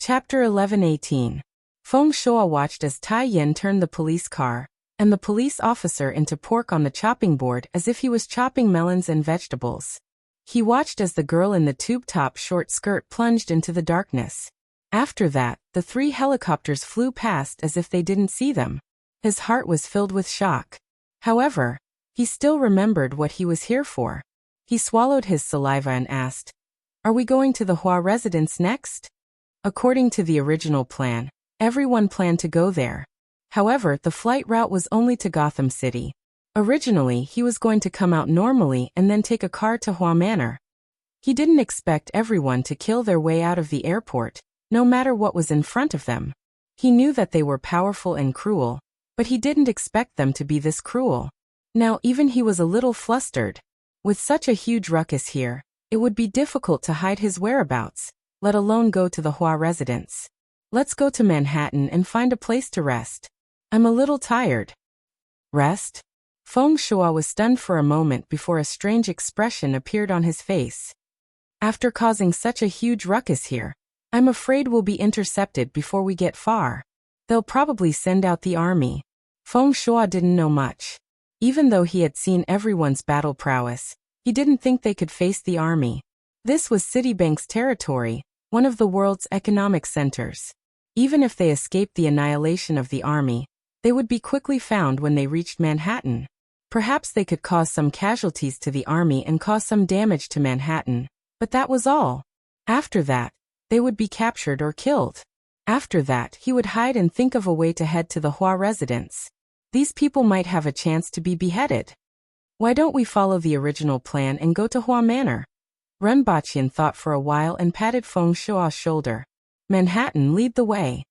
Chapter 11:18. Feng Shuo watched as Tai Yin turned the police car and the police officer into pork on the chopping board as if he was chopping melons and vegetables. He watched as the girl in the tube-top short skirt plunged into the darkness. After that, the 3 helicopters flew past as if they didn't see them. His heart was filled with shock. However, he still remembered what he was here for. He swallowed his saliva and asked, "Are we going to the Hua residence next?" According to the original plan, everyone planned to go there. However, the flight route was only to Gotham City. Originally, he was going to come out normally and then take a car to Hua Manor. He didn't expect everyone to kill their way out of the airport, no matter what was in front of them. He knew that they were powerful and cruel, but he didn't expect them to be this cruel. Now even he was a little flustered. With such a huge ruckus here, it would be difficult to hide his whereabouts, let alone go to the Hua residence. Let's go to Manhattan and find a place to rest. I'm a little tired. Rest? Feng Shuo was stunned for a moment before a strange expression appeared on his face. After causing such a huge ruckus here, I'm afraid we'll be intercepted before we get far. They'll probably send out the army. Feng Shuo didn't know much. Even though he had seen everyone's battle prowess, he didn't think they could face the army. This was Citibank's territory, one of the world's economic centers. Even if they escaped the annihilation of the army, they would be quickly found when they reached Manhattan. Perhaps they could cause some casualties to the army and cause some damage to Manhattan, but that was all. After that, they would be captured or killed. After that, he would hide and think of a way to head to the Hua residence. These people might have a chance to be beheaded. Why don't we follow the original plan and go to Hua Manor? Renbaqian thought for a while and patted Feng Shuo's shoulder. Manhattan, lead the way.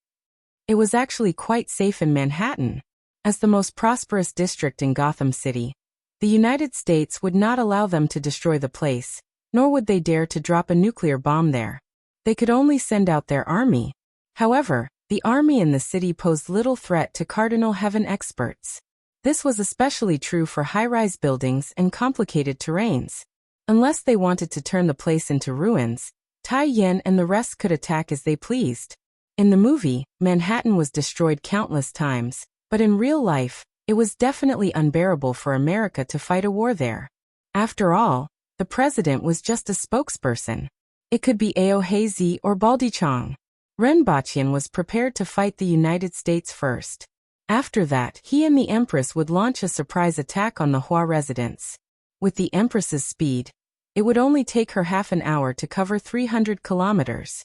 It was actually quite safe in Manhattan. As the most prosperous district in Gotham City, the United States would not allow them to destroy the place, nor would they dare to drop a nuclear bomb there. They could only send out their army. However, the army in the city posed little threat to Cardinal Heaven experts. This was especially true for high-rise buildings and complicated terrains. Unless they wanted to turn the place into ruins, Tai Yin and the rest could attack as they pleased. In the movie, Manhattan was destroyed countless times, but in real life, it was definitely unbearable for America to fight a war there. After all, the president was just a spokesperson. It could be Ao Heizi or Baldichang. Renbaqian was prepared to fight the United States first. After that, he and the Empress would launch a surprise attack on the Hua residence. With the Empress's speed, it would only take her half an hour to cover 300 kilometers.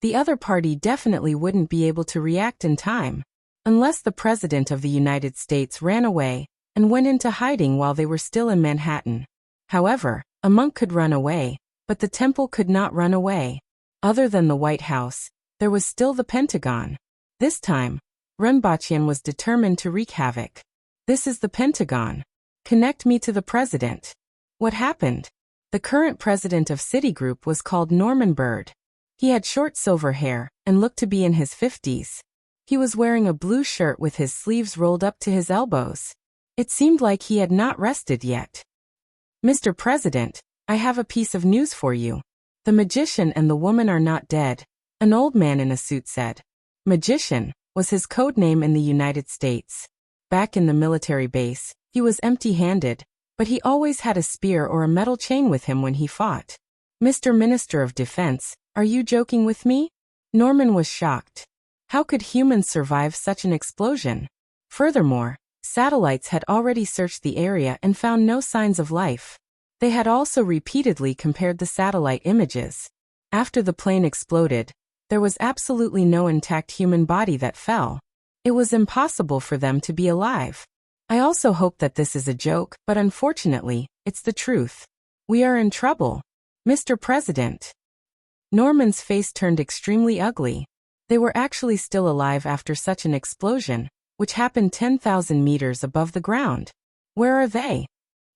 The other party definitely wouldn't be able to react in time, unless the President of the United States ran away and went into hiding while they were still in Manhattan. However, a monk could run away, but the temple could not run away. Other than the White House, there was still the Pentagon. This time, Renbaqian was determined to wreak havoc. This is the Pentagon. Connect me to the president. What happened? The current president of Citigroup was called Norman Bird. He had short silver hair and looked to be in his 50s. He was wearing a blue shirt with his sleeves rolled up to his elbows. It seemed like he had not rested yet. Mr. President, I have a piece of news for you. The magician and the woman are not dead, an old man in a suit said. Magician was his code name in the United States. Back in the military base, he was empty-handed, but he always had a spear or a metal chain with him when he fought. Mr. Minister of Defense, are you joking with me? Norman was shocked. How could humans survive such an explosion? Furthermore, satellites had already searched the area and found no signs of life. They had also repeatedly compared the satellite images. After the plane exploded, there was absolutely no intact human body that fell. It was impossible for them to be alive. I also hope that this is a joke, but unfortunately, it's the truth. We are in trouble. Mr. President. Norman's face turned extremely ugly. They were actually still alive after such an explosion, which happened 10,000 meters above the ground. Where are they?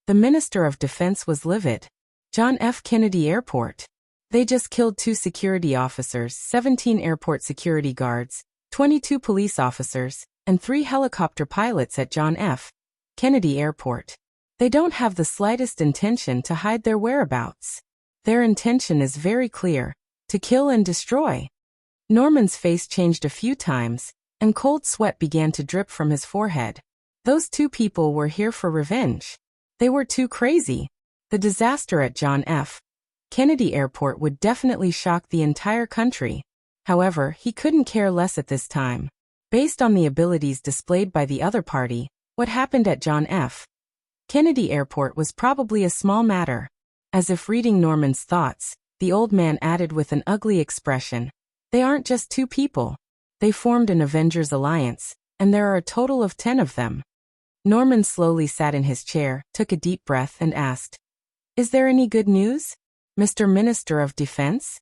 The Minister of Defense was livid. John F. Kennedy Airport. They just killed 2 security officers, 17 airport security guards, 22 police officers, and 3 helicopter pilots at John F. Kennedy Airport. They don't have the slightest intention to hide their whereabouts. Their intention is very clear: to kill and destroy. Norman's face changed a few times, and cold sweat began to drip from his forehead. Those two people were here for revenge. They were too crazy. The disaster at John F. Kennedy Airport would definitely shock the entire country. However, he couldn't care less at this time. Based on the abilities displayed by the other party, what happened at John F. Kennedy Airport was probably a small matter. As if reading Norman's thoughts, the old man added with an ugly expression, "They aren't just two people. They formed an Avengers Alliance, and there are a total of 10 of them." Norman slowly sat in his chair, took a deep breath and asked, "Is there any good news, Mr. Minister of Defense?"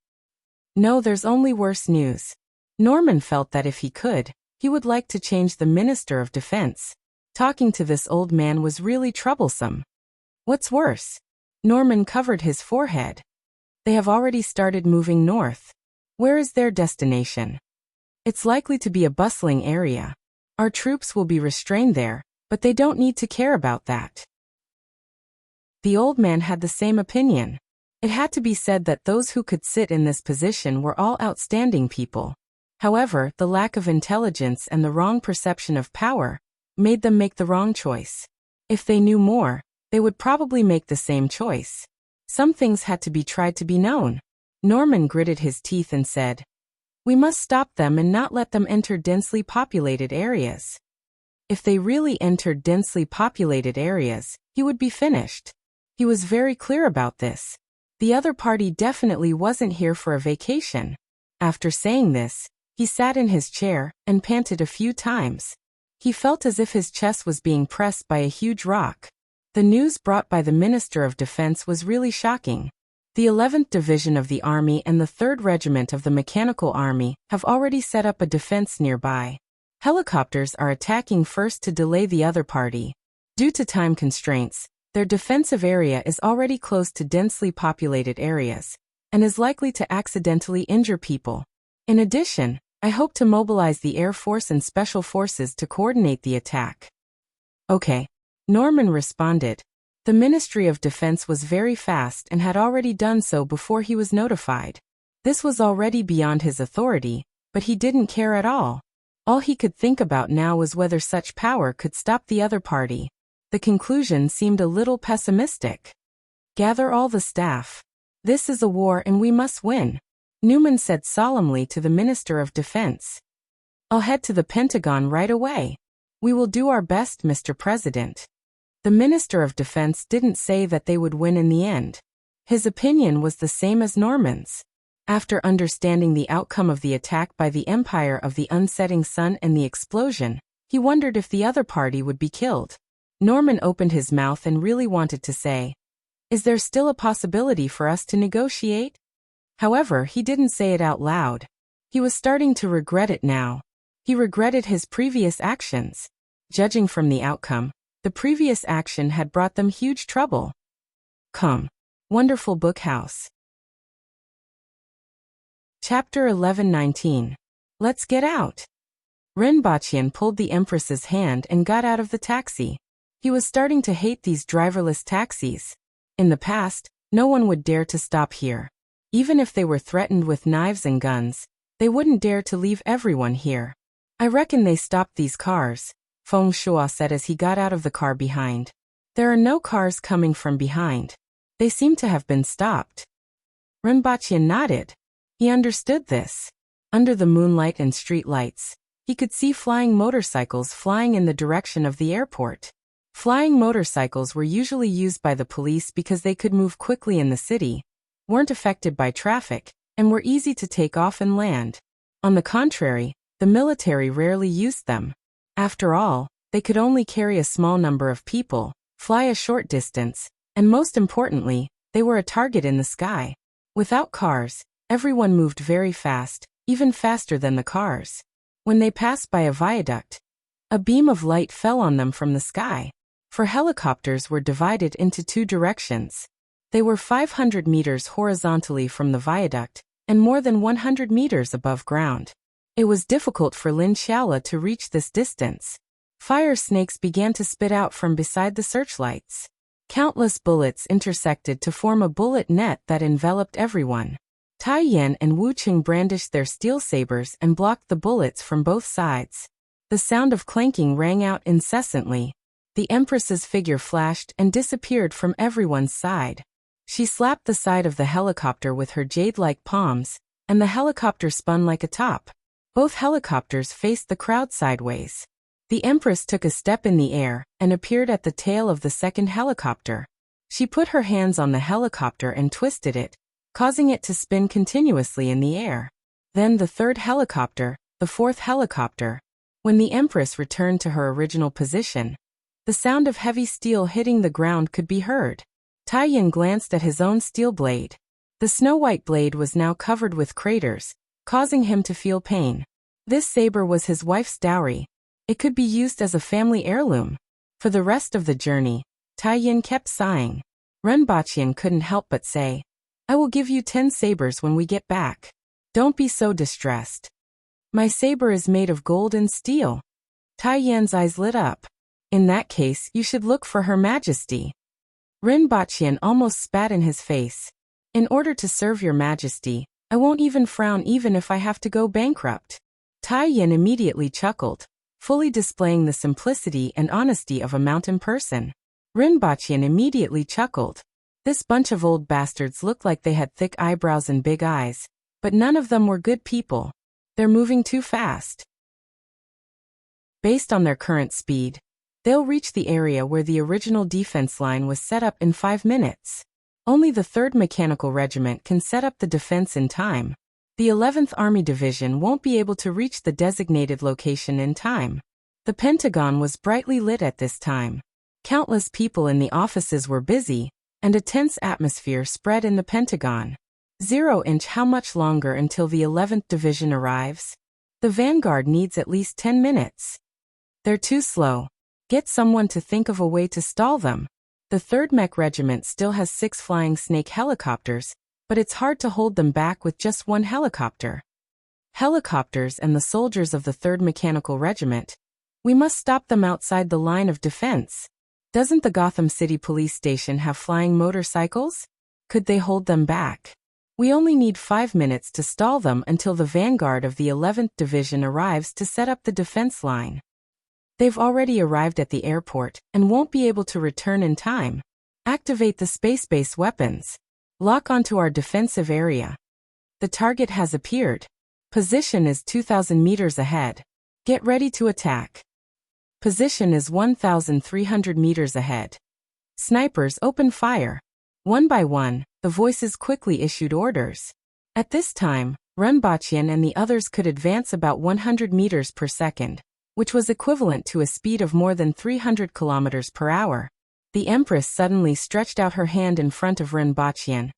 "No, there's only worse news." Norman felt that if he could, he would like to change the Minister of Defense. Talking to this old man was really troublesome. "What's worse?" Norman covered his forehead. "They have already started moving north." "Where is their destination?" "It's likely to be a bustling area. Our troops will be restrained there, but they don't need to care about that." The old man had the same opinion. It had to be said that those who could sit in this position were all outstanding people. However, the lack of intelligence and the wrong perception of power made them make the wrong choice. If they knew more, they would probably make the same choice. Some things had to be tried to be known. Norman gritted his teeth and said, "We must stop them and not let them enter densely populated areas." If they really entered densely populated areas, he would be finished. He was very clear about this. The other party definitely wasn't here for a vacation. After saying this, he sat in his chair and panted a few times. He felt as if his chest was being pressed by a huge rock. The news brought by the Minister of Defense was really shocking. The 11th Division of the Army and the 3rd Regiment of the Mechanical Army have already set up a defense nearby. Helicopters are attacking first to delay the other party. Due to time constraints, their defensive area is already close to densely populated areas, and is likely to accidentally injure people. In addition, I hope to mobilize the Air Force and Special Forces to coordinate the attack. Okay. Norman responded. The Ministry of Defense was very fast and had already done so before he was notified. This was already beyond his authority, but he didn't care at all. All he could think about now was whether such power could stop the other party. The conclusion seemed a little pessimistic. "Gather all the staff. This is a war and we must win," Newman said solemnly to the Minister of Defense. "I'll head to the Pentagon right away. We will do our best, Mr. President." The Minister of Defense didn't say that they would win in the end. His opinion was the same as Norman's. After understanding the outcome of the attack by the Empire of the Unsetting Sun and the explosion, he wondered if the other party would be killed. Norman opened his mouth and really wanted to say, "Is there still a possibility for us to negotiate?" However, he didn't say it out loud. He was starting to regret it now. He regretted his previous actions. Judging from the outcome, the previous action had brought them huge trouble. Come. Wonderful Book House. Chapter 11-19. Let's get out. Rinpoche pulled the Empress's hand and got out of the taxi. He was starting to hate these driverless taxis. In the past, no one would dare to stop here. Even if they were threatened with knives and guns, they wouldn't dare to leave everyone here. "I reckon they stopped these cars," Feng Shuo said as he got out of the car behind. "There are no cars coming from behind. They seem to have been stopped." Rinpoche nodded. He understood this. Under the moonlight and street lights, he could see flying motorcycles flying in the direction of the airport. Flying motorcycles were usually used by the police because they could move quickly in the city, weren't affected by traffic, and were easy to take off and land. On the contrary, the military rarely used them. After all, they could only carry a small number of people, fly a short distance, and most importantly, they were a target in the sky. Without cars, everyone moved very fast, even faster than the cars. When they passed by a viaduct, a beam of light fell on them from the sky. For helicopters were divided into two directions. They were 500 meters horizontally from the viaduct, and more than 100 meters above ground. It was difficult for Lin Xiaola to reach this distance. Fire snakes began to spit out from beside the searchlights. Countless bullets intersected to form a bullet net that enveloped everyone. Tai Yan and Wu Qing brandished their steel sabers and blocked the bullets from both sides. The sound of clanking rang out incessantly. The Empress's figure flashed and disappeared from everyone's side. She slapped the side of the helicopter with her jade-like palms, and the helicopter spun like a top. Both helicopters faced the crowd sideways. The Empress took a step in the air and appeared at the tail of the second helicopter. She put her hands on the helicopter and twisted it, causing it to spin continuously in the air. Then the third helicopter, the fourth helicopter. When the Empress returned to her original position, the sound of heavy steel hitting the ground could be heard. Tai Yan glanced at his own steel blade. The snow-white blade was now covered with craters, causing him to feel pain. This saber was his wife's dowry. It could be used as a family heirloom. For the rest of the journey, Tai Yan kept sighing. Renbaqian couldn't help but say, "I will give you 10 sabers when we get back. Don't be so distressed." "My saber is made of gold and steel." Tai Yan's eyes lit up. "In that case, you should look for Her Majesty." Renbaqian almost spat in his face. "In order to serve Your Majesty, I won't even frown even if I have to go bankrupt." Tai Yan immediately chuckled, fully displaying the simplicity and honesty of a mountain person. Renbaqian immediately chuckled. This bunch of old bastards looked like they had thick eyebrows and big eyes, but none of them were good people. They're moving too fast. Based on their current speed, they'll reach the area where the original defense line was set up in 5 minutes. Only the 3rd Mechanical Regiment can set up the defense in time. The 11th Army Division won't be able to reach the designated location in time. The Pentagon was brightly lit at this time. Countless people in the offices were busy, and a tense atmosphere spread in the Pentagon. 0-inch. How much longer until the 11th Division arrives? The vanguard needs at least 10 minutes. They're too slow. Get someone to think of a way to stall them. The 3rd Mech Regiment still has 6 Flying Snake helicopters, but it's hard to hold them back with just 1 helicopter. Helicopters and the soldiers of the 3rd Mechanical Regiment. We must stop them outside the line of defense. Doesn't the Gotham City Police Station have flying motorcycles? Could they hold them back? We only need 5 minutes to stall them until the vanguard of the 11th Division arrives to set up the defense line. They've already arrived at the airport and won't be able to return in time. Activate the space-based weapons. Lock onto our defensive area. The target has appeared. Position is 2,000 meters ahead. Get ready to attack. Position is 1,300 meters ahead. Snipers open fire. One by one, the voices quickly issued orders. At this time, Renbaqian and the others could advance about 100 meters per second, which was equivalent to a speed of more than 300 kilometers per hour. The Empress suddenly stretched out her hand in front of Renbaqian,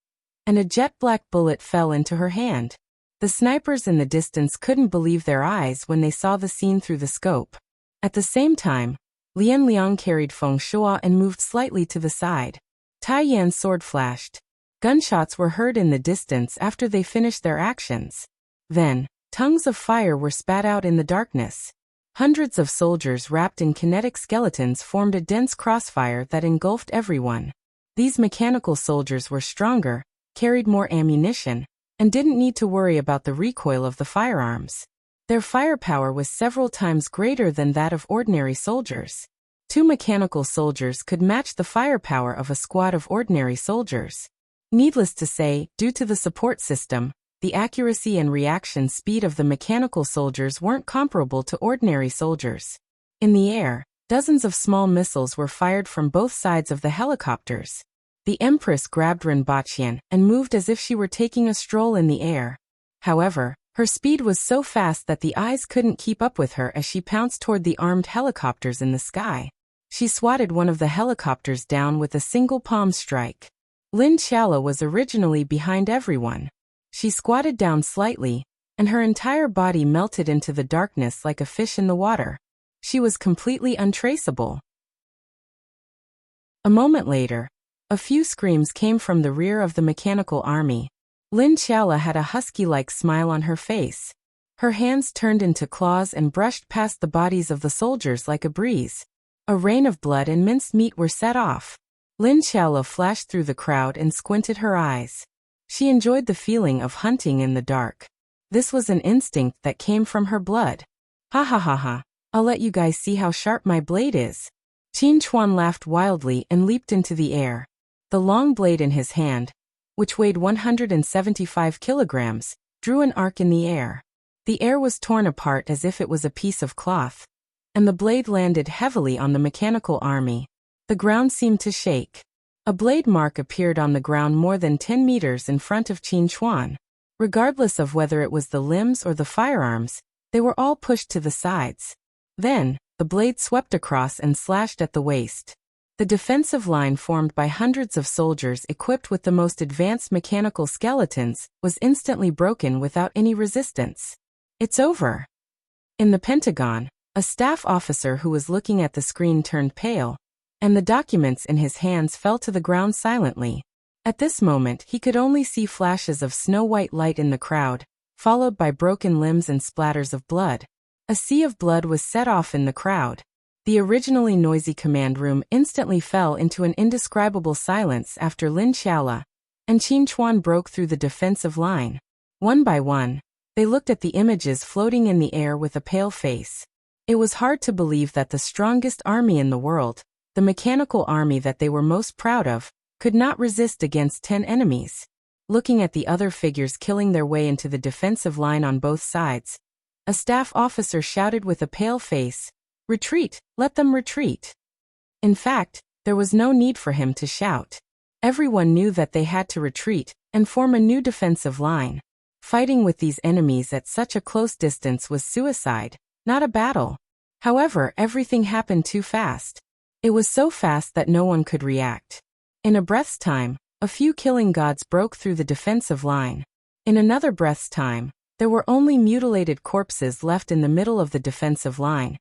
and a jet-black bullet fell into her hand. The snipers in the distance couldn't believe their eyes when they saw the scene through the scope. At the same time, Lian Liang carried Feng Shuo and moved slightly to the side. Tai Yan's sword flashed. Gunshots were heard in the distance after they finished their actions. Then, tongues of fire were spat out in the darkness. Hundreds of soldiers wrapped in kinetic skeletons formed a dense crossfire that engulfed everyone. These mechanical soldiers were stronger, carried more ammunition, and didn't need to worry about the recoil of the firearms. Their firepower was several times greater than that of ordinary soldiers. 2 mechanical soldiers could match the firepower of a squad of ordinary soldiers. Needless to say, due to the support system, the accuracy and reaction speed of the mechanical soldiers weren't comparable to ordinary soldiers. In the air, dozens of small missiles were fired from both sides of the helicopters. The Empress grabbed Renbaqian and moved as if she were taking a stroll in the air. However, her speed was so fast that the eyes couldn't keep up with her as she pounced toward the armed helicopters in the sky. She swatted one of the helicopters down with a single palm strike. Lin Chala was originally behind everyone. She squatted down slightly, and her entire body melted into the darkness like a fish in the water. She was completely untraceable. A moment later, a few screams came from the rear of the mechanical army. Lin Chala had a husky-like smile on her face. Her hands turned into claws and brushed past the bodies of the soldiers like a breeze. A rain of blood and minced meat were set off. Lin Chala flashed through the crowd and squinted her eyes. She enjoyed the feeling of hunting in the dark. This was an instinct that came from her blood. Ha ha ha ha, I'll let you guys see how sharp my blade is. Qin Chuan laughed wildly and leaped into the air. The long blade in his hand, which weighed 175 kilograms, drew an arc in the air. The air was torn apart as if it was a piece of cloth, and the blade landed heavily on the mechanical army. The ground seemed to shake. A blade mark appeared on the ground more than 10 meters in front of Qin Chuan. Regardless of whether it was the limbs or the firearms, they were all pushed to the sides. Then, the blade swept across and slashed at the waist. The defensive line formed by hundreds of soldiers equipped with the most advanced mechanical skeletons was instantly broken without any resistance. It's over. In the Pentagon, a staff officer who was looking at the screen turned pale, and the documents in his hands fell to the ground silently. At this moment, he could only see flashes of snow-white light in the crowd, followed by broken limbs and splatters of blood. A sea of blood was set off in the crowd. The originally noisy command room instantly fell into an indescribable silence after Lin Xiaola and Qin Chuan broke through the defensive line. One by one, they looked at the images floating in the air with a pale face. It was hard to believe that the strongest army in the world, the mechanical army that they were most proud of, could not resist against 10 enemies. Looking at the other figures killing their way into the defensive line on both sides, a staff officer shouted with a pale face, "Retreat, let them retreat." In fact, there was no need for him to shout. Everyone knew that they had to retreat and form a new defensive line. Fighting with these enemies at such a close distance was suicide, not a battle. However, everything happened too fast. It was so fast that no one could react. In a breath's time, a few killing gods broke through the defensive line. In another breath's time, there were only mutilated corpses left in the middle of the defensive line,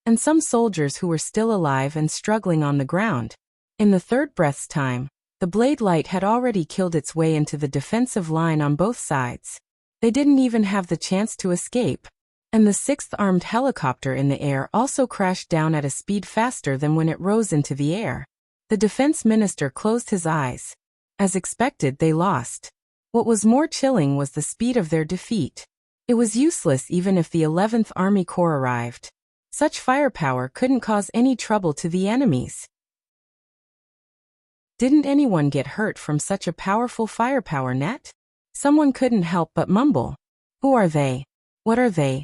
and some soldiers who were still alive and struggling on the ground. In the third breath's time, the blade light had already killed its way into the defensive line on both sides. They didn't even have the chance to escape. And the sixth armed helicopter in the air also crashed down at a speed faster than when it rose into the air. The defense minister closed his eyes. As expected, they lost. What was more chilling was the speed of their defeat. It was useless even if the 11th Army Corps arrived. Such firepower couldn't cause any trouble to the enemies. Didn't anyone get hurt from such a powerful firepower net? Someone couldn't help but mumble. Who are they? What are they?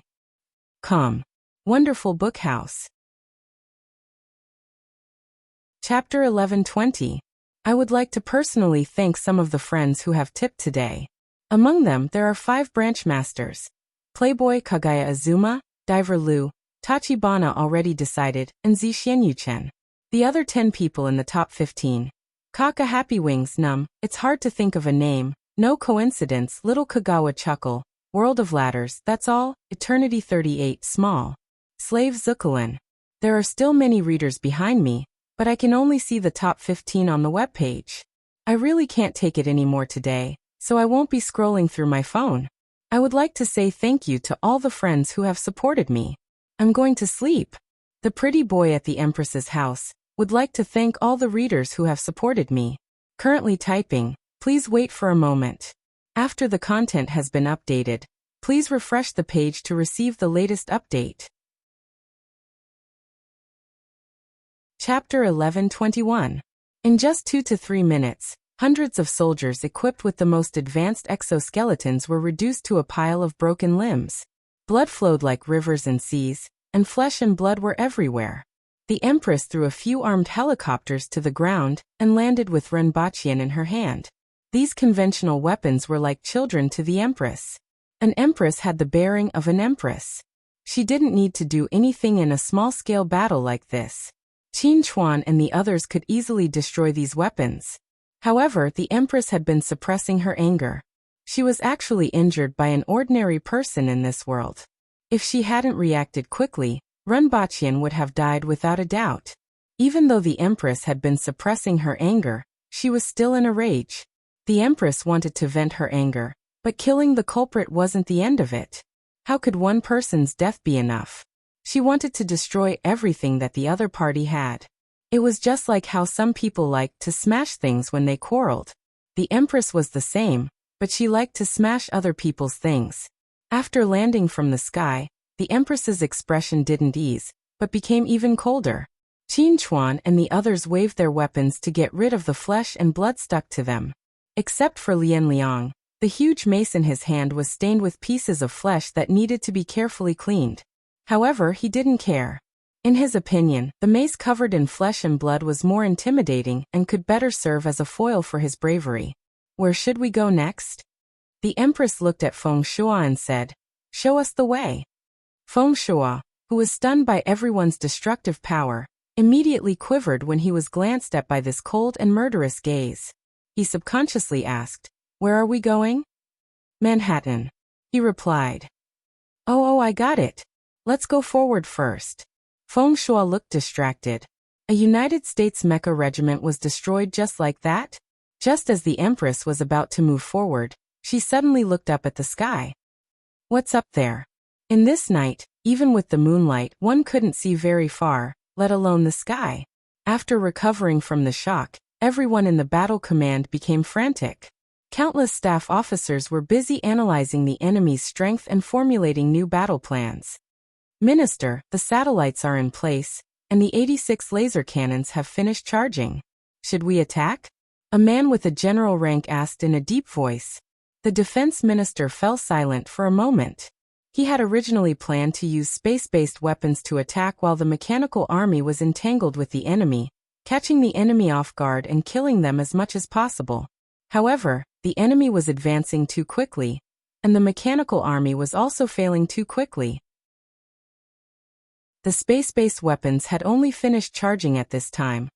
Come. Wonderful Book House. Chapter 1120. I would like to personally thank some of the friends who have tipped today. Among them, there are 5 branch masters. Playboy Kagaya Azuma, Diver Lu, Tachibana already decided, and Zixien Yuchen. The other 10 people in the top 15. Kaka Happy Wings Num, it's hard to think of a name, no coincidence, Little Kagawa Chuckle, World of Ladders, that's all, Eternity 38 Small. Slave Zuckalin. There are still many readers behind me, but I can only see the top 15 on the webpage. I really can't take it anymore today, so I won't be scrolling through my phone. I would like to say thank you to all the friends who have supported me. I'm going to sleep. The pretty boy at the Empress's house would like to thank all the readers who have supported me. Currently typing, please wait for a moment. After the content has been updated, please refresh the page to receive the latest update. Chapter 1121. In just 2 to 3 minutes, hundreds of soldiers equipped with the most advanced exoskeletons were reduced to a pile of broken limbs. Blood flowed like rivers and seas, and flesh and blood were everywhere. The Empress threw a few armed helicopters to the ground and landed with Renbachian in her hand. These conventional weapons were like children to the Empress. An Empress had the bearing of an Empress. She didn't need to do anything in a small-scale battle like this. Qin Chuan and the others could easily destroy these weapons. However, the Empress had been suppressing her anger. She was actually injured by an ordinary person in this world. If she hadn't reacted quickly, Renbachian would have died without a doubt. Even though the Empress had been suppressing her anger, she was still in a rage. The Empress wanted to vent her anger, but killing the culprit wasn't the end of it. How could one person's death be enough? She wanted to destroy everything that the other party had. It was just like how some people liked to smash things when they quarreled. The Empress was the same, but she liked to smash other people's things. After landing from the sky, the Empress's expression didn't ease, but became even colder. Qin Chuan and the others waved their weapons to get rid of the flesh and blood stuck to them. Except for Lian Liang, the huge mace in his hand was stained with pieces of flesh that needed to be carefully cleaned. However, he didn't care. In his opinion, the mace covered in flesh and blood was more intimidating and could better serve as a foil for his bravery. Where should we go next? The Empress looked at Feng Shuo and said, "Show us the way." Feng Shuo, who was stunned by everyone's destructive power, immediately quivered when he was glanced at by this cold and murderous gaze. He subconsciously asked, "Where are we going?" "Manhattan," he replied. Oh, I got it. Let's go forward first." Feng Shuo looked distracted. A United States mecha regiment was destroyed just like that? Just as the Empress was about to move forward, she suddenly looked up at the sky. What's up there? In this night, even with the moonlight, one couldn't see very far, let alone the sky. After recovering from the shock, everyone in the battle command became frantic. Countless staff officers were busy analyzing the enemy's strength and formulating new battle plans. "Minister, the satellites are in place, and the 86 laser cannons have finished charging. Should we attack?" A man with a general rank asked in a deep voice. The defense minister fell silent for a moment. He had originally planned to use space-based weapons to attack while the mechanical army was entangled with the enemy, catching the enemy off guard and killing them as much as possible. However, the enemy was advancing too quickly, and the mechanical army was also failing too quickly. The space-based weapons had only finished charging at this time,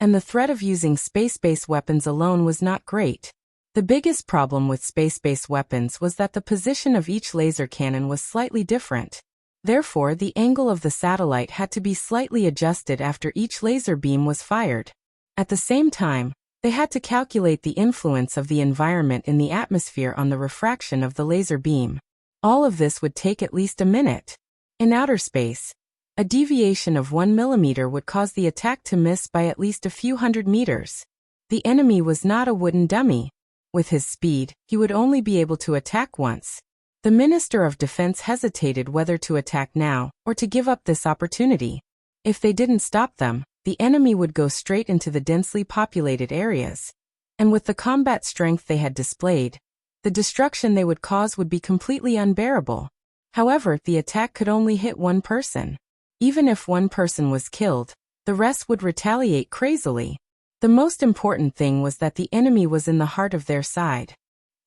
and the threat of using space-based weapons alone was not great. The biggest problem with space-based weapons was that the position of each laser cannon was slightly different. Therefore, the angle of the satellite had to be slightly adjusted after each laser beam was fired. At the same time, they had to calculate the influence of the environment in the atmosphere on the refraction of the laser beam. All of this would take at least a minute. In outer space, a deviation of 1 millimeter would cause the attack to miss by at least a few hundred meters. The enemy was not a wooden dummy. With his speed, he would only be able to attack once. The Minister of Defense hesitated whether to attack now or to give up this opportunity. If they didn't stop them, the enemy would go straight into the densely populated areas. And with the combat strength they had displayed, the destruction they would cause would be completely unbearable. However, the attack could only hit one person. Even if one person was killed, the rest would retaliate crazily. The most important thing was that the enemy was in the heart of their side.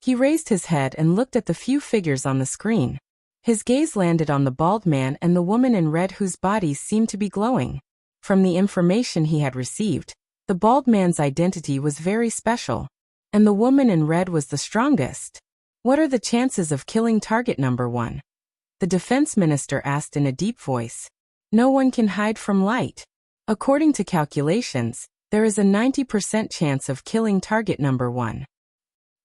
He raised his head and looked at the few figures on the screen. His gaze landed on the bald man and the woman in red whose bodies seemed to be glowing. From the information he had received, the bald man's identity was very special, and the woman in red was the strongest. "What are the chances of killing target number 1? The defense minister asked in a deep voice. "No one can hide from light. According to calculations, there is a 90% chance of killing target number 1.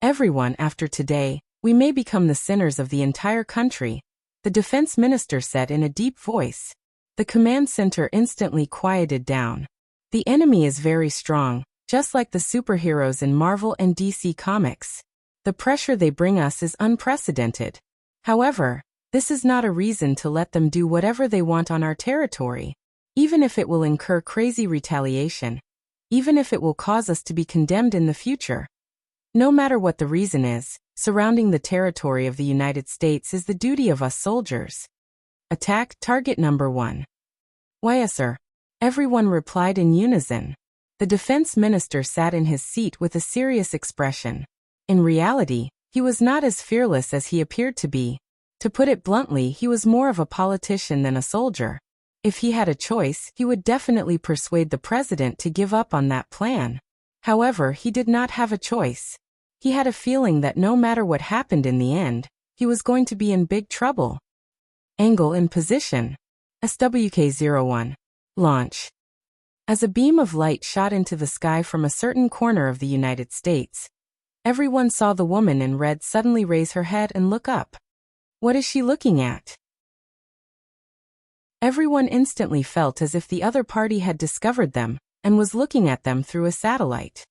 Everyone, after today, we may become the sinners of the entire country," the defense minister said in a deep voice. The command center instantly quieted down. The enemy is very strong, just like the superheroes in Marvel and DC Comics. The pressure they bring us is unprecedented. However, this is not a reason to let them do whatever they want on our territory, even if it will incur crazy retaliation, even if it will cause us to be condemned in the future. No matter what the reason is, surrounding the territory of the United States is the duty of us soldiers. Attack target number 1. "Why, yes, sir," everyone replied in unison. The defense minister sat in his seat with a serious expression. In reality, he was not as fearless as he appeared to be. To put it bluntly, he was more of a politician than a soldier. If he had a choice, he would definitely persuade the president to give up on that plan. However, he did not have a choice. He had a feeling that no matter what happened in the end, he was going to be in big trouble. Angle in position. SWK-01. Launch. As a beam of light shot into the sky from a certain corner of the United States, everyone saw the woman in red suddenly raise her head and look up. What is she looking at? Everyone instantly felt as if the other party had discovered them and was looking at them through a satellite.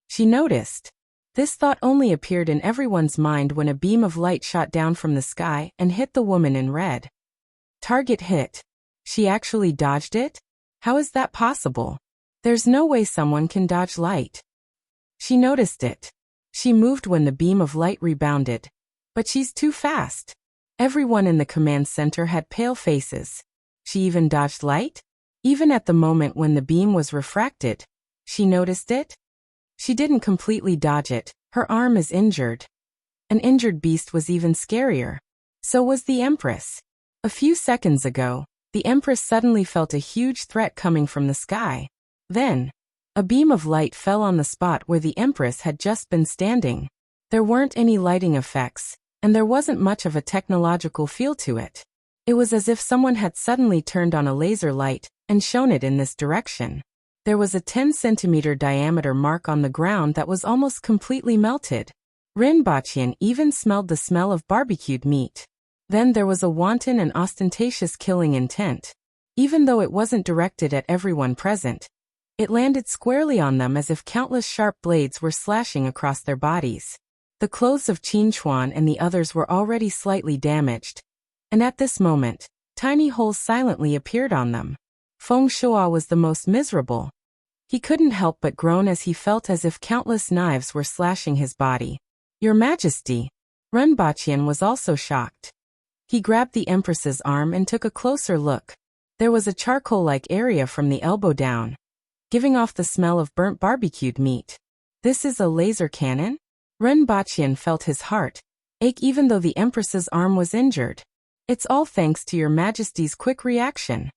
She noticed This thought only appeared in everyone's mind when a beam of light shot down from the sky and hit the woman in red. Target hit. She actually dodged it? How is that possible? There's no way someone can dodge light. She noticed it. She moved when the beam of light rebounded. But she's too fast. Everyone in the command center had pale faces. She even dodged light? Even at the moment when the beam was refracted, she noticed it? She didn't completely dodge it. Her arm is injured. An injured beast was even scarier. So was the Empress. A few seconds ago, the Empress suddenly felt a huge threat coming from the sky. Then, a beam of light fell on the spot where the Empress had just been standing. There weren't any lighting effects, and there wasn't much of a technological feel to it. It was as if someone had suddenly turned on a laser light and shone it in this direction. There was a 10-centimeter diameter mark on the ground that was almost completely melted. Rinpoche even smelled the smell of barbecued meat. Then there was a wanton and ostentatious killing intent. Even though it wasn't directed at everyone present, it landed squarely on them as if countless sharp blades were slashing across their bodies. The clothes of Qin Chuan and the others were already slightly damaged, and at this moment, tiny holes silently appeared on them. Feng Shuo was the most miserable. He couldn't help but groan as he felt as if countless knives were slashing his body. Your Majesty! Rinpoche was also shocked. He grabbed the Empress's arm and took a closer look. There was a charcoal-like area from the elbow down, giving off the smell of burnt barbecued meat. This is a laser cannon? Rinpoche felt his heart ache even though the Empress's arm was injured. It's all thanks to your Majesty's quick reaction.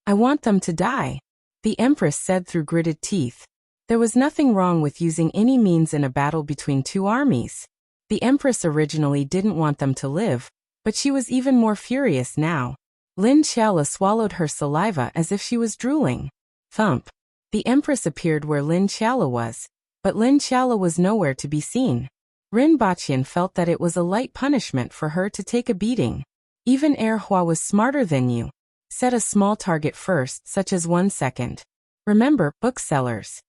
I want them to die, the Empress said through gritted teeth. There was nothing wrong with using any means in a battle between two armies. The Empress originally didn't want them to live, but she was even more furious now. Lin Xiaola swallowed her saliva as if she was drooling. Thump. The Empress appeared where Lin Xiaola was, but Lin Xiaola was nowhere to be seen. Rinpoche felt that it was a light punishment for her to take a beating. Even Hua was smarter than you. Set a small target first, such as 1 second. Remember, booksellers.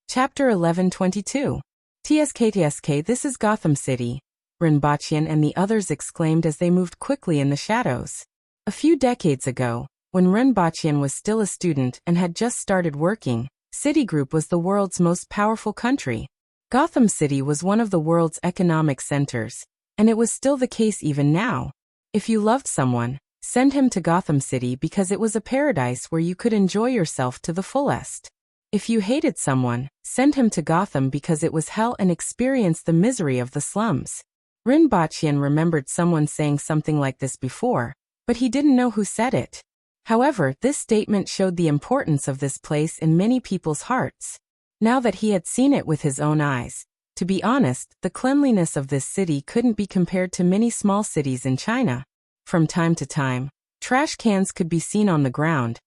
Chapter 1122. TSK, this is Gotham City, Rinpoche and the others exclaimed as they moved quickly in the shadows. A few decades ago, when Rinpoche was still a student and had just started working, Citigroup was the world's most powerful country. Gotham City was one of the world's economic centers, and it was still the case even now. If you loved someone, send him to Gotham City because it was a paradise where you could enjoy yourself to the fullest. If you hated someone, send him to Gotham because it was hell and experience the misery of the slums. Rinpoche remembered someone saying something like this before, but he didn't know who said it. However, this statement showed the importance of this place in many people's hearts. Now that he had seen it with his own eyes, to be honest, the cleanliness of this city couldn't be compared to many small cities in China. From time to time, trash cans could be seen on the ground,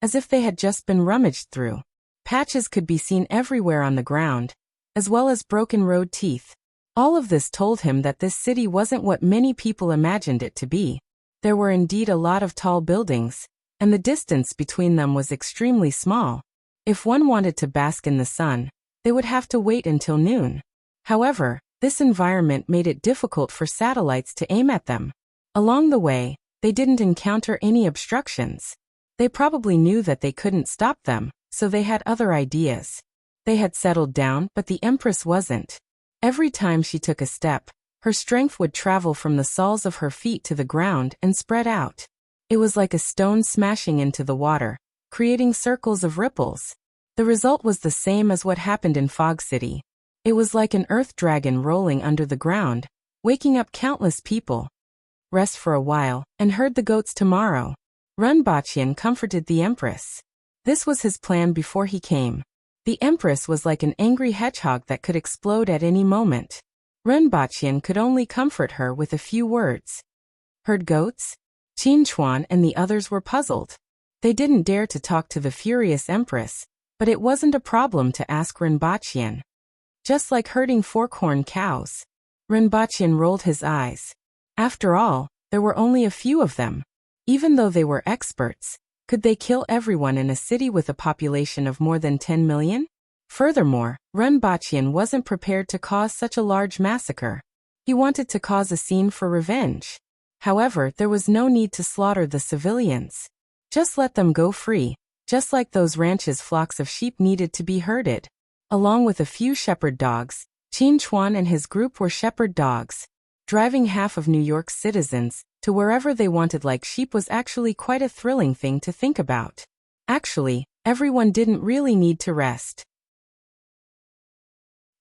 as if they had just been rummaged through. Patches could be seen everywhere on the ground, as well as broken road teeth. All of this told him that this city wasn't what many people imagined it to be. There were indeed a lot of tall buildings, and the distance between them was extremely small. If one wanted to bask in the sun, they would have to wait until noon. However, this environment made it difficult for satellites to aim at them. Along the way, they didn't encounter any obstructions. They probably knew that they couldn't stop them, so they had other ideas. They had settled down, but the Empress wasn't. Every time she took a step, her strength would travel from the soles of her feet to the ground and spread out. It was like a stone smashing into the water, creating circles of ripples. The result was the same as what happened in Fog City. It was like an earth dragon rolling under the ground, waking up countless people. Rest for a while, and herd the goats tomorrow. Rinpoche comforted the Empress. This was his plan before he came. The Empress was like an angry hedgehog that could explode at any moment. Rinpoche could only comfort her with a few words. Herd goats? Qin Chuan and the others were puzzled. They didn't dare to talk to the furious Empress, but it wasn't a problem to ask Rinpoche. Just like herding forkhorn cows. Rinpoche rolled his eyes. After all, there were only a few of them. Even though they were experts, could they kill everyone in a city with a population of more than 10 million? Furthermore, Ren Baqian wasn't prepared to cause such a large massacre. He wanted to cause a scene for revenge. However, there was no need to slaughter the civilians. Just let them go free, just like those ranches' flocks of sheep needed to be herded. Along with a few shepherd dogs, Qin Chuan and his group were shepherd dogs. Driving half of New York's citizens to wherever they wanted like sheep was actually quite a thrilling thing to think about. Actually, everyone didn't really need to rest.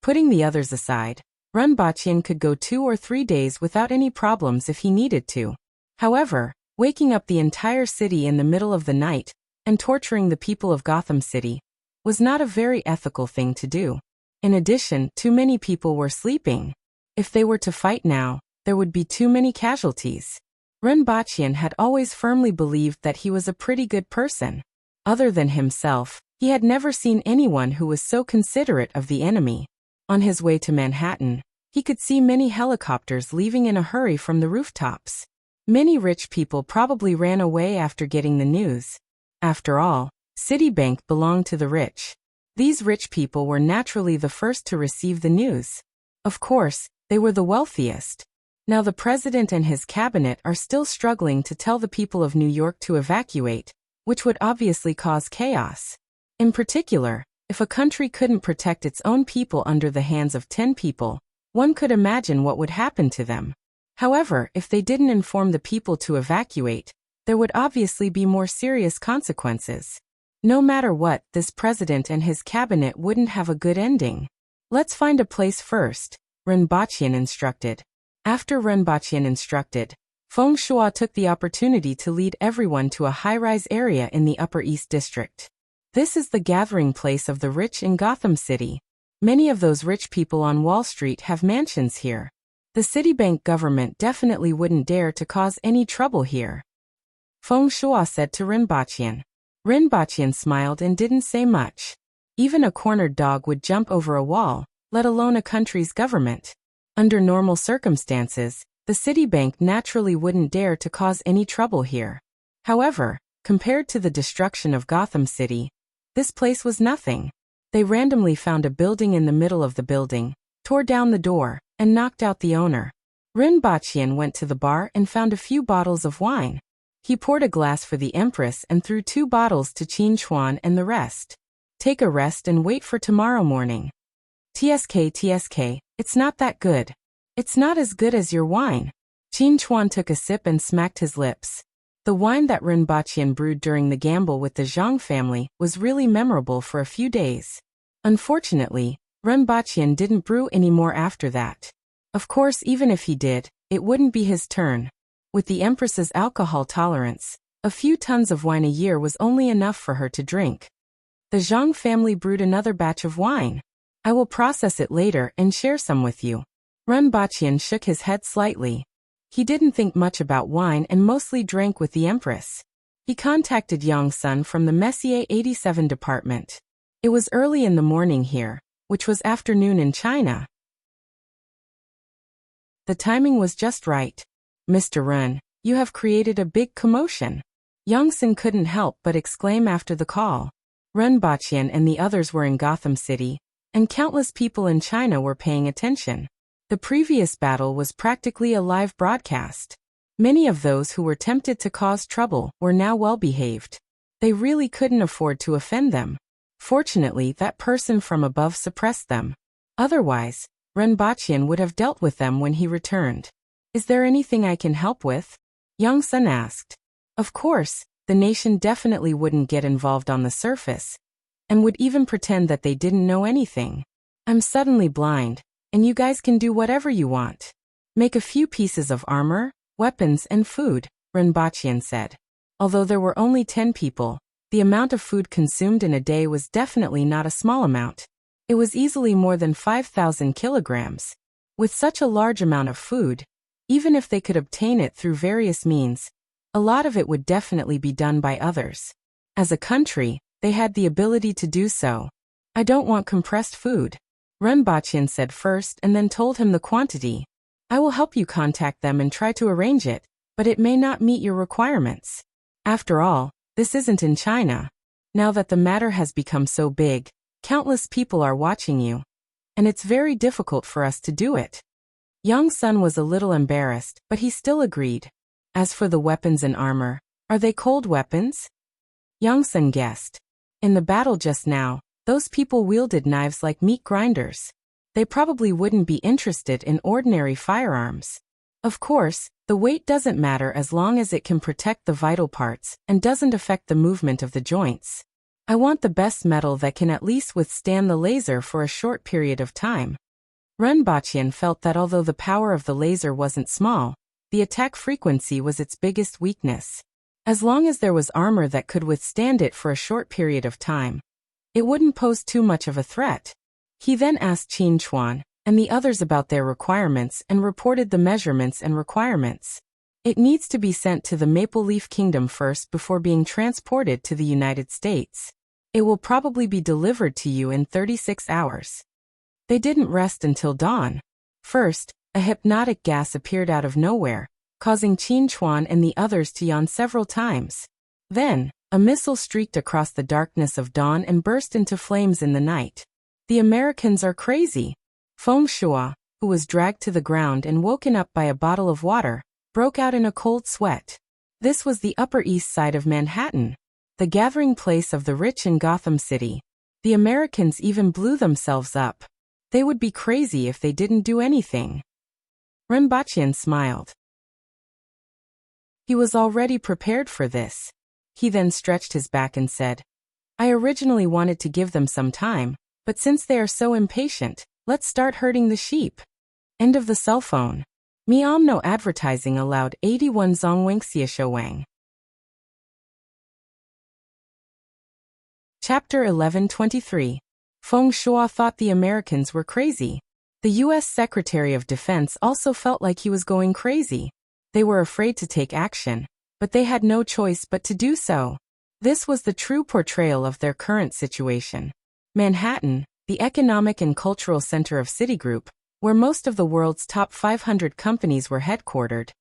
Putting the others aside, Ren Baqian could go 2 or 3 days without any problems if he needed to. However, waking up the entire city in the middle of the night and torturing the people of Gotham City was not a very ethical thing to do. In addition, too many people were sleeping. If they were to fight now, there would be too many casualties. Ren Baqian had always firmly believed that he was a pretty good person. Other than himself, he had never seen anyone who was so considerate of the enemy. On his way to Manhattan, he could see many helicopters leaving in a hurry from the rooftops. Many rich people probably ran away after getting the news. After all, Citibank belonged to the rich. These rich people were naturally the first to receive the news. Of course, they were the wealthiest. Now the president and his cabinet are still struggling to tell the people of New York to evacuate, which would obviously cause chaos. In particular, if a country couldn't protect its own people under the hands of 10 people, one could imagine what would happen to them. However, if they didn't inform the people to evacuate, there would obviously be more serious consequences. No matter what, this president and his cabinet wouldn't have a good ending. Let's find a place first, Ren Baqian instructed. After Ren Baqian instructed, Feng Shuo took the opportunity to lead everyone to a high-rise area in the Upper East District. This is the gathering place of the rich in Gotham City. Many of those rich people on Wall Street have mansions here. The Citibank government definitely wouldn't dare to cause any trouble here, Feng Shuo said to Ren Baqian. Ren Baqian smiled and didn't say much. Even a cornered dog would jump over a wall, let alone a country's government. Under normal circumstances, the Citibank naturally wouldn't dare to cause any trouble here. However, compared to the destruction of Gotham City, this place was nothing. They randomly found a building in the middle of the building, tore down the door, and knocked out the owner. Ren Baqian went to the bar and found a few bottles of wine. He poured a glass for the Empress and threw 2 bottles to Qin Chuan and the rest. Take a rest and wait for tomorrow morning. TSK, it's not that good. It's not as good as your wine. Qin Chuan took a sip and smacked his lips. The wine that Ren Baqian brewed during the gamble with the Zhang family was really memorable for a few days. Unfortunately, Ren Baqian didn't brew any more after that. Of course, even if he did, it wouldn't be his turn. With the Empress's alcohol tolerance, a few tons of wine a year was only enough for her to drink. The Zhang family brewed another batch of wine. I will process it later and share some with you. Ren Baqian shook his head slightly. He didn't think much about wine and mostly drank with the Empress. He contacted Yang Sun from the Messier 87 department. It was early in the morning here, which was afternoon in China. The timing was just right. Mr. Ren, you have created a big commotion. Yang Sun couldn't help but exclaim after the call. Ren Baqian and the others were in Gotham City, and countless people in China were paying attention. The previous battle was practically a live broadcast. Many of those who were tempted to cause trouble were now well-behaved. They really couldn't afford to offend them. Fortunately, that person from above suppressed them. Otherwise, Ren Baqian would have dealt with them when he returned. Is there anything I can help with? Yang Sun asked. Of course, the nation definitely wouldn't get involved on the surface, and would even pretend that they didn't know anything. I'm suddenly blind, and you guys can do whatever you want. Make a few pieces of armor, weapons and food, Ren Baqian said. Although there were only 10 people, the amount of food consumed in a day was definitely not a small amount. It was easily more than 5,000 kilograms. With such a large amount of food, even if they could obtain it through various means, a lot of it would definitely be done by others. As a country, they had the ability to do so. I don't want compressed food, Ren Baqian said first and then told him the quantity. I will help you contact them and try to arrange it, but it may not meet your requirements. After all, this isn't in China. Now that the matter has become so big, Countless people are watching you. And it's very difficult for us to do it. Yang Sun was a little embarrassed, but he still agreed. As for the weapons and armor, are they cold weapons? Yang Sun guessed. In the battle just now, those people wielded knives like meat grinders. They probably wouldn't be interested in ordinary firearms. Of course, the weight doesn't matter as long as it can protect the vital parts and doesn't affect the movement of the joints. I want the best metal that can at least withstand the laser for a short period of time. Renbaqian felt that although the power of the laser wasn't small, the attack frequency was its biggest weakness. As long as there was armor that could withstand it for a short period of time, it wouldn't pose too much of a threat. He then asked Qin Chuan and the others about their requirements and reported the measurements and requirements. It needs to be sent to the Maple Leaf Kingdom first before being transported to the United States. It will probably be delivered to you in 36 hours. They didn't rest until dawn. First, a hypnotic gas appeared out of nowhere, causing Qin Chuan and the others to yawn several times. Then, a missile streaked across the darkness of dawn and burst into flames in the night. The Americans are crazy. Feng Shuo, who was dragged to the ground and woken up by a bottle of water, broke out in a cold sweat. This was the Upper East Side of Manhattan, the gathering place of the rich in Gotham City. The Americans even blew themselves up. They would be crazy if they didn't do anything. Renbaqian smiled. He was already prepared for this. He then stretched his back and said, I originally wanted to give them some time, but since they are so impatient, let's start herding the sheep. End of the cell phone. Miam no advertising allowed 81 Zongwingxia Showang. Chapter 1123. Feng Shuo thought the Americans were crazy. The U.S. Secretary of Defense also felt like he was going crazy. They were afraid to take action, but they had no choice but to do so. This was the true portrayal of their current situation. Manhattan, the economic and cultural center of Citigroup, where most of the world's top 500 companies were headquartered,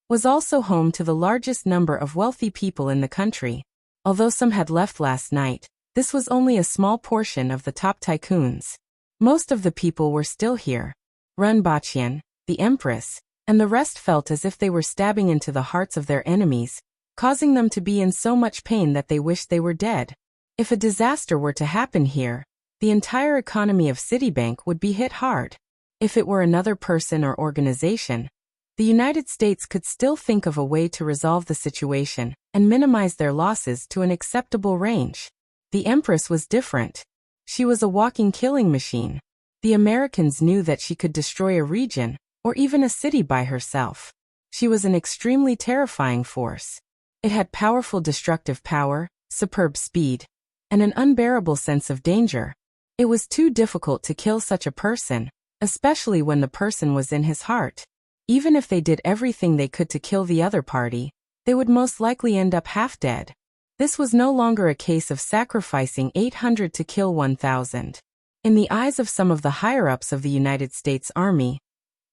was also home to the largest number of wealthy people in the country. Although some had left last night, this was only a small portion of the top tycoons. Most of the people were still here. Renbaqian, the Empress, and the rest felt as if they were stabbing into the hearts of their enemies, causing them to be in so much pain that they wished they were dead. If a disaster were to happen here, the entire economy of Citibank would be hit hard. If it were another person or organization, the United States could still think of a way to resolve the situation and minimize their losses to an acceptable range. The Empress was different. She was a walking killing machine. The Americans knew that she could destroy a region, or even a city by herself. She was an extremely terrifying force. It had powerful destructive power, superb speed, and an unbearable sense of danger. It was too difficult to kill such a person, especially when the person was in his heart. Even if they did everything they could to kill the other party, they would most likely end up half dead. This was no longer a case of sacrificing 800 to kill 1,000. In the eyes of some of the higher-ups of the United States Army,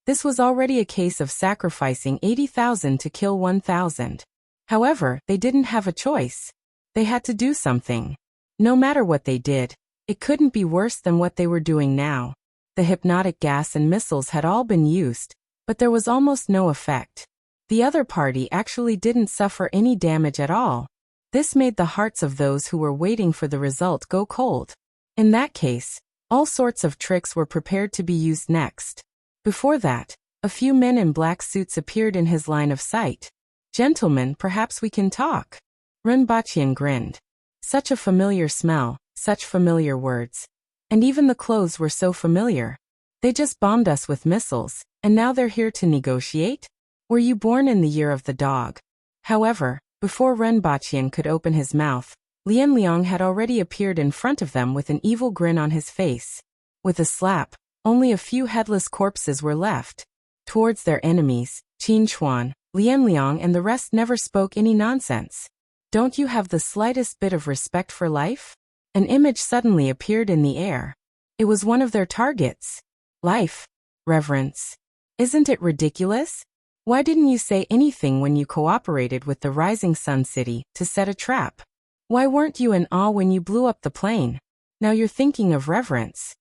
this was already a case of sacrificing 80,000 to kill 1,000. However, they didn't have a choice. They had to do something. No matter what they did, it couldn't be worse than what they were doing now. The hypnotic gas and missiles had all been used, but there was almost no effect. The other party actually didn't suffer any damage at all. This made the hearts of those who were waiting for the result go cold. In that case, all sorts of tricks were prepared to be used next. Before that, a few men in black suits appeared in his line of sight. Gentlemen, perhaps we can talk. Renbaqian grinned. Such a familiar smell, such familiar words. And even the clothes were so familiar. They just bombed us with missiles, and now they're here to negotiate? Were you born in the year of the dog? However, before Renbaqian could open his mouth, Lian Liang had already appeared in front of them with an evil grin on his face. With a slap, only a few headless corpses were left. Towards their enemies, Qin Chuan, Lian Liang and the rest never spoke any nonsense. Don't you have the slightest bit of respect for life? An image suddenly appeared in the air. It was one of their targets. Life. Reverence. Isn't it ridiculous? Why didn't you say anything when you cooperated with the Rising Sun City to set a trap? Why weren't you in awe when you blew up the plane? Now you're thinking of reverence.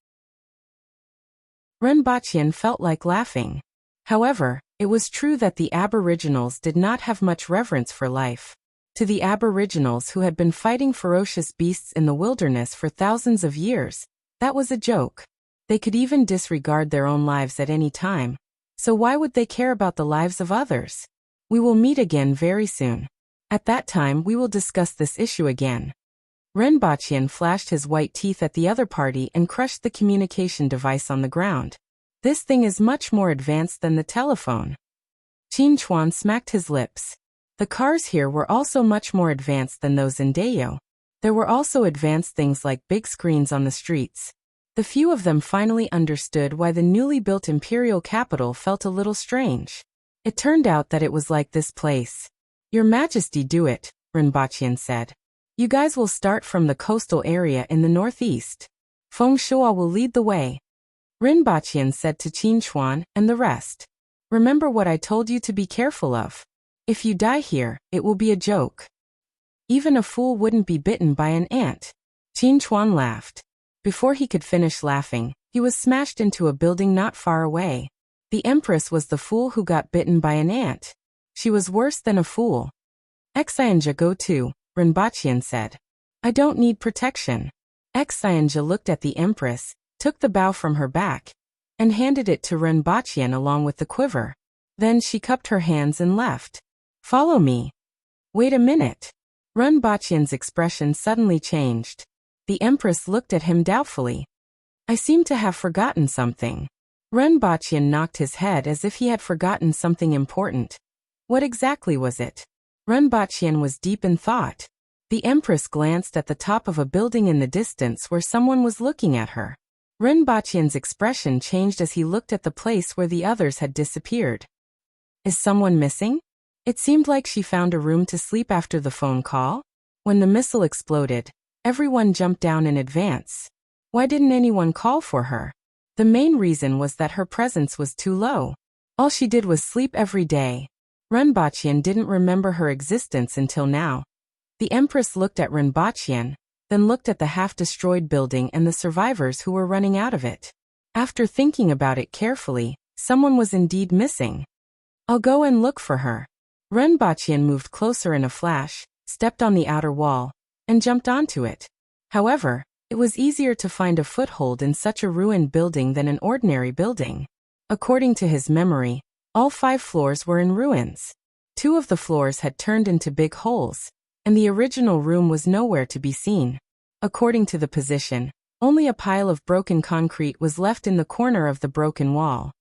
Renbachian felt like laughing. However, it was true that the Aboriginals did not have much reverence for life. To the Aboriginals who had been fighting ferocious beasts in the wilderness for thousands of years, that was a joke. They could even disregard their own lives at any time. So why would they care about the lives of others? We will meet again very soon. At that time we will discuss this issue again. Renbachian flashed his white teeth at the other party and crushed the communication device on the ground. This thing is much more advanced than the telephone. Qin Chuan smacked his lips. The cars here were also much more advanced than those in Dayo. There were also advanced things like big screens on the streets. The few of them finally understood why the newly built imperial capital felt a little strange. It turned out that it was like this place. Your Majesty, do it, Renbachian said. You guys will start from the coastal area in the northeast. Feng Shuo will lead the way. Renbachian said to Qin Chuan and the rest. Remember what I told you to be careful of. If you die here, it will be a joke. Even a fool wouldn't be bitten by an ant. Qin Chuan laughed. Before he could finish laughing, he was smashed into a building not far away. The Empress was the fool who got bitten by an ant. She was worse than a fool. Xianja, go too, Renbachian said. I don't need protection. Xianja looked at the Empress, took the bow from her back, and handed it to Renbachian along with the quiver. Then she cupped her hands and left. Follow me. Wait a minute. Renbachian's expression suddenly changed. The Empress looked at him doubtfully. I seem to have forgotten something. Renbachian knocked his head as if he had forgotten something important. What exactly was it? Renbachian was deep in thought. The Empress glanced at the top of a building in the distance where someone was looking at her. Renbachian's expression changed as he looked at the place where the others had disappeared. Is someone missing? It seemed like she found a room to sleep after the phone call. When the missile exploded, everyone jumped down in advance. Why didn't anyone call for her? The main reason was that her presence was too low. All she did was sleep every day. Renbachian didn't remember her existence until now. The Empress looked at Renbachian, then looked at the half-destroyed building and the survivors who were running out of it. After thinking about it carefully, someone was indeed missing. I'll go and look for her. Renbachian moved closer in a flash, stepped on the outer wall, and jumped onto it. However, it was easier to find a foothold in such a ruined building than an ordinary building. According to his memory, all 5 floors were in ruins. 2 of the floors had turned into big holes, and the original room was nowhere to be seen. According to the position, only a pile of broken concrete was left in the corner of the broken wall.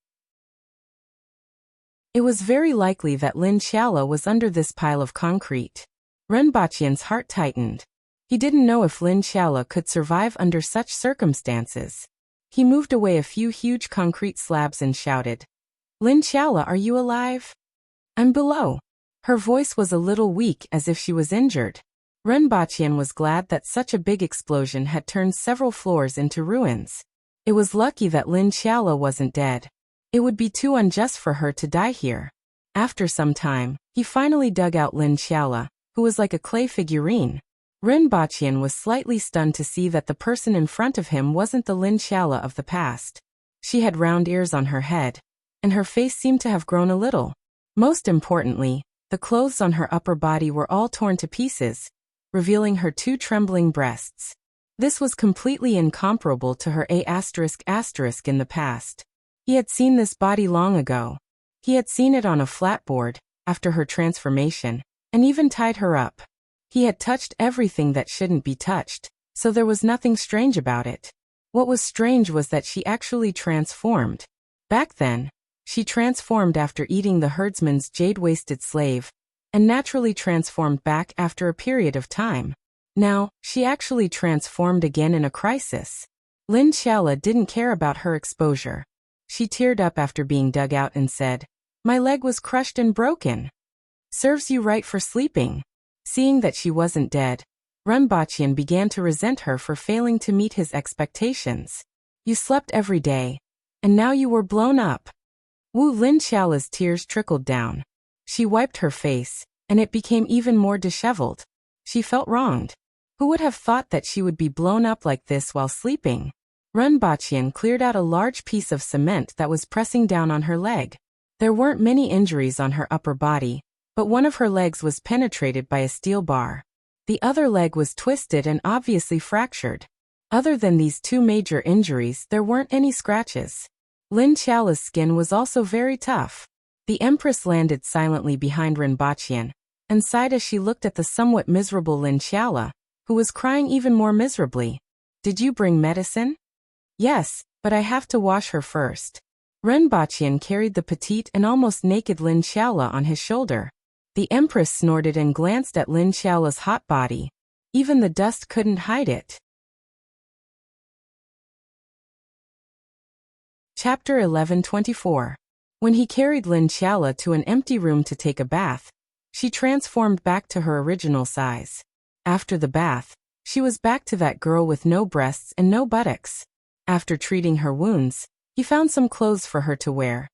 It was very likely that Lin Xiaola was under this pile of concrete. Renbachian's heart tightened. He didn't know if Lin Xiaola could survive under such circumstances. He moved away a few huge concrete slabs and shouted, Lin Xiaola, are you alive? I'm below. Her voice was a little weak as if she was injured. Renbachian was glad that such a big explosion had turned several floors into ruins. It was lucky that Lin Xiaola wasn't dead. It would be too unjust for her to die here. After some time, he finally dug out Lin Xiaola, who was like a clay figurine. Renbachian was slightly stunned to see that the person in front of him wasn't the Lin Xiaola of the past. She had round ears on her head, and her face seemed to have grown a little. Most importantly, the clothes on her upper body were all torn to pieces, revealing her 2 trembling breasts. This was completely incomparable to her A** in the past. He had seen this body long ago. He had seen it on a flatboard, after her transformation, and even tied her up. He had touched everything that shouldn't be touched, so there was nothing strange about it. What was strange was that she actually transformed. Back then, she transformed after eating the herdsman's jade-wasted slave, and naturally transformed back after a period of time. Now, she actually transformed again in a crisis. Lin Xiaola didn't care about her exposure. She teared up after being dug out and said, My leg was crushed and broken. Serves you right for sleeping. Seeing that she wasn't dead, Renbachian began to resent her for failing to meet his expectations. You slept every day, and now you were blown up. Lin Xiaola's tears trickled down. She wiped her face, and it became even more disheveled. She felt wronged. Who would have thought that she would be blown up like this while sleeping? Renbaqian cleared out a large piece of cement that was pressing down on her leg. There weren't many injuries on her upper body, but one of her legs was penetrated by a steel bar. The other leg was twisted and obviously fractured. Other than these two major injuries, there weren't any scratches. Lin Qiao's skin was also very tough. The Empress landed silently behind Renbaqian, and sighed as she looked at the somewhat miserable Lin Qiao, who was crying even more miserably. Did you bring medicine? Yes, but I have to wash her first. Renbaqian carried the petite and almost naked Lin Qiao on his shoulder. The Empress snorted and glanced at Lin Qiao's hot body. Even the dust couldn't hide it. Chapter 11:24. When he carried Lin Qiao to an empty room to take a bath, she transformed back to her original size. After the bath, she was back to that girl with no breasts and no buttocks. After treating her wounds, he found some clothes for her to wear.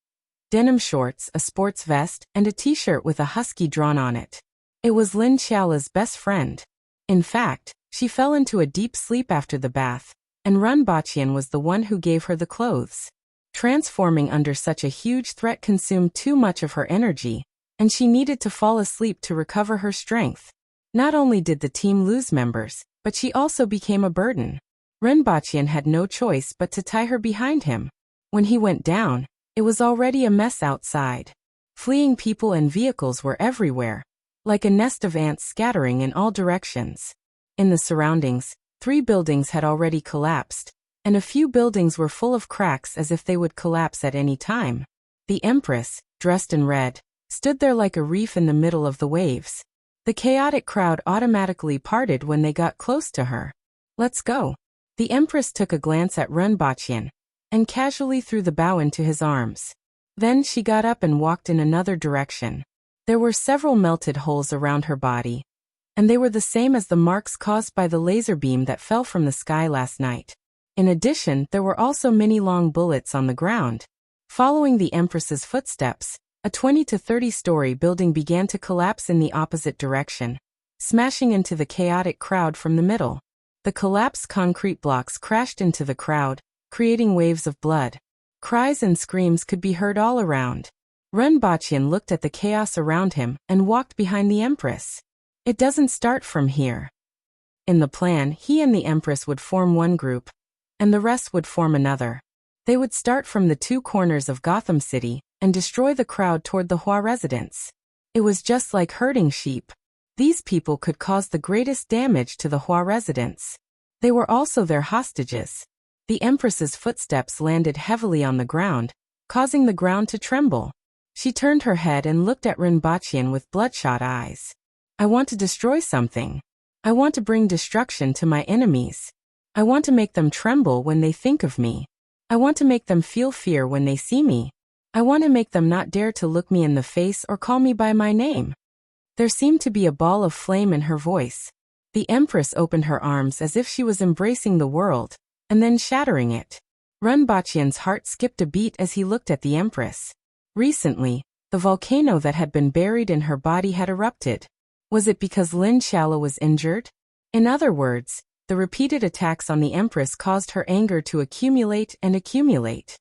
Denim shorts, a sports vest, and a t-shirt with a husky drawn on it. It was Lin Qiao's best friend. In fact, she fell into a deep sleep after the bath, and Renbaqian was the one who gave her the clothes. Transforming under such a huge threat consumed too much of her energy, and she needed to fall asleep to recover her strength. Not only did the team lose members, but she also became a burden. Renbaqian had no choice but to tie her behind him. When he went down, it was already a mess outside. Fleeing people and vehicles were everywhere, like a nest of ants scattering in all directions. In the surroundings, 3 buildings had already collapsed, and a few buildings were full of cracks as if they would collapse at any time. The Empress, dressed in red, stood there like a reef in the middle of the waves. The chaotic crowd automatically parted when they got close to her. Let's go. The Empress took a glance at Renbaqian, and casually threw the bow into his arms. Then she got up and walked in another direction. There were several melted holes around her body, and they were the same as the marks caused by the laser beam that fell from the sky last night. In addition, there were also many long bullets on the ground. Following the Empress's footsteps, a 20 to 30-story building began to collapse in the opposite direction, smashing into the chaotic crowd from the middle. The collapsed concrete blocks crashed into the crowd, creating waves of blood. Cries and screams could be heard all around. Renbaqian looked at the chaos around him and walked behind the Empress. It doesn't start from here. In the plan, he and the Empress would form one group, and the rest would form another. They would start from the 2 corners of Gotham City and destroy the crowd toward the Hua residence. It was just like herding sheep. These people could cause the greatest damage to the Hua residents. They were also their hostages. The Empress's footsteps landed heavily on the ground, causing the ground to tremble. She turned her head and looked at Renbaqian with bloodshot eyes. I want to destroy something. I want to bring destruction to my enemies. I want to make them tremble when they think of me. I want to make them feel fear when they see me. I want to make them not dare to look me in the face or call me by my name. There seemed to be a ball of flame in her voice. The Empress opened her arms as if she was embracing the world, and then shattering it. Renbaqian's heart skipped a beat as he looked at the Empress. Recently, the volcano that had been buried in her body had erupted. Was it because Lin Qiao was injured? In other words, the repeated attacks on the Empress caused her anger to accumulate and accumulate.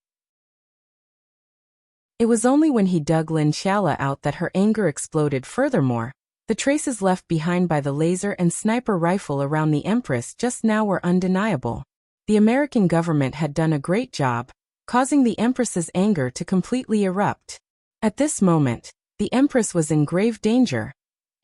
It was only when he dug Lin Qiao out that her anger exploded. Furthermore, the traces left behind by the laser and sniper rifle around the Empress just now were undeniable. The American government had done a great job, causing the Empress's anger to completely erupt. At this moment, the Empress was in grave danger.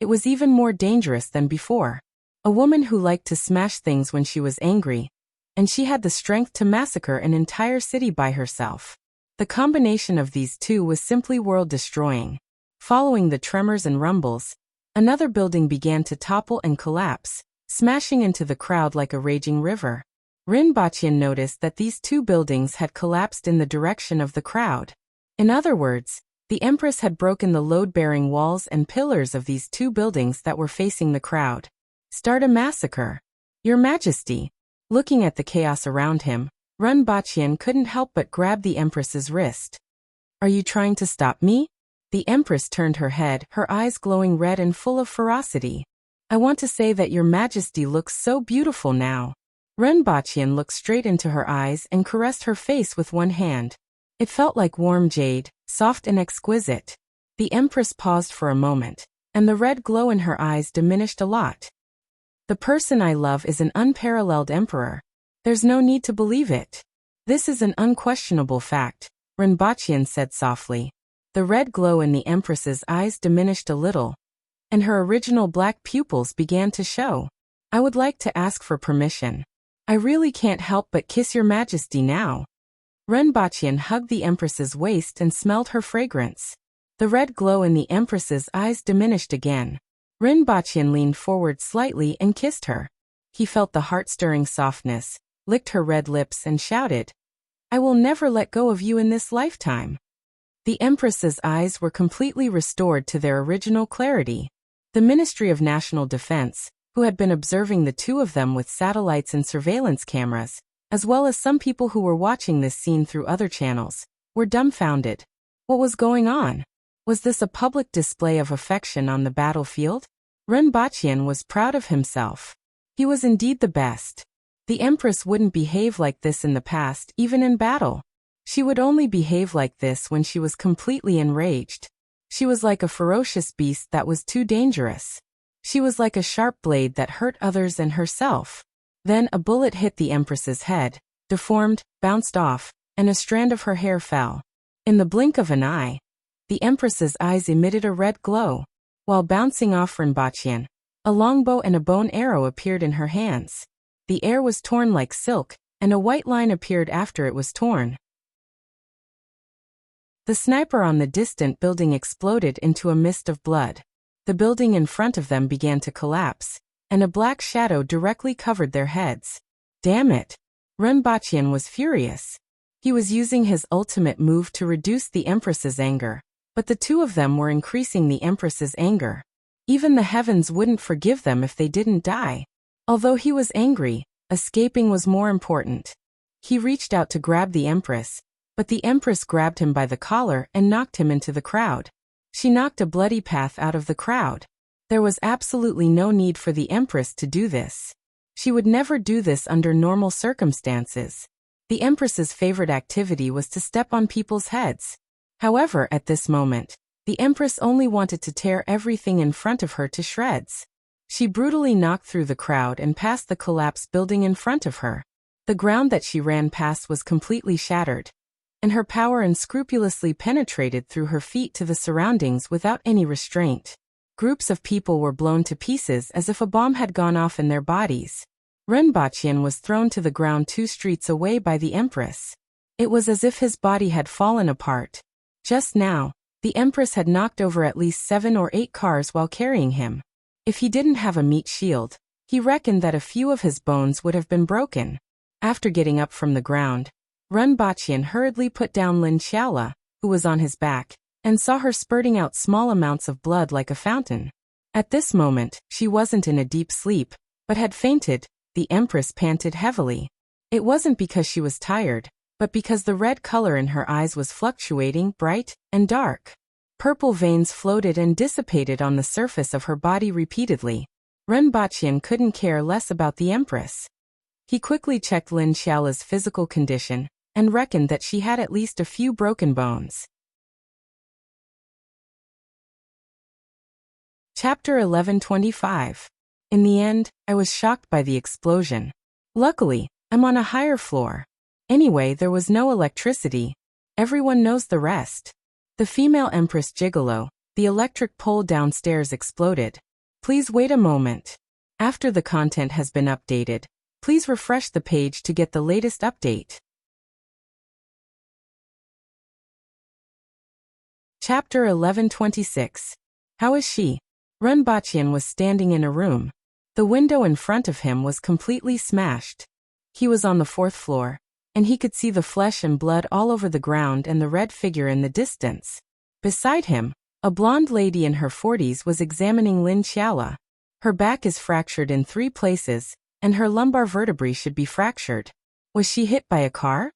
It was even more dangerous than before. A woman who liked to smash things when she was angry, and she had the strength to massacre an entire city by herself. The combination of these two was simply world-destroying. Following the tremors and rumbles, another building began to topple and collapse, smashing into the crowd like a raging river. Renbaqian noticed that these 2 buildings had collapsed in the direction of the crowd. In other words, the Empress had broken the load-bearing walls and pillars of these 2 buildings that were facing the crowd. Start a massacre. Your Majesty. Looking at the chaos around him, Renbaqian couldn't help but grab the Empress's wrist. Are you trying to stop me? The Empress turned her head, her eyes glowing red and full of ferocity. I want to say that your majesty looks so beautiful now. Ren Baqian looked straight into her eyes and caressed her face with one hand. It felt like warm jade, soft and exquisite. The Empress paused for a moment, and the red glow in her eyes diminished a lot. The person I love is an unparalleled emperor. There's no need to believe it. This is an unquestionable fact, Ren Baqian said softly. The red glow in the Empress's eyes diminished a little, and her original black pupils began to show. I would like to ask for permission. I really can't help but kiss your majesty now. Ren Baqian hugged the Empress's waist and smelled her fragrance. The red glow in the Empress's eyes diminished again. Ren Baqian leaned forward slightly and kissed her. He felt the heart-stirring softness, licked her red lips and shouted, I will never let go of you in this lifetime. The Empress's eyes were completely restored to their original clarity. The Ministry of National Defense, who had been observing the two of them with satellites and surveillance cameras, as well as some people who were watching this scene through other channels, were dumbfounded. What was going on? Was this a public display of affection on the battlefield? Ren Baqian was proud of himself. He was indeed the best. The Empress wouldn't behave like this in the past, even in battle. She would only behave like this when she was completely enraged. She was like a ferocious beast that was too dangerous. She was like a sharp blade that hurt others and herself. Then a bullet hit the Empress's head, deformed, bounced off, and a strand of her hair fell. In the blink of an eye, the Empress's eyes emitted a red glow. While bouncing off Ren Baqian, a longbow and a bone arrow appeared in her hands. The air was torn like silk, and a white line appeared after it was torn. The sniper on the distant building exploded into a mist of blood. The building in front of them began to collapse, and a black shadow directly covered their heads. Damn it! Ren Baqian was furious. He was using his ultimate move to reduce the Empress's anger, but the two of them were increasing the Empress's anger. Even the heavens wouldn't forgive them if they didn't die. Although he was angry, escaping was more important. He reached out to grab the Empress, but the Empress grabbed him by the collar and knocked him into the crowd. She knocked a bloody path out of the crowd. There was absolutely no need for the Empress to do this. She would never do this under normal circumstances. The Empress's favorite activity was to step on people's heads. However, at this moment, the Empress only wanted to tear everything in front of her to shreds. She brutally knocked through the crowd and past the collapsed building in front of her. The ground that she ran past was completely shattered, and her power unscrupulously penetrated through her feet to the surroundings without any restraint. Groups of people were blown to pieces as if a bomb had gone off in their bodies. Ren Baqian was thrown to the ground 2 streets away by the Empress. It was as if his body had fallen apart. Just now, the Empress had knocked over at least 7 or 8 cars while carrying him. If he didn't have a meat shield, he reckoned that a few of his bones would have been broken. After getting up from the ground, Ren Baqian hurriedly put down Lin Xiaola, who was on his back, and saw her spurting out small amounts of blood like a fountain. At this moment, she wasn't in a deep sleep, but had fainted. The Empress panted heavily. It wasn't because she was tired, but because the red color in her eyes was fluctuating, bright and dark. Purple veins floated and dissipated on the surface of her body repeatedly. Ren Baqian couldn't care less about the Empress. He quickly checked Lin Xiaola's physical condition, and reckoned that she had at least a few broken bones. Chapter 1125. In the end, I was shocked by the explosion. Luckily, I'm on a higher floor. Anyway, there was no electricity. Everyone knows the rest. The female Empress Gigolo, the electric pole downstairs exploded. Please wait a moment. After the content has been updated, please refresh the page to get the latest update. Chapter 1126. How is she? Ren Baqian was standing in a room. The window in front of him was completely smashed. He was on the 4th floor, and he could see the flesh and blood all over the ground and the red figure in the distance. Beside him, a blonde lady in her 40s was examining Lin Xiaola. Her back is fractured in 3 places, and her lumbar vertebrae should be fractured. Was she hit by a car?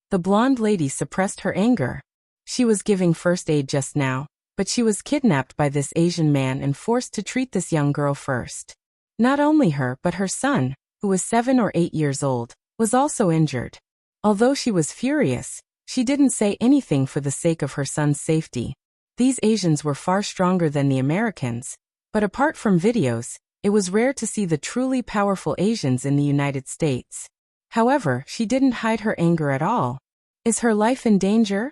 The blonde lady suppressed her anger. She was giving first aid just now, but she was kidnapped by this Asian man and forced to treat this young girl first. Not only her but her son, who was 7 or 8 years old, was also injured. Although she was furious, she didn't say anything for the sake of her son's safety. These Asians were far stronger than the Americans, but apart from videos, it was rare to see the truly powerful Asians in the United States. However, she didn't hide her anger at all. Is her life in danger?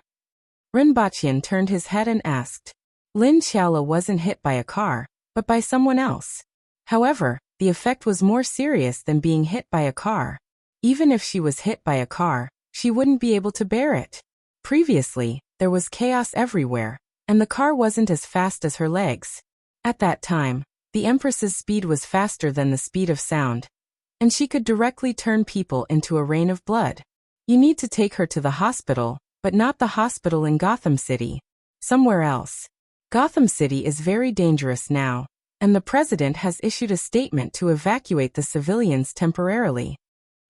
Rinpoche turned his head and asked. Lin Xiaola wasn't hit by a car, but by someone else. However, the effect was more serious than being hit by a car. Even if she was hit by a car, she wouldn't be able to bear it. Previously, there was chaos everywhere, and the car wasn't as fast as her legs. At that time, the Empress's speed was faster than the speed of sound, and she could directly turn people into a rain of blood. You need to take her to the hospital, but not the hospital in Gotham City. Somewhere else. Gotham City is very dangerous now, and the president has issued a statement to evacuate the civilians temporarily.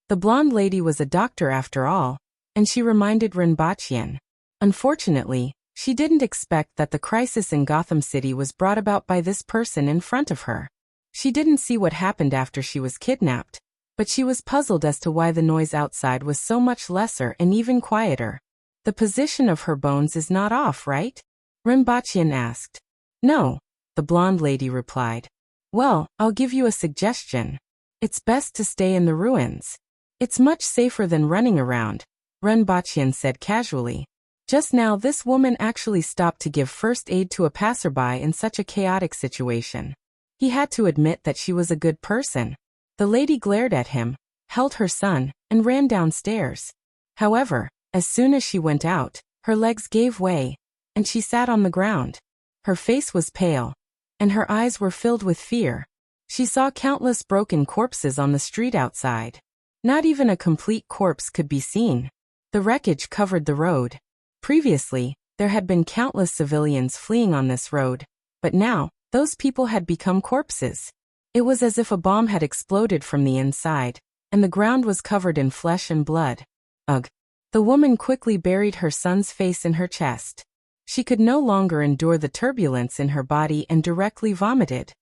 The blonde lady was a doctor after all, and she reminded Rinpoche. Unfortunately, she didn't expect that the crisis in Gotham City was brought about by this person in front of her. She didn't see what happened after she was kidnapped, but she was puzzled as to why the noise outside was so much lesser and even quieter. The position of her bones is not off, right? Rinpoche asked. No, the blonde lady replied. Well, I'll give you a suggestion. It's best to stay in the ruins. It's much safer than running around, Rinpoche said casually. Just now this woman actually stopped to give first aid to a passerby in such a chaotic situation. He had to admit that she was a good person. The lady glared at him, held her son, and ran downstairs. However, as soon as she went out, her legs gave way, and she sat on the ground. Her face was pale, and her eyes were filled with fear. She saw countless broken corpses on the street outside. Not even a complete corpse could be seen. The wreckage covered the road. Previously, there had been countless civilians fleeing on this road, but now, those people had become corpses. It was as if a bomb had exploded from the inside, and the ground was covered in flesh and blood. Ugh. The woman quickly buried her son's face in her chest. She could no longer endure the turbulence in her body and directly vomited.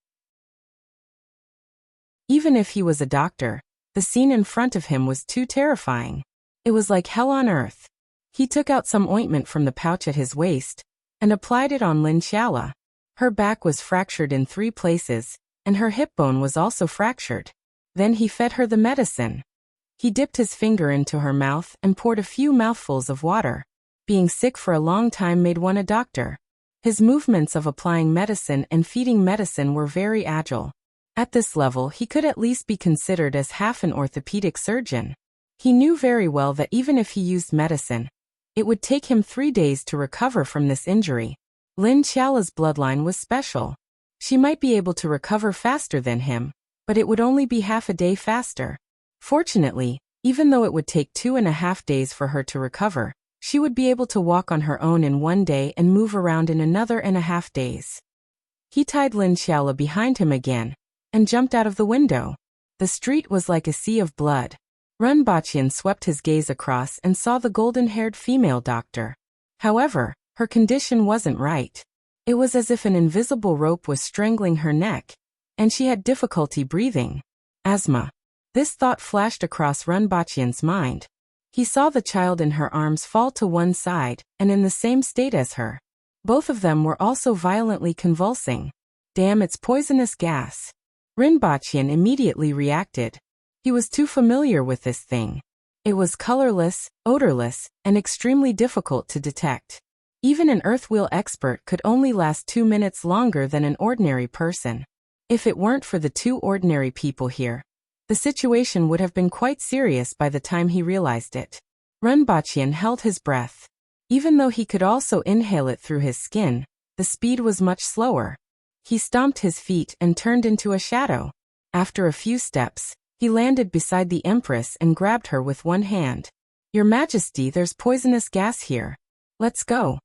Even if he was a doctor, the scene in front of him was too terrifying. It was like hell on earth. He took out some ointment from the pouch at his waist and applied it on Lin Xiaola. Her back was fractured in 3 places, and her hip bone was also fractured. Then he fed her the medicine. He dipped his finger into her mouth and poured a few mouthfuls of water. Being sick for a long time made one a doctor. His movements of applying medicine and feeding medicine were very agile. At this level, he could at least be considered as half an orthopedic surgeon. He knew very well that even if he used medicine, it would take him 3 days to recover from this injury. Lin Xiaola's bloodline was special. She might be able to recover faster than him, but it would only be half a day faster. Fortunately, even though it would take 2.5 days for her to recover, she would be able to walk on her own in 1 day and move around in another and a half days. He tied Lin Xiaola behind him again and jumped out of the window. The street was like a sea of blood. Rinpoche swept his gaze across and saw the golden-haired female doctor. However, her condition wasn't right. It was as if an invisible rope was strangling her neck, and she had difficulty breathing. Asthma. This thought flashed across Rinpoche's mind. He saw the child in her arms fall to one side, and in the same state as her. Both of them were also violently convulsing. Damn, it's poisonous gas. Rinpoche immediately reacted. He was too familiar with this thing. It was colorless, odorless, and extremely difficult to detect. Even an earthwheel expert could only last 2 minutes longer than an ordinary person. If it weren't for the 2 ordinary people here, the situation would have been quite serious by the time he realized it. Rinpoche held his breath. Even though he could also inhale it through his skin, the speed was much slower. He stomped his feet and turned into a shadow. After a few steps, he landed beside the Empress and grabbed her with one hand. Your Majesty, there's poisonous gas here. Let's go.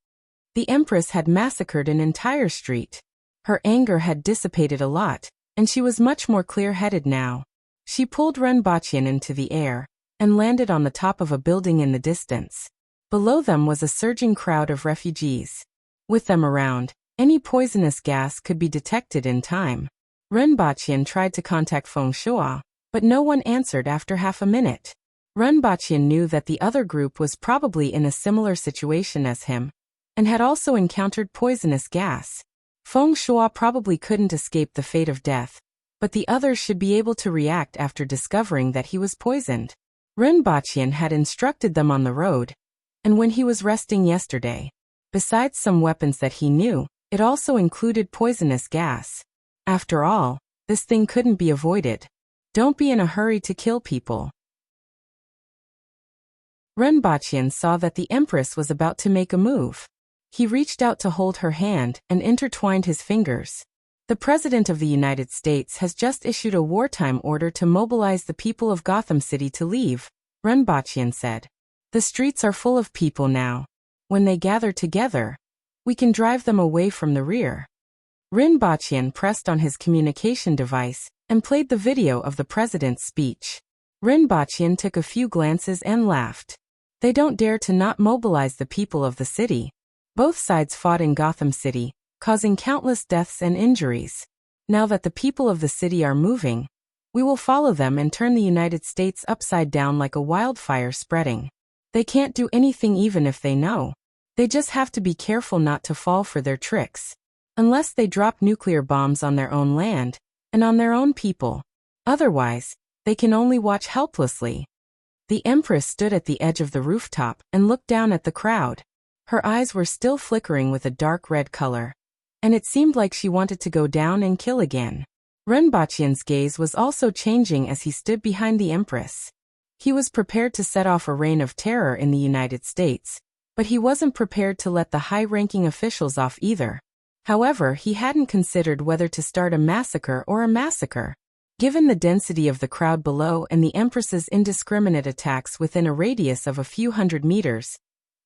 The Empress had massacred an entire street. Her anger had dissipated a lot, and she was much more clear-headed now. She pulled Rinpoche into the air and landed on the top of a building in the distance. Below them was a surging crowd of refugees. With them around, any poisonous gas could be detected in time. Renbaqian tried to contact Feng Shuo, but no one answered after half a minute. Renbaqian knew that the other group was probably in a similar situation as him, and had also encountered poisonous gas. Feng Shuo probably couldn't escape the fate of death, but the others should be able to react after discovering that he was poisoned. Renbaqian had instructed them on the road, and when he was resting yesterday, besides some weapons that he knew, it also included poisonous gas. After all, this thing couldn't be avoided. Don't be in a hurry to kill people. Renbaqian saw that the Empress was about to make a move. He reached out to hold her hand and intertwined his fingers. The President of the United States has just issued a wartime order to mobilize the people of Gotham City to leave, Renbaqian said. The streets are full of people now. When they gather together, we can drive them away from the rear. Renbaqian pressed on his communication device and played the video of the president's speech. Renbaqian took a few glances and laughed. They don't dare to not mobilize the people of the city. Both sides fought in Gotham City, causing countless deaths and injuries. Now that the people of the city are moving, we will follow them and turn the United States upside down like a wildfire spreading. They can't do anything even if they know. They just have to be careful not to fall for their tricks. Unless they drop nuclear bombs on their own land, and on their own people. Otherwise, they can only watch helplessly. The Empress stood at the edge of the rooftop and looked down at the crowd. Her eyes were still flickering with a dark red color, and it seemed like she wanted to go down and kill again. Renbaqian's gaze was also changing as he stood behind the Empress. He was prepared to set off a reign of terror in the United States, but he wasn't prepared to let the high-ranking officials off either. However, he hadn't considered whether to start a massacre or a massacre. Given the density of the crowd below and the Empress's indiscriminate attacks within a radius of a few hundred meters,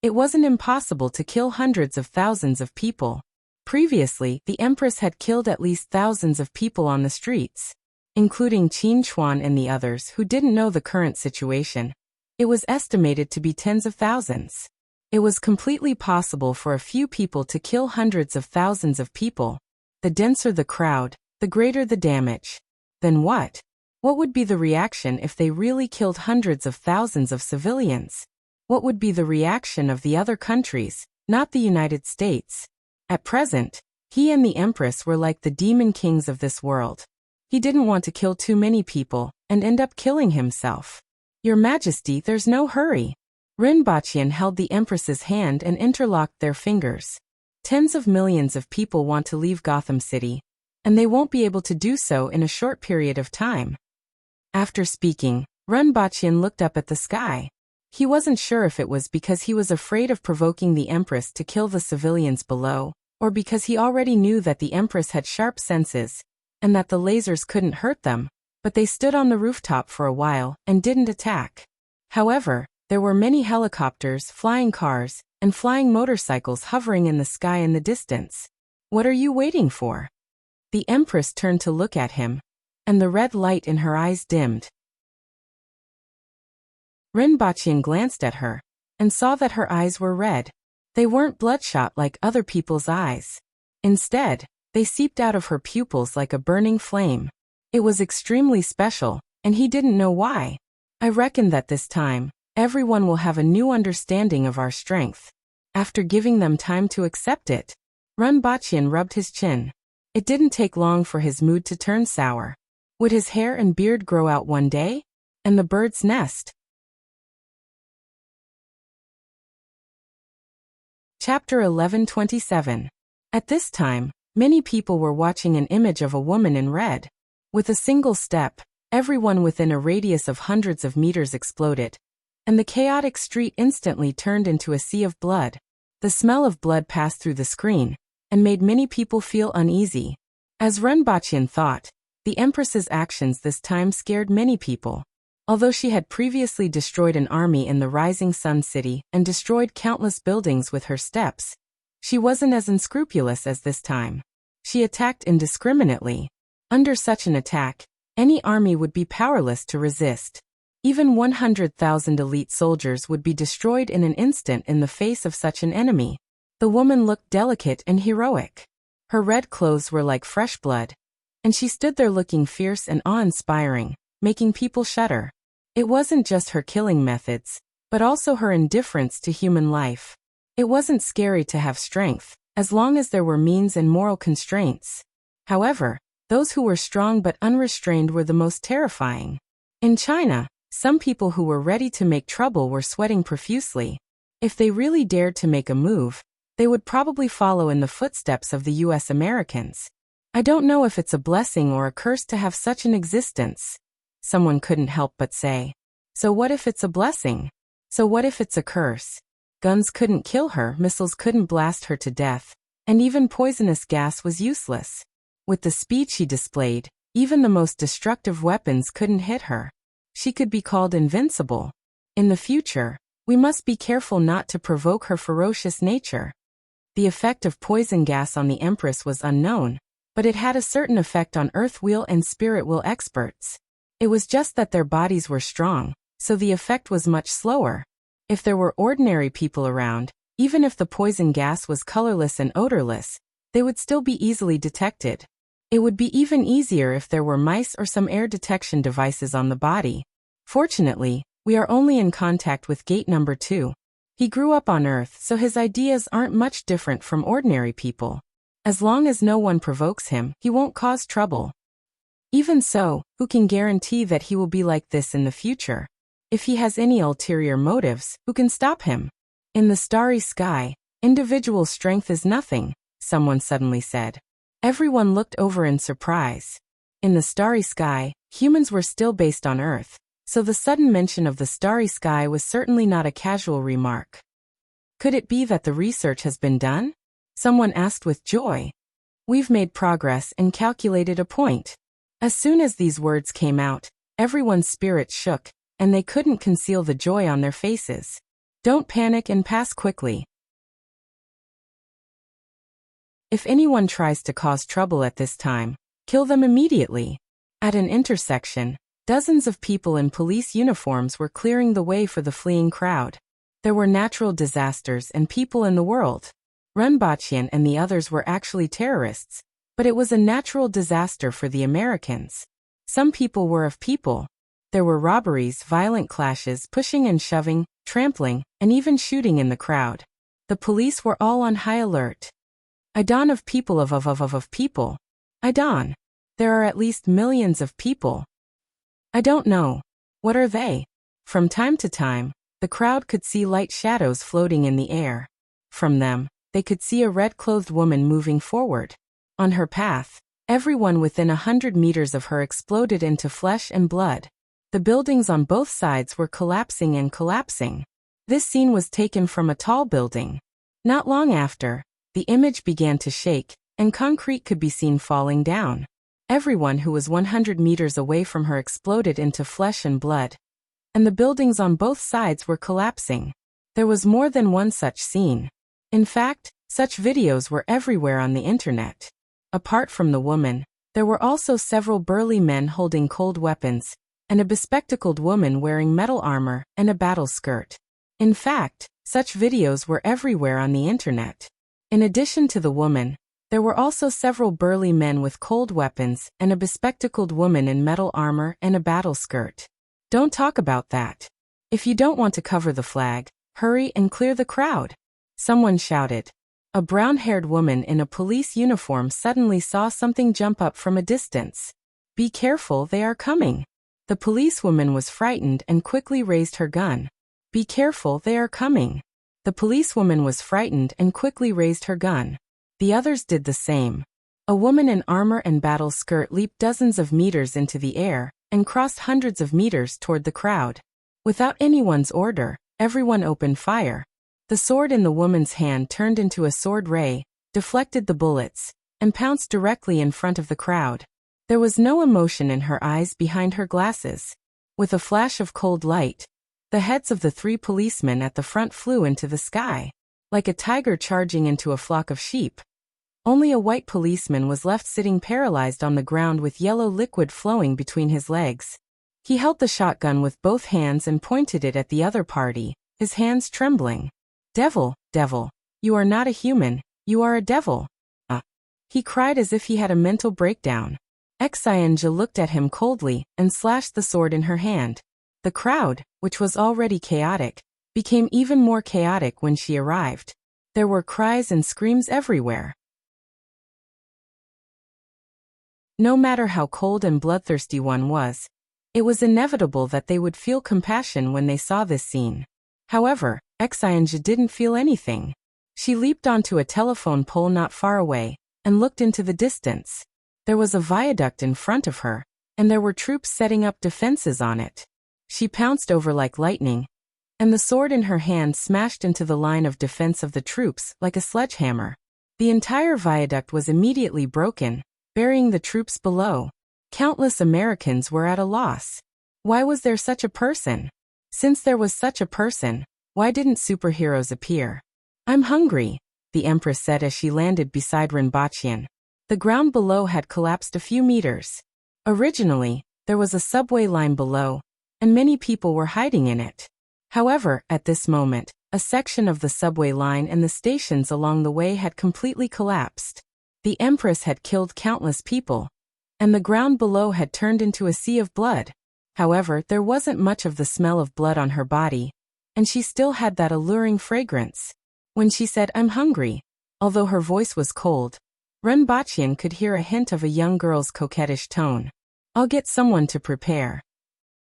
it wasn't impossible to kill hundreds of thousands of people. Previously, the Empress had killed at least thousands of people on the streets, including Qin Chuan and the others who didn't know the current situation. It was estimated to be tens of thousands. It was completely possible for a few people to kill hundreds of thousands of people. The denser the crowd, the greater the damage. Then what? What would be the reaction if they really killed hundreds of thousands of civilians? What would be the reaction of the other countries, not the United States? At present, he and the Empress were like the demon kings of this world. He didn't want to kill too many people and end up killing himself. Your Majesty, there's no hurry. Renbaqian held the Empress's hand and interlocked their fingers. Tens of millions of people want to leave Gotham City, and they won't be able to do so in a short period of time. After speaking, Renbaqian looked up at the sky. He wasn't sure if it was because he was afraid of provoking the Empress to kill the civilians below, or because he already knew that the Empress had sharp senses, and that the lasers couldn't hurt them, but they stood on the rooftop for a while and didn't attack. However, there were many helicopters, flying cars, and flying motorcycles hovering in the sky in the distance. What are you waiting for? The Empress turned to look at him, and the red light in her eyes dimmed. Renbaqian glanced at her, and saw that her eyes were red. They weren't bloodshot like other people's eyes. Instead, they seeped out of her pupils like a burning flame. It was extremely special, and he didn't know why. I reckon that this time, everyone will have a new understanding of our strength. After giving them time to accept it, Renbaqian rubbed his chin. It didn't take long for his mood to turn sour. Would his hair and beard grow out one day? And the bird's nest? Chapter 11:27. At this time, many people were watching an image of a woman in red. With a single step, everyone within a radius of hundreds of meters exploded, and the chaotic street instantly turned into a sea of blood. The smell of blood passed through the screen, and made many people feel uneasy. As Renbaqian thought, the Empress's actions this time scared many people. Although she had previously destroyed an army in the Rising Sun City and destroyed countless buildings with her steps, she wasn't as unscrupulous as this time. She attacked indiscriminately. Under such an attack, any army would be powerless to resist. Even 100,000 elite soldiers would be destroyed in an instant in the face of such an enemy. The woman looked delicate and heroic. Her red clothes were like fresh blood, And she stood there looking fierce and awe-inspiring, making people shudder. It wasn't just her killing methods, but also her indifference to human life. It wasn't scary to have strength, as long as there were means and moral constraints. However, those who were strong but unrestrained were the most terrifying. In China, some people who were ready to make trouble were sweating profusely. If they really dared to make a move, they would probably follow in the footsteps of the US Americans. I don't know if it's a blessing or a curse to have such an existence. Someone couldn't help but say. So what if it's a blessing? So what if it's a curse? Guns couldn't kill her, missiles couldn't blast her to death, and even poisonous gas was useless. With the speed she displayed, even the most destructive weapons couldn't hit her. She could be called invincible. In the future, we must be careful not to provoke her ferocious nature. The effect of poison gas on the Empress was unknown, but it had a certain effect on Earth Wheel and Spirit Wheel experts. It was just that their bodies were strong, so the effect was much slower. If there were ordinary people around, even if the poison gas was colorless and odorless, they would still be easily detected. It would be even easier if there were mice or some air detection devices on the body. Fortunately, we are only in contact with gate number 2. He grew up on Earth, so his ideas aren't much different from ordinary people. As long as no one provokes him, he won't cause trouble. Even so, who can guarantee that he will be like this in the future? If he has any ulterior motives, who can stop him? In the starry sky, individual strength is nothing, someone suddenly said. Everyone looked over in surprise. In the starry sky, humans were still based on Earth, so the sudden mention of the starry sky was certainly not a casual remark. Could it be that the research has been done? Someone asked with joy. We've made progress and calculated a point. As soon as these words came out, everyone's spirits shook, and they couldn't conceal the joy on their faces. Don't panic and pass quickly. If anyone tries to cause trouble at this time, kill them immediately. At an intersection, dozens of people in police uniforms were clearing the way for the fleeing crowd. There were natural disasters and people in the world. Runbachian and the others were actually terrorists, but it was a natural disaster for the Americans. Some people were of people. There were robberies, violent clashes, pushing and shoving, trampling, and even shooting in the crowd. The police were all on high alert. A dawn of people of people. A dawn. There are at least millions of people. I don't know. What are they? From time to time, the crowd could see light shadows floating in the air. From them, they could see a red-clothed woman moving forward. On her path, everyone within 100 meters of her exploded into flesh and blood. The buildings on both sides were collapsing and collapsing. This scene was taken from a tall building. Not long after, the image began to shake, and concrete could be seen falling down. Everyone who was 100 meters away from her exploded into flesh and blood. And the buildings on both sides were collapsing. There was more than one such scene. In fact, such videos were everywhere on the internet. Apart from the woman, there were also several burly men holding cold weapons, and a bespectacled woman wearing metal armor and a battle skirt. In fact, such videos were everywhere on the internet. In addition to the woman, there were also several burly men with cold weapons and a bespectacled woman in metal armor and a battle skirt. Don't talk about that. If you don't want to cover the flag, hurry and clear the crowd. Someone shouted. A brown-haired woman in a police uniform suddenly saw something jump up from a distance. Be careful, they are coming. The policewoman was frightened and quickly raised her gun. Be careful, they are coming. The policewoman was frightened and quickly raised her gun. The others did the same. A woman in armor and battle skirt leaped dozens of meters into the air and crossed hundreds of meters toward the crowd. Without anyone's order, everyone opened fire. The sword in the woman's hand turned into a sword ray, deflected the bullets, and pounced directly in front of the crowd. There was no emotion in her eyes behind her glasses. With a flash of cold light, the heads of the 3 policemen at the front flew into the sky, like a tiger charging into a flock of sheep. Only a white policeman was left sitting paralyzed on the ground with yellow liquid flowing between his legs. He held the shotgun with both hands and pointed it at the other party, his hands trembling. Devil, devil, you are not a human, you are a devil. He cried as if he had a mental breakdown. Xianja looked at him coldly and slashed the sword in her hand. The crowd, which was already chaotic, became even more chaotic when she arrived. There were cries and screams everywhere. No matter how cold and bloodthirsty one was, it was inevitable that they would feel compassion when they saw this scene. However, Xianja didn't feel anything. She leaped onto a telephone pole not far away and looked into the distance. There was a viaduct in front of her, and there were troops setting up defenses on it. She pounced over like lightning, and the sword in her hand smashed into the line of defense of the troops like a sledgehammer. The entire viaduct was immediately broken, burying the troops below. Countless Americans were at a loss. Why was there such a person? Since there was such a person, why didn't superheroes appear? I'm hungry, the Empress said as she landed beside Rinpochian. The ground below had collapsed a few meters. Originally, there was a subway line below, and many people were hiding in it. However, at this moment, a section of the subway line and the stations along the way had completely collapsed. The Empress had killed countless people, and the ground below had turned into a sea of blood. However, there wasn't much of the smell of blood on her body, and she still had that alluring fragrance. When she said, "I'm hungry," although her voice was cold, Rinpochian could hear a hint of a young girl's coquettish tone. "I'll get someone to prepare."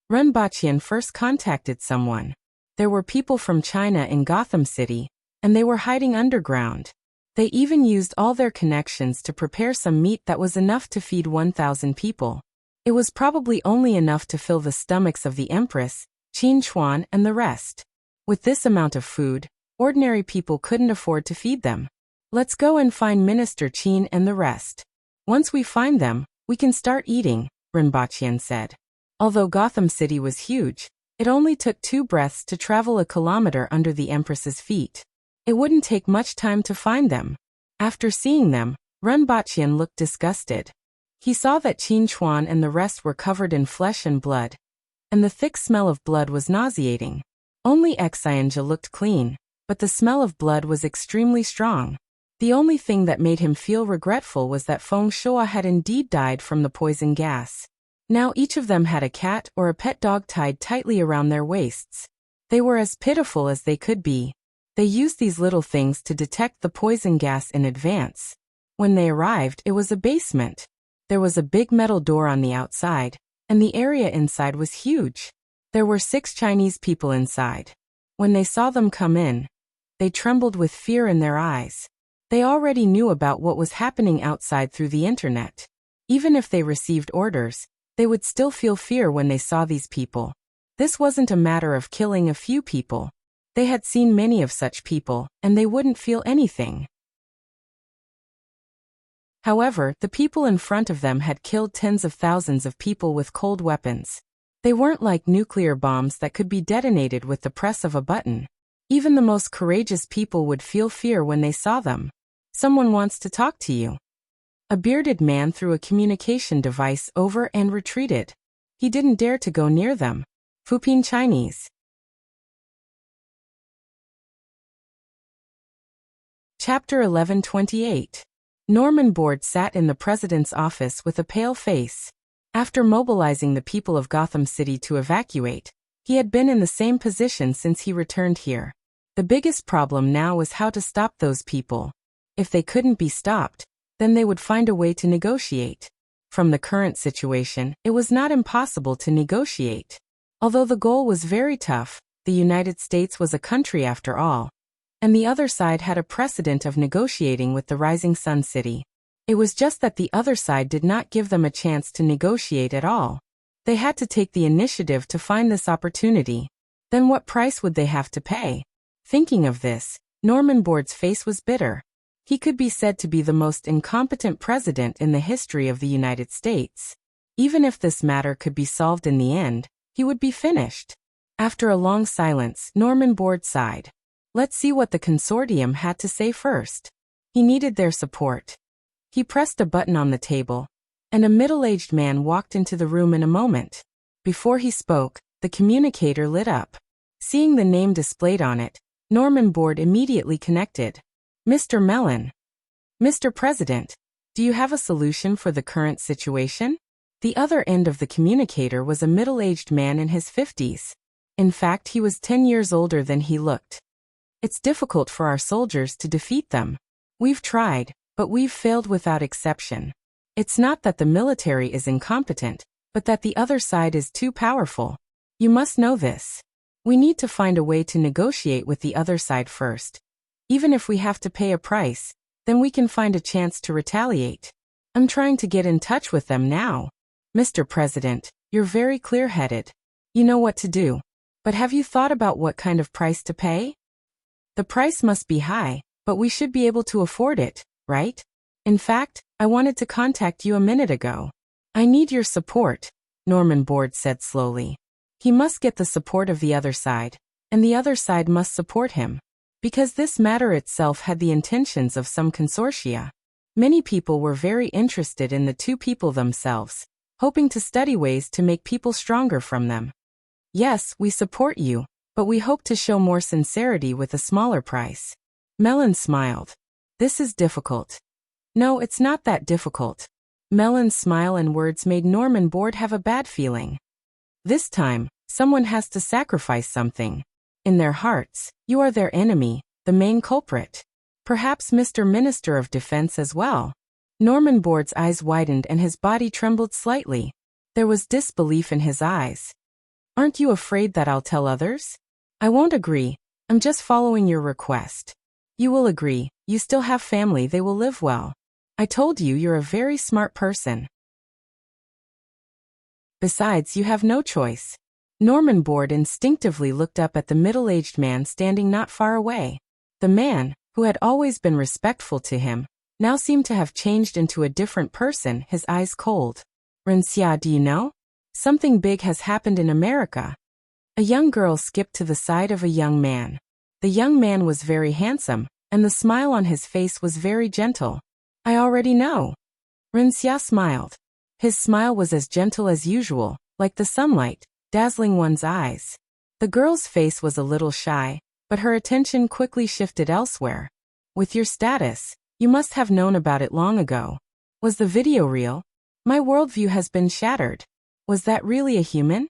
Rinpochian first contacted someone. There were people from China in Gotham City, and they were hiding underground. They even used all their connections to prepare some meat that was enough to feed 1,000 people. It was probably only enough to fill the stomachs of the Empress, Qin Chuan, and the rest. With this amount of food, ordinary people couldn't afford to feed them. "Let's go and find Minister Qin and the rest. Once we find them, we can start eating," Rinpochian said. Although Gotham City was huge, it only took 2 breaths to travel a kilometer under the Empress's feet. It wouldn't take much time to find them. After seeing them, Rinpochian looked disgusted. He saw that Qin Chuan and the rest were covered in flesh and blood, and the thick smell of blood was nauseating. Only Xianja looked clean, but the smell of blood was extremely strong. The only thing that made him feel regretful was that Feng Shuo had indeed died from the poison gas. Now each of them had a cat or a pet dog tied tightly around their waists. They were as pitiful as they could be. They used these little things to detect the poison gas in advance. When they arrived, it was a basement. There was a big metal door on the outside, and the area inside was huge. There were 6 Chinese people inside. When they saw them come in, they trembled with fear in their eyes. They already knew about what was happening outside through the internet. Even if they received orders, they would still feel fear when they saw these people. This wasn't a matter of killing a few people. They had seen many of such people, and they wouldn't feel anything. However, the people in front of them had killed tens of thousands of people with cold weapons. They weren't like nuclear bombs that could be detonated with the press of a button. Even the most courageous people would feel fear when they saw them. "Someone wants to talk to you." A bearded man threw a communication device over and retreated. He didn't dare to go near them. Fupin Chinese. Chapter 1128. Norman Board sat in the president's office with a pale face. After mobilizing the people of Gotham City to evacuate, he had been in the same position since he returned here. The biggest problem now was how to stop those people. If they couldn't be stopped, then they would find a way to negotiate. From the current situation, it was not impossible to negotiate. Although the goal was very tough, the United States was a country after all, and the other side had a precedent of negotiating with the Rising Sun City. It was just that the other side did not give them a chance to negotiate at all. They had to take the initiative to find this opportunity. Then what price would they have to pay? Thinking of this, Norman Board's face was bitter. He could be said to be the most incompetent president in the history of the United States. Even if this matter could be solved in the end, he would be finished. After a long silence, Norman Board sighed. Let's see what the consortium had to say first. He needed their support. He pressed a button on the table, and a middle-aged man walked into the room in a moment. Before he spoke, the communicator lit up. Seeing the name displayed on it, Norman Board immediately connected. Mr. Mellon. Mr. President, do you have a solution for the current situation? The other end of the communicator was a middle-aged man in his 50s. In fact, he was 10 years older than he looked. It's difficult for our soldiers to defeat them. We've tried, but we've failed without exception. It's not that the military is incompetent, but that the other side is too powerful. You must know this. We need to find a way to negotiate with the other side first. Even if we have to pay a price, then we can find a chance to retaliate. I'm trying to get in touch with them now. Mr. President, you're very clear-headed. You know what to do. But have you thought about what kind of price to pay? The price must be high, but we should be able to afford it, right? In fact, I wanted to contact you a minute ago. I need your support, Norman Board said slowly. He must get the support of the other side, and the other side must support him. Because this matter itself had the intentions of some consortia. Many people were very interested in the two people themselves, hoping to study ways to make people stronger from them. Yes, we support you, but we hope to show more sincerity with a smaller price. Melon smiled. This is difficult. No, it's not that difficult. Melon's smile and words made Norman Board have a bad feeling. This time, someone has to sacrifice something. In their hearts, you are their enemy, the main culprit. Perhaps Mr. Minister of Defense as well. Norman Board's eyes widened and his body trembled slightly. There was disbelief in his eyes. Aren't you afraid that I'll tell others? I won't agree. I'm just following your request. You will agree. You still have family, they will live well. I told you you're a very smart person. Besides, you have no choice. Norman Board instinctively looked up at the middle-aged man standing not far away. The man, who had always been respectful to him, now seemed to have changed into a different person, his eyes cold. Wuxia, do you know? Something big has happened in America. A young girl skipped to the side of a young man. The young man was very handsome, and the smile on his face was very gentle. I already know. Wuxia smiled. His smile was as gentle as usual, like the sunlight, dazzling one's eyes. The girl's face was a little shy, but her attention quickly shifted elsewhere. With your status, you must have known about it long ago. Was the video real? My worldview has been shattered. Was that really a human?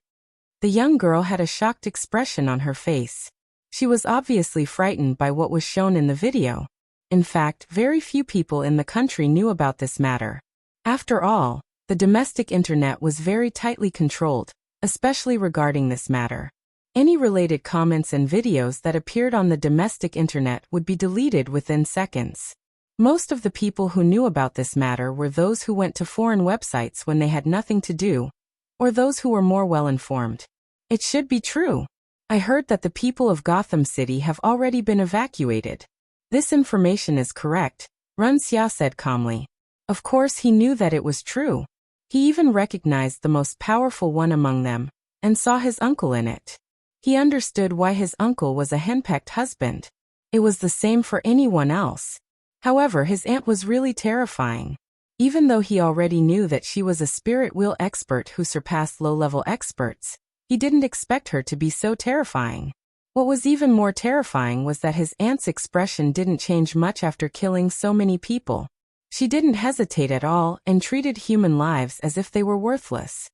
The young girl had a shocked expression on her face. She was obviously frightened by what was shown in the video. In fact, very few people in the country knew about this matter. After all, the domestic internet was very tightly controlled, especially regarding this matter. Any related comments and videos that appeared on the domestic internet would be deleted within seconds. Most of the people who knew about this matter were those who went to foreign websites when they had nothing to do, or those who were more well-informed. It should be true. I heard that the people of Gotham City have already been evacuated. This information is correct, Wuxia said calmly. Of course he knew that it was true. He even recognized the most powerful one among them, and saw his uncle in it. He understood why his uncle was a henpecked husband. It was the same for anyone else. However, his aunt was really terrifying. Even though he already knew that she was a spirit wheel expert who surpassed low-level experts, he didn't expect her to be so terrifying. What was even more terrifying was that his aunt's expression didn't change much after killing so many people. She didn't hesitate at all and treated human lives as if they were worthless.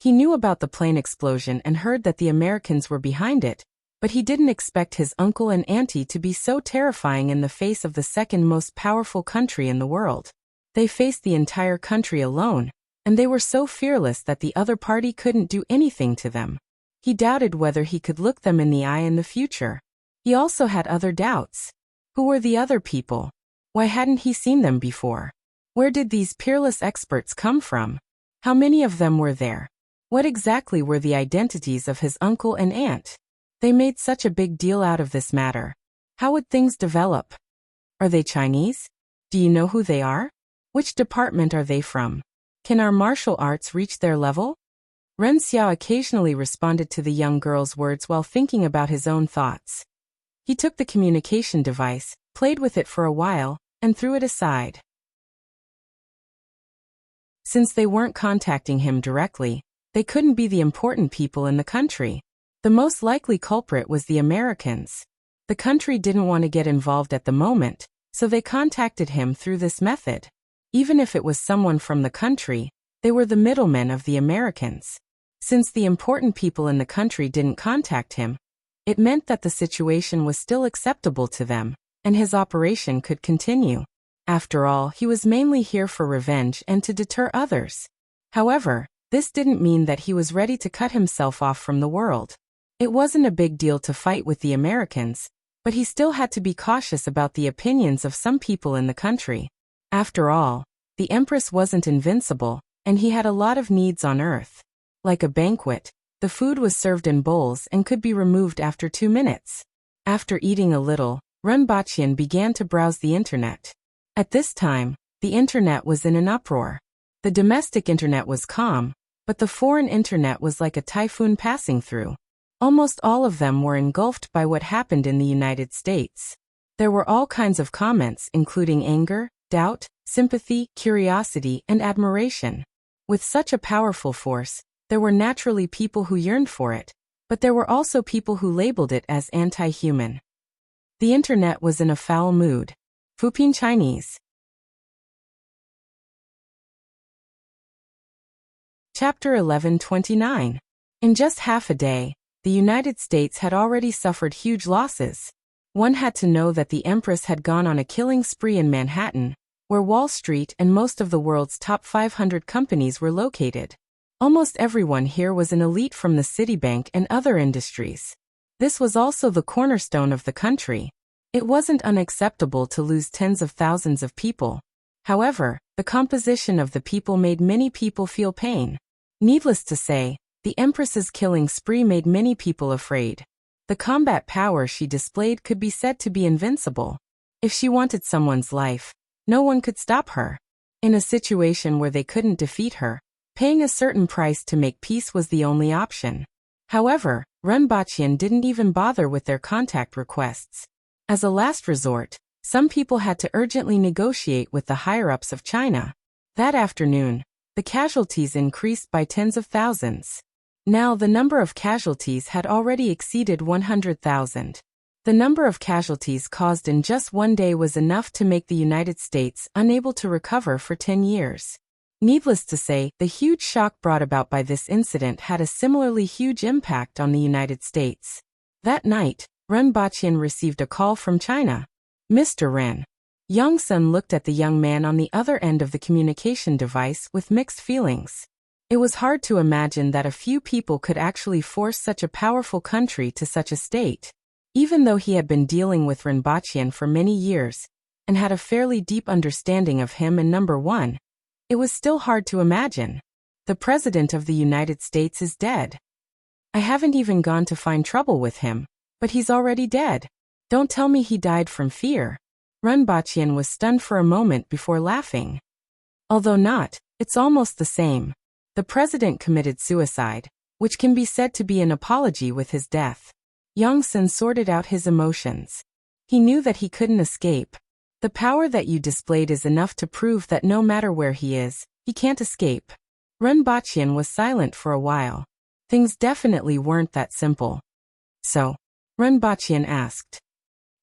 He knew about the plane explosion and heard that the Americans were behind it, but he didn't expect his uncle and auntie to be so terrifying in the face of the second most powerful country in the world. They faced the entire country alone, and they were so fearless that the other party couldn't do anything to them. He doubted whether he could look them in the eye in the future. He also had other doubts. Who were the other people? Why hadn't he seen them before? Where did these peerless experts come from? How many of them were there? What exactly were the identities of his uncle and aunt? They made such a big deal out of this matter. How would things develop? Are they Chinese? Do you know who they are? Which department are they from? Can our martial arts reach their level? Ren Xiao occasionally responded to the young girl's words while thinking about his own thoughts. He took the communication device, played with it for a while, and threw it aside. Since they weren't contacting him directly, they couldn't be the important people in the country. The most likely culprit was the Americans. The country didn't want to get involved at the moment, so they contacted him through this method. Even if it was someone from the country, They were the middlemen of the Americans. Since the important people in the country didn't contact him, it meant that the situation was still acceptable to them, and his operation could continue. After all, he was mainly here for revenge and to deter others. However, this didn't mean that he was ready to cut himself off from the world. It wasn't a big deal to fight with the Americans, but he still had to be cautious about the opinions of some people in the country. After all, the Empress wasn't invincible, and he had a lot of needs on Earth. Like a banquet, the food was served in bowls and could be removed after 2 minutes. After eating a little, Renbachian began to browse the internet. At this time, the internet was in an uproar. The domestic internet was calm, but the foreign internet was like a typhoon passing through. Almost all of them were engulfed by what happened in the United States. There were all kinds of comments, including anger, doubt, sympathy, curiosity, and admiration. With such a powerful force, there were naturally people who yearned for it, but there were also people who labeled it as anti-human. The internet was in a foul mood. Fupin Chinese. Chapter 1129. In just half a day, the United States had already suffered huge losses. One had to know that the Empress had gone on a killing spree in Manhattan, where Wall Street and most of the world's top 500 companies were located. Almost everyone here was an elite from the Citibank and other industries. This was also the cornerstone of the country. It wasn't unacceptable to lose tens of thousands of people. However, the composition of the people made many people feel pain. Needless to say, the Empress's killing spree made many people afraid. The combat power she displayed could be said to be invincible. If she wanted someone's life, no one could stop her. In a situation where they couldn't defeat her, paying a certain price to make peace was the only option. However, Renbachian didn't even bother with their contact requests. As a last resort, some people had to urgently negotiate with the higher-ups of China. That afternoon, the casualties increased by tens of thousands. Now the number of casualties had already exceeded 100,000. The number of casualties caused in just one day was enough to make the United States unable to recover for 10 years. Needless to say, the huge shock brought about by this incident had a similarly huge impact on the United States. That night, Renbachian received a call from China. Mr. Ren. Young Sun looked at the young man on the other end of the communication device with mixed feelings. It was hard to imagine that a few people could actually force such a powerful country to such a state. Even though he had been dealing with Renbachian for many years, and had a fairly deep understanding of him and number one, it was still hard to imagine. The President of the United States is dead. I haven't even gone to find trouble with him, but he's already dead. Don't tell me he died from fear. Renbachian was stunned for a moment before laughing. Although not, it's almost the same. The president committed suicide, which can be said to be an apology with his death. Yang Sun sorted out his emotions. He knew that he couldn't escape. The power that you displayed is enough to prove that no matter where he is, he can't escape. Renbachian was silent for a while. Things definitely weren't that simple. So, Renbachian asked.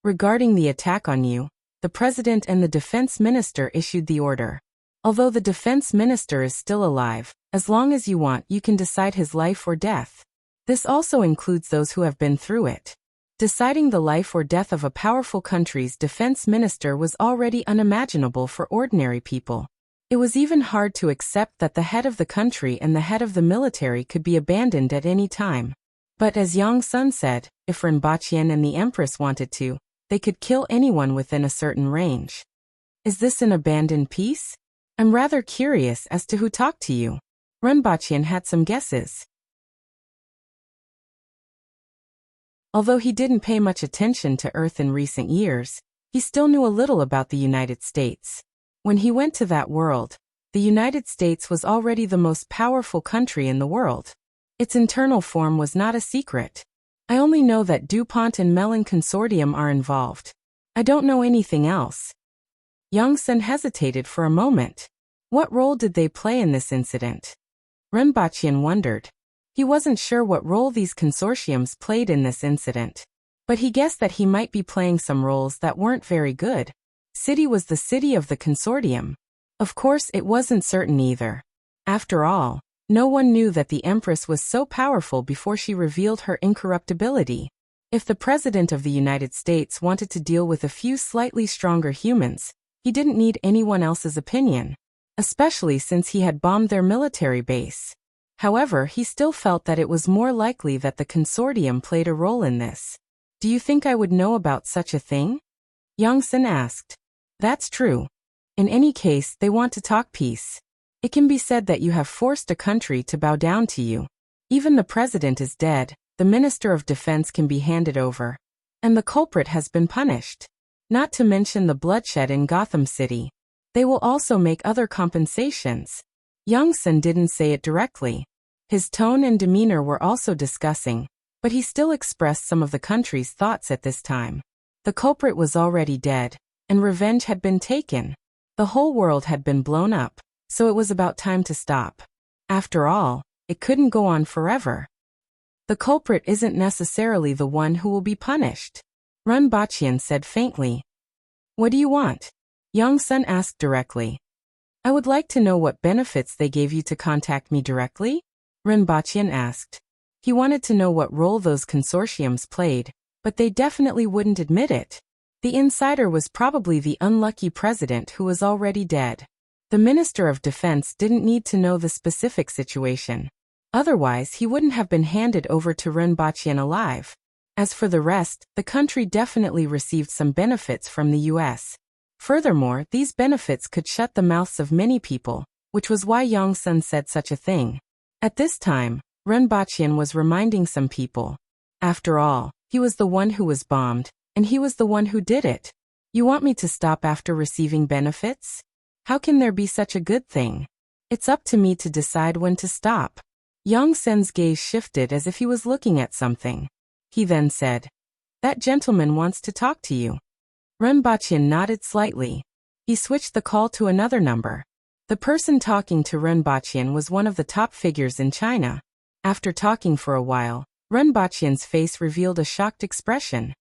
Regarding the attack on you, the president and the defense minister issued the order. Although the defense minister is still alive, as long as you want, you can decide his life or death. This also includes those who have been through it. Deciding the life or death of a powerful country's defense minister was already unimaginable for ordinary people. It was even hard to accept that the head of the country and the head of the military could be abandoned at any time. But as Yang Sun said, if Renbachian and the Empress wanted to, they could kill anyone within a certain range. Is this an abandoned peace? I'm rather curious as to who talked to you. Renbachian had some guesses. Although he didn't pay much attention to Earth in recent years, he still knew a little about the United States. When he went to that world, the United States was already the most powerful country in the world. Its internal form was not a secret. I only know that DuPont and Mellon Consortium are involved. I don't know anything else. Yang Sun hesitated for a moment. What role did they play in this incident? Renbachian wondered. He wasn't sure what role these consortiums played in this incident, but he guessed that he might be playing some roles that weren't very good. City was the city of the consortium. Of course, it wasn't certain either. After all, no one knew that the Empress was so powerful before she revealed her incorruptibility. If the President of the United States wanted to deal with a few slightly stronger humans, he didn't need anyone else's opinion, especially since he had bombed their military base. However, he still felt that it was more likely that the consortium played a role in this. "Do you think I would know about such a thing?" Yang Sen asked. "That's true. In any case, they want to talk peace. It can be said that you have forced a country to bow down to you. Even the president is dead, the Minister of Defense can be handed over, and the culprit has been punished. Not to mention the bloodshed in Gotham City. They will also make other compensations." Yang Sen didn't say it directly. His tone and demeanor were also discussing, but he still expressed some of the country's thoughts at this time. The culprit was already dead, and revenge had been taken. The whole world had been blown up, so it was about time to stop. After all, it couldn't go on forever. "The culprit isn't necessarily the one who will be punished," Ren Baqian said faintly. "What do you want?" Yang Sen asked directly. "I would like to know what benefits they gave you to contact me directly?" Ren Baqian asked. He wanted to know what role those consortiums played, but they definitely wouldn't admit it. The insider was probably the unlucky president who was already dead. The Minister of Defense didn't need to know the specific situation. Otherwise, he wouldn't have been handed over to Ren Baqian alive. As for the rest, the country definitely received some benefits from the US. Furthermore, these benefits could shut the mouths of many people, which was why Yang Sen said such a thing. At this time, Ren Baqian was reminding some people. After all, he was the one who was bombed, and he was the one who did it. "You want me to stop after receiving benefits? How can there be such a good thing? It's up to me to decide when to stop." Yang Sen's gaze shifted as if he was looking at something. He then said, "That gentleman wants to talk to you." Ren Baqian nodded slightly. He switched the call to another number. The person talking to Ren Baqian was one of the top figures in China. After talking for a while, Ren Baqian's face revealed a shocked expression.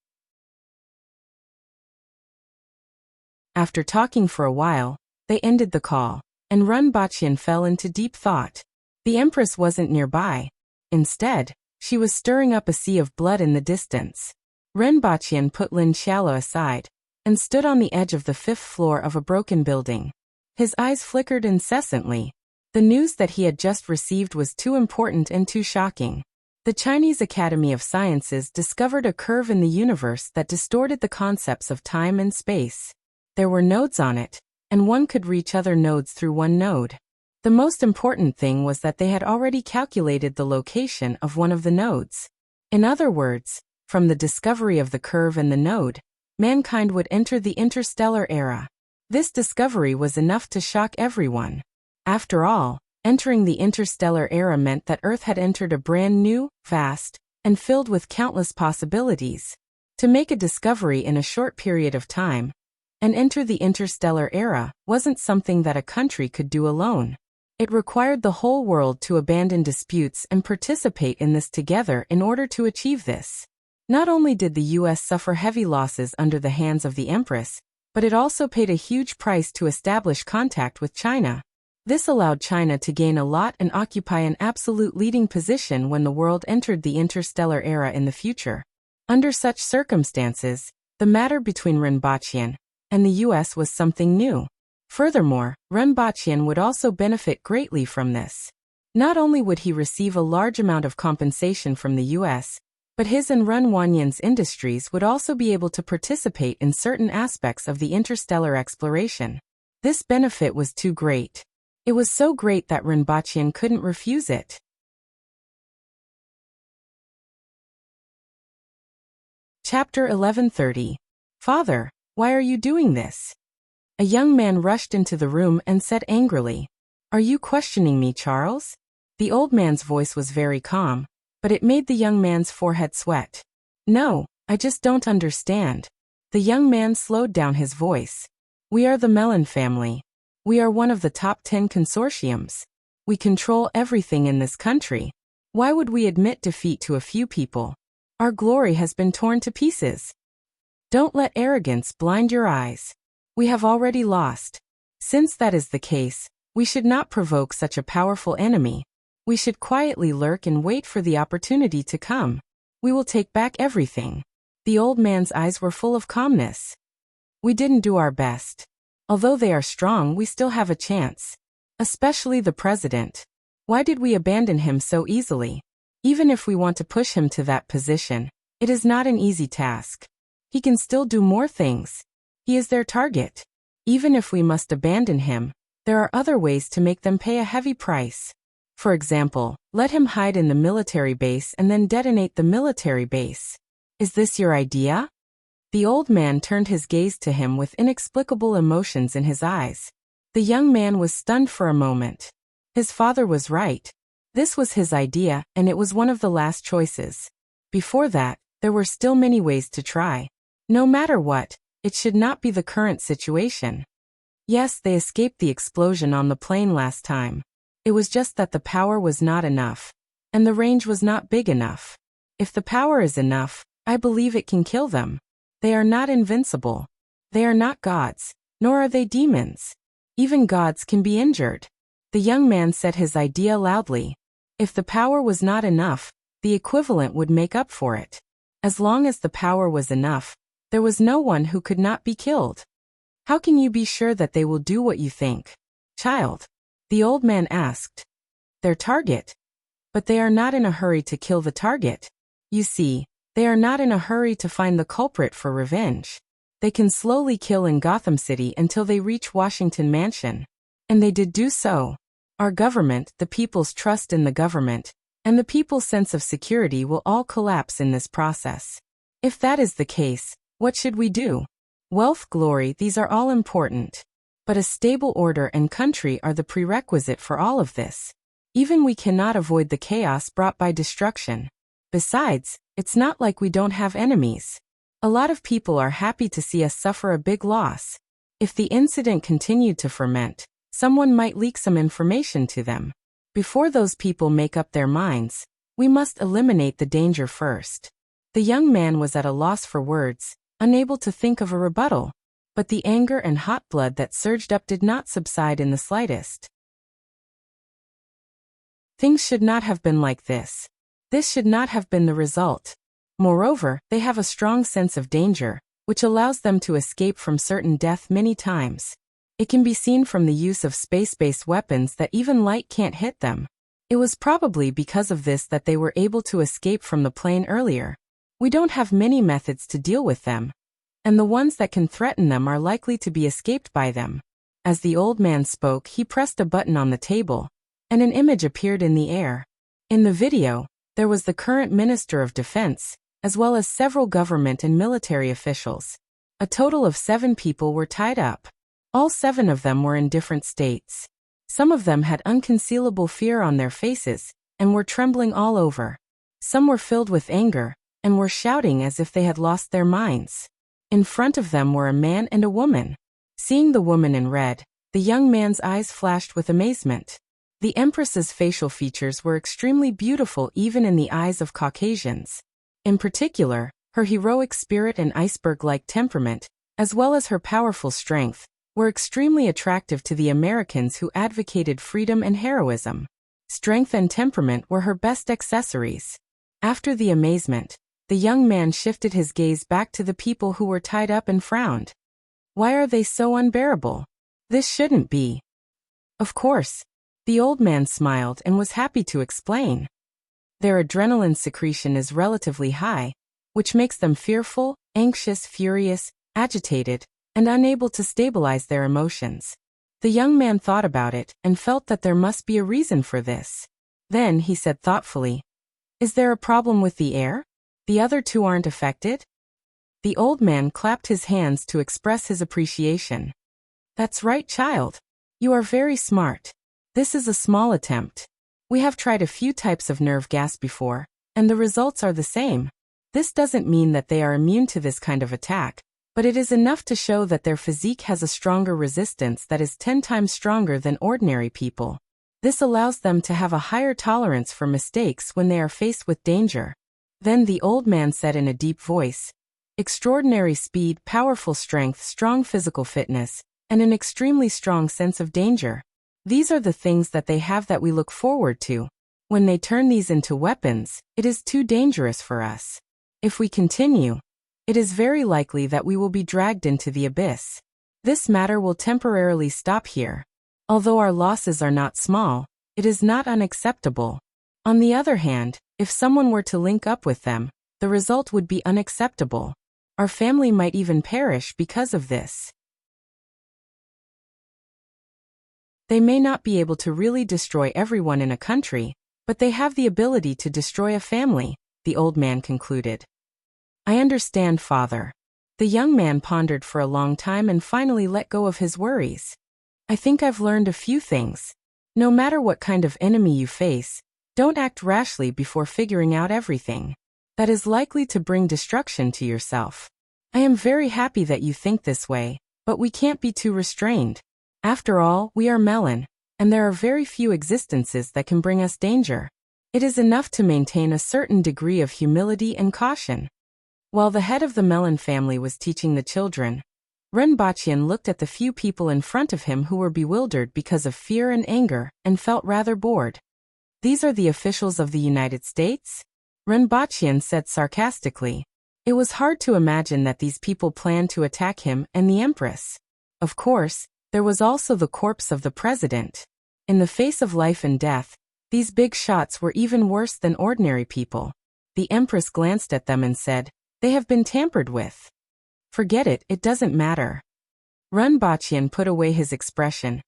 After talking for a while, they ended the call, and Ren Baqian fell into deep thought. The Empress wasn't nearby. Instead, she was stirring up a sea of blood in the distance. Ren Baqian put Lin Xiaolo aside, and stood on the edge of the 5th floor of a broken building. His eyes flickered incessantly. The news that he had just received was too important and too shocking. The Chinese Academy of Sciences discovered a curve in the universe that distorted the concepts of time and space. There were nodes on it, and one could reach other nodes through one node. The most important thing was that they had already calculated the location of one of the nodes. In other words, from the discovery of the curve and the node, mankind would enter the interstellar era. This discovery was enough to shock everyone. After all, entering the interstellar era meant that Earth had entered a brand new, vast, and filled with countless possibilities. To make a discovery in a short period of time, and enter the interstellar era, wasn't something that a country could do alone. It required the whole world to abandon disputes and participate in this together in order to achieve this. Not only did the US suffer heavy losses under the hands of the Empress, but it also paid a huge price to establish contact with China. This allowed China to gain a lot and occupy an absolute leading position when the world entered the interstellar era in the future. Under such circumstances, the matter between Ren Baqian and the US was something new. Furthermore, Ren Baqian would also benefit greatly from this. Not only would he receive a large amount of compensation from the US, but his and Ren Wanyan's industries would also be able to participate in certain aspects of the interstellar exploration. This benefit was too great. It was so great that Ren Baqian couldn't refuse it. Chapter 1130. Father, why are you doing this? A young man rushed into the room and said angrily, "Are you questioning me, Charles?" The old man's voice was very calm, but it made the young man's forehead sweat. "No, I just don't understand." The young man slowed down his voice. "We are the Melon family. We are one of the top 10 consortiums. We control everything in this country. Why would we admit defeat to a few people? Our glory has been torn to pieces. Don't let arrogance blind your eyes. We have already lost. Since that is the case, We should not provoke such a powerful enemy. We should quietly lurk and wait for the opportunity to come. We will take back everything. The old man's eyes were full of calmness. We didn't do our best. Although they are strong, we still have a chance. Especially the president. Why did we abandon him so easily? Even if we want to push him to that position, it is not an easy task. He can still do more things. He is their target. Even if we must abandon him, there are other ways to make them pay a heavy price. For example, let him hide in the military base and then detonate the military base. Is this your idea? The old man turned his gaze to him with inexplicable emotions in his eyes. The young man was stunned for a moment. His father was right. This was his idea, and it was one of the last choices. Before that, there were still many ways to try. No matter what, it should not be the current situation. Yes, they escaped the explosion on the plane last time. It was just that the power was not enough, and the range was not big enough. If the power is enough, I believe it can kill them. They are not invincible. They are not gods, nor are they demons. Even gods can be injured. The young man said his idea loudly. If the power was not enough, the equivalent would make up for it. As long as the power was enough, there was no one who could not be killed. How can you be sure that they will do what you think, child? The old man asked. Their target. But they are not in a hurry to kill the target. You see, they are not in a hurry to find the culprit for revenge. They can slowly kill in Gotham City until they reach Washington Mansion. And they did do so. Our government, the people's trust in the government, and the people's sense of security will all collapse in this process. If that is the case, what should we do? Wealth, glory, these are all important. But a stable order and country are the prerequisite for all of this. Even we cannot avoid the chaos brought by destruction. Besides, it's not like we don't have enemies. A lot of people are happy to see us suffer a big loss. If the incident continued to ferment, someone might leak some information to them. Before those people make up their minds, we must eliminate the danger first. The young man was at a loss for words, unable to think of a rebuttal. But the anger and hot blood that surged up did not subside in the slightest. Things should not have been like this. This should not have been the result. Moreover, they have a strong sense of danger, which allows them to escape from certain death many times. It can be seen from the use of space-based weapons that even light can't hit them. It was probably because of this that they were able to escape from the plane earlier. We don't have many methods to deal with them, and the ones that can threaten them are likely to be escaped by them. As the old man spoke, he pressed a button on the table, and an image appeared in the air. In the video, there was the current Minister of Defense, as well as several government and military officials. A total of 7 people were tied up. All 7 of them were in different states. Some of them had unconcealable fear on their faces, and were trembling all over. Some were filled with anger, and were shouting as if they had lost their minds. In front of them were a man and a woman. Seeing the woman in red, the young man's eyes flashed with amazement. The Empress's facial features were extremely beautiful even in the eyes of Caucasians. In particular, her heroic spirit and iceberg-like temperament, as well as her powerful strength, were extremely attractive to the Americans who advocated freedom and heroism. Strength and temperament were her best accessories. After the amazement, the young man shifted his gaze back to the people who were tied up and frowned. Why are they so unbearable? This shouldn't be. Of course. The old man smiled and was happy to explain. Their adrenaline secretion is relatively high, which makes them fearful, anxious, furious, agitated, and unable to stabilize their emotions. The young man thought about it and felt that there must be a reason for this. Then he said thoughtfully, "Is there a problem with the air? The other 2 aren't affected?" The old man clapped his hands to express his appreciation. "That's right, child. You are very smart. This is a small attempt. We have tried a few types of nerve gas before, and the results are the same. This doesn't mean that they are immune to this kind of attack, but it is enough to show that their physique has a stronger resistance that is 10 times stronger than ordinary people. This allows them to have a higher tolerance for mistakes when they are faced with danger." Then the old man said in a deep voice, "Extraordinary speed, powerful strength, strong physical fitness, and an extremely strong sense of danger. These are the things that they have that we look forward to. When they turn these into weapons, it is too dangerous for us. If we continue, it is very likely that we will be dragged into the abyss. This matter will temporarily stop here. Although our losses are not small, it is not unacceptable. On the other hand, if someone were to link up with them, the result would be unacceptable. Our family might even perish because of this. They may not be able to really destroy everyone in a country, but they have the ability to destroy a family, the old man concluded. I understand, father. The young man pondered for a long time and finally let go of his worries. I think I've learned a few things. No matter what kind of enemy you face, don't act rashly before figuring out everything. That is likely to bring destruction to yourself. I am very happy that you think this way, but we can't be too restrained. After all, we are melon, and there are very few existences that can bring us danger. It is enough to maintain a certain degree of humility and caution. While the head of the melon family was teaching the children, Renbachian looked at the few people in front of him who were bewildered because of fear and anger, and felt rather bored. These are the officials of the United States? Renbachian said sarcastically. It was hard to imagine that these people planned to attack him and the Empress. Of course, there was also the corpse of the president. In the face of life and death, these big shots were even worse than ordinary people. The Empress glanced at them and said, "They have been tampered with." Forget it, it doesn't matter. Renbachian put away his expression,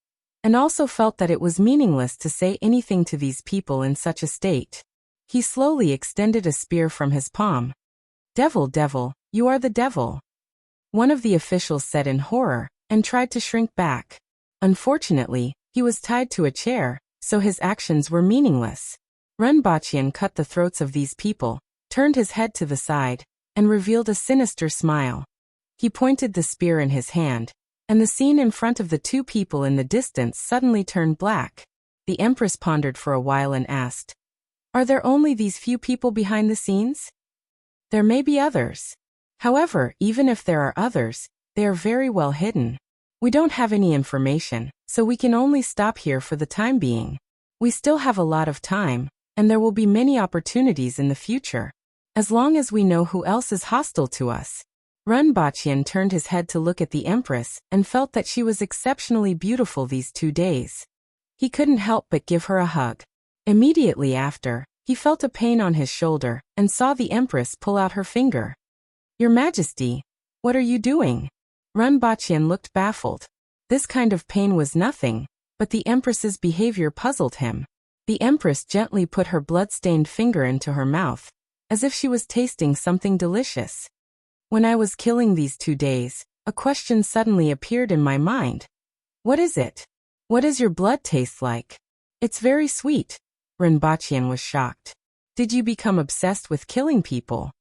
and also felt that it was meaningless to say anything to these people in such a state. He slowly extended a spear from his palm. "Devil, devil, you are the devil," one of the officials said in horror, and tried to shrink back. Unfortunately, he was tied to a chair, so his actions were meaningless. Renbachian cut the throats of these people, turned his head to the side, and revealed a sinister smile. He pointed the spear in his hand, and the scene in front of the two people in the distance suddenly turned black. The Empress pondered for a while and asked, "Are there only these few people behind the scenes? There may be others. However, even if there are others, they are very well hidden. We don't have any information, so we can only stop here for the time being. We still have a lot of time, and there will be many opportunities in the future. As long as we know who else is hostile to us." Renbachian turned his head to look at the Empress and felt that she was exceptionally beautiful these 2 days. He couldn't help but give her a hug. Immediately after, he felt a pain on his shoulder and saw the Empress pull out her finger. "Your Majesty, what are you doing?" Renbachian looked baffled. This kind of pain was nothing, but the Empress's behavior puzzled him. The Empress gently put her blood-stained finger into her mouth, as if she was tasting something delicious. "When I was killing these 2 days, a question suddenly appeared in my mind. What is it? What does your blood taste like?" "It's very sweet." Renbachian was shocked. "Did you become obsessed with killing people?"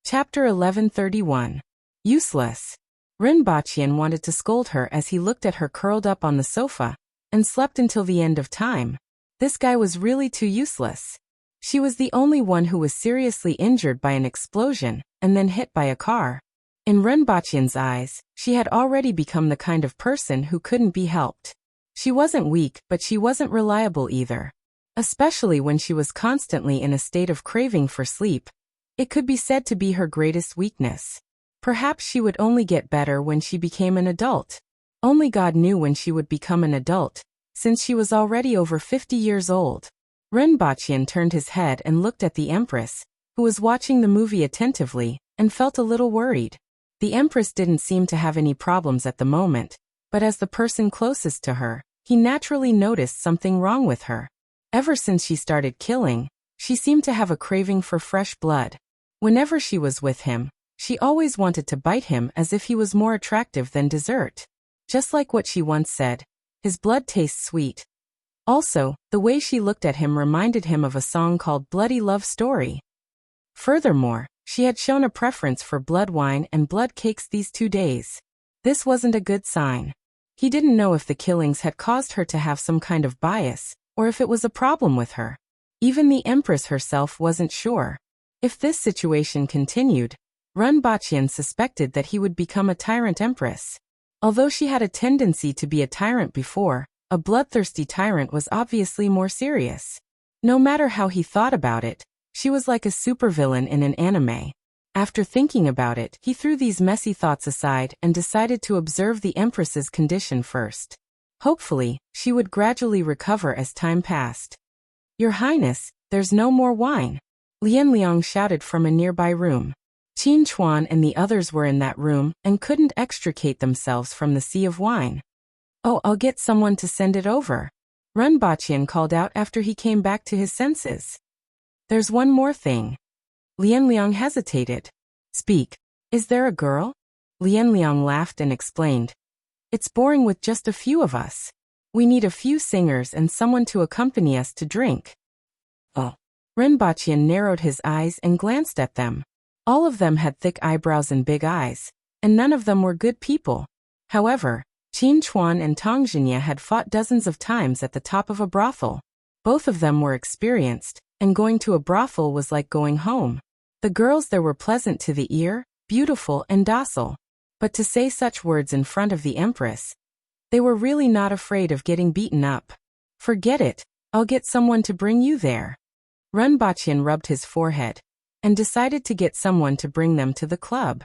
Chapter 1131. Useless. Renbachian wanted to scold her as he looked at her curled up on the sofa, and slept until the end of time. This guy was really too useless. She was the only one who was seriously injured by an explosion, and then hit by a car. In Renbachian's eyes, she had already become the kind of person who couldn't be helped. She wasn't weak, but she wasn't reliable either. Especially when she was constantly in a state of craving for sleep. It could be said to be her greatest weakness. Perhaps she would only get better when she became an adult. Only God knew when she would become an adult, since she was already over 50 years old. Renbachian turned his head and looked at the Empress, who was watching the movie attentively, and felt a little worried. The Empress didn't seem to have any problems at the moment, but as the person closest to her, he naturally noticed something wrong with her. Ever since she started killing, she seemed to have a craving for fresh blood. Whenever she was with him, she always wanted to bite him as if he was more attractive than dessert. Just like what she once said, his blood tastes sweet. Also, the way she looked at him reminded him of a song called Bloody Love Story. Furthermore, she had shown a preference for blood wine and blood cakes these 2 days. This wasn't a good sign. He didn't know if the killings had caused her to have some kind of bias, or if it was a problem with her. Even the Empress herself wasn't sure. If this situation continued, Run Baqian suspected that he would become a tyrant empress. Although she had a tendency to be a tyrant before, a bloodthirsty tyrant was obviously more serious. No matter how he thought about it, she was like a supervillain in an anime. After thinking about it, he threw these messy thoughts aside and decided to observe the Empress's condition first. Hopefully, she would gradually recover as time passed. "Your Highness, there's no more wine," Lian Liang shouted from a nearby room. Qin Chuan and the others were in that room and couldn't extricate themselves from the sea of wine. "Oh, I'll get someone to send it over," Run Baqian called out after he came back to his senses. "There's one more thing." Lian Liang hesitated. "Speak. Is there a girl?" Lian Liang laughed and explained. "It's boring with just a few of us. We need a few singers and someone to accompany us to drink." "Oh." Ren Baqian narrowed his eyes and glanced at them. All of them had thick eyebrows and big eyes, and none of them were good people. However, Qin Chuan and Tang Zhinya had fought dozens of times at the top of a brothel. Both of them were experienced, and going to a brothel was like going home. The girls there were pleasant to the ear, beautiful and docile. But to say such words in front of the Empress, they were really not afraid of getting beaten up. "Forget it, I'll get someone to bring you there." Run Baqian rubbed his forehead and decided to get someone to bring them to the club.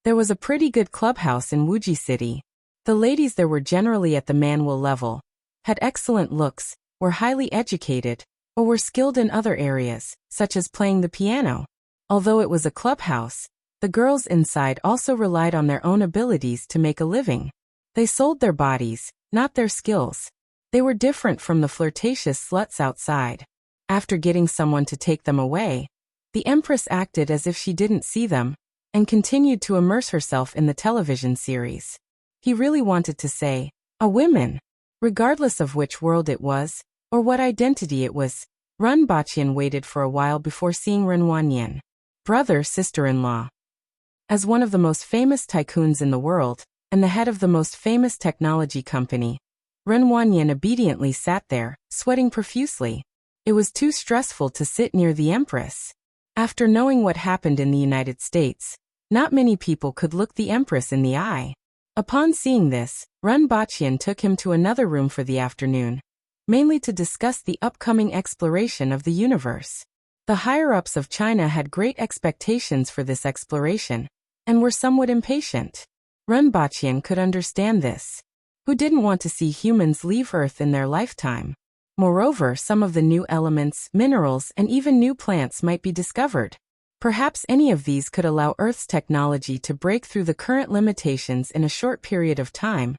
There was a pretty good clubhouse in Wuxia City. The ladies there were generally at the manual level, had excellent looks, were highly educated, or were skilled in other areas, such as playing the piano. Although it was a clubhouse, the girls inside also relied on their own abilities to make a living. They sold their bodies, not their skills. They were different from the flirtatious sluts outside. After getting someone to take them away, the Empress acted as if she didn't see them, and continued to immerse herself in the television series. He really wanted to say, "A woman," regardless of which world it was, or what identity it was. Run Baqian waited for a while before seeing Ren Wanyan, brother sister-in-law. As one of the most famous tycoons in the world, and the head of the most famous technology company, Ren Wanyan obediently sat there, sweating profusely. It was too stressful to sit near the Empress. After knowing what happened in the United States, not many people could look the Empress in the eye. Upon seeing this, Run Baqian took him to another room for the afternoon, mainly to discuss the upcoming exploration of the universe. The higher-ups of China had great expectations for this exploration, and were somewhat impatient. Run Baqian could understand this. Who didn't want to see humans leave Earth in their lifetime? Moreover, some of the new elements, minerals, and even new plants might be discovered. Perhaps any of these could allow Earth's technology to break through the current limitations in a short period of time,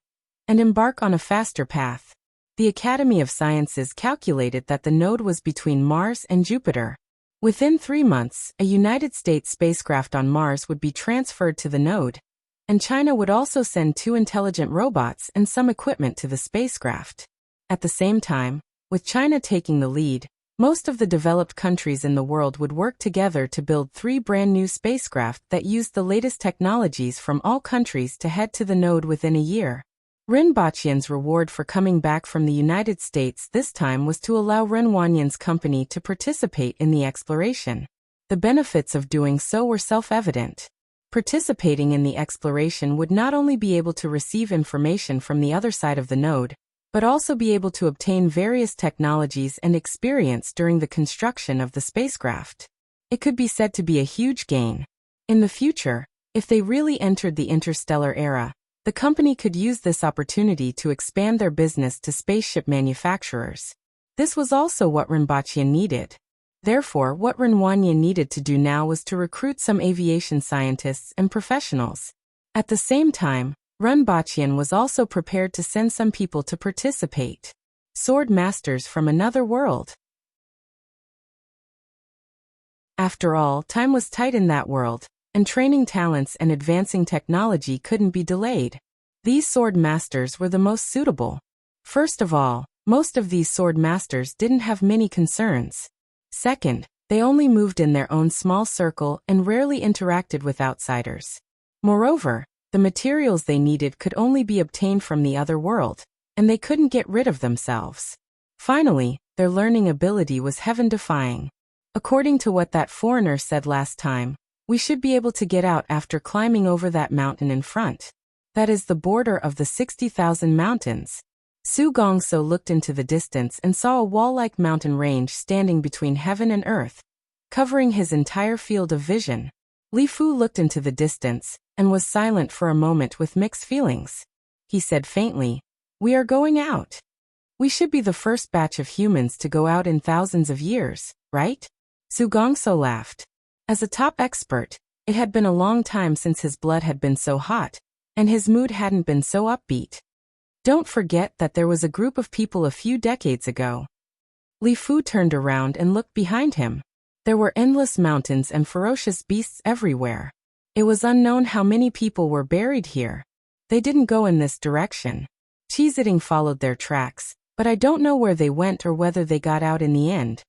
and embark on a faster path. The Academy of Sciences calculated that the node was between Mars and Jupiter. Within 3 months, a United States spacecraft on Mars would be transferred to the node, and China would also send 2 intelligent robots and some equipment to the spacecraft. At the same time, with China taking the lead, most of the developed countries in the world would work together to build 3 brand new spacecraft that used the latest technologies from all countries to head to the node within a year. Ren Baqian's reward for coming back from the United States this time was to allow Ren Wanyan's company to participate in the exploration. The benefits of doing so were self-evident. Participating in the exploration would not only be able to receive information from the other side of the node, but also be able to obtain various technologies and experience during the construction of the spacecraft. It could be said to be a huge gain. In the future, if they really entered the interstellar era, the company could use this opportunity to expand their business to spaceship manufacturers. This was also what Ren Baqian needed. Therefore, what Ren Wanyan needed to do now was to recruit some aviation scientists and professionals. At the same time, Ren Baqian was also prepared to send some people to participate. Sword masters from another world. After all, time was tight in that world, and training talents and advancing technology couldn't be delayed. These sword masters were the most suitable. First of all, most of these sword masters didn't have many concerns. Second, they only moved in their own small circle and rarely interacted with outsiders. Moreover, the materials they needed could only be obtained from the other world, and they couldn't get rid of themselves. Finally, their learning ability was heaven-defying. According to what that foreigner said last time, we should be able to get out after climbing over that mountain in front. That is the border of the 60,000 mountains. Su Gongso looked into the distance and saw a wall-like mountain range standing between heaven and earth, covering his entire field of vision. Li Fu looked into the distance and was silent for a moment with mixed feelings. He said faintly, "We are going out. We should be the first batch of humans to go out in thousands of years, right?" Su Gongso laughed. As a top expert, it had been a long time since his blood had been so hot, and his mood hadn't been so upbeat. Don't forget that there was a group of people a few decades ago. Li Fu turned around and looked behind him. There were endless mountains and ferocious beasts everywhere. It was unknown how many people were buried here. They didn't go in this direction. Cheeziting followed their tracks, but I don't know where they went or whether they got out in the end.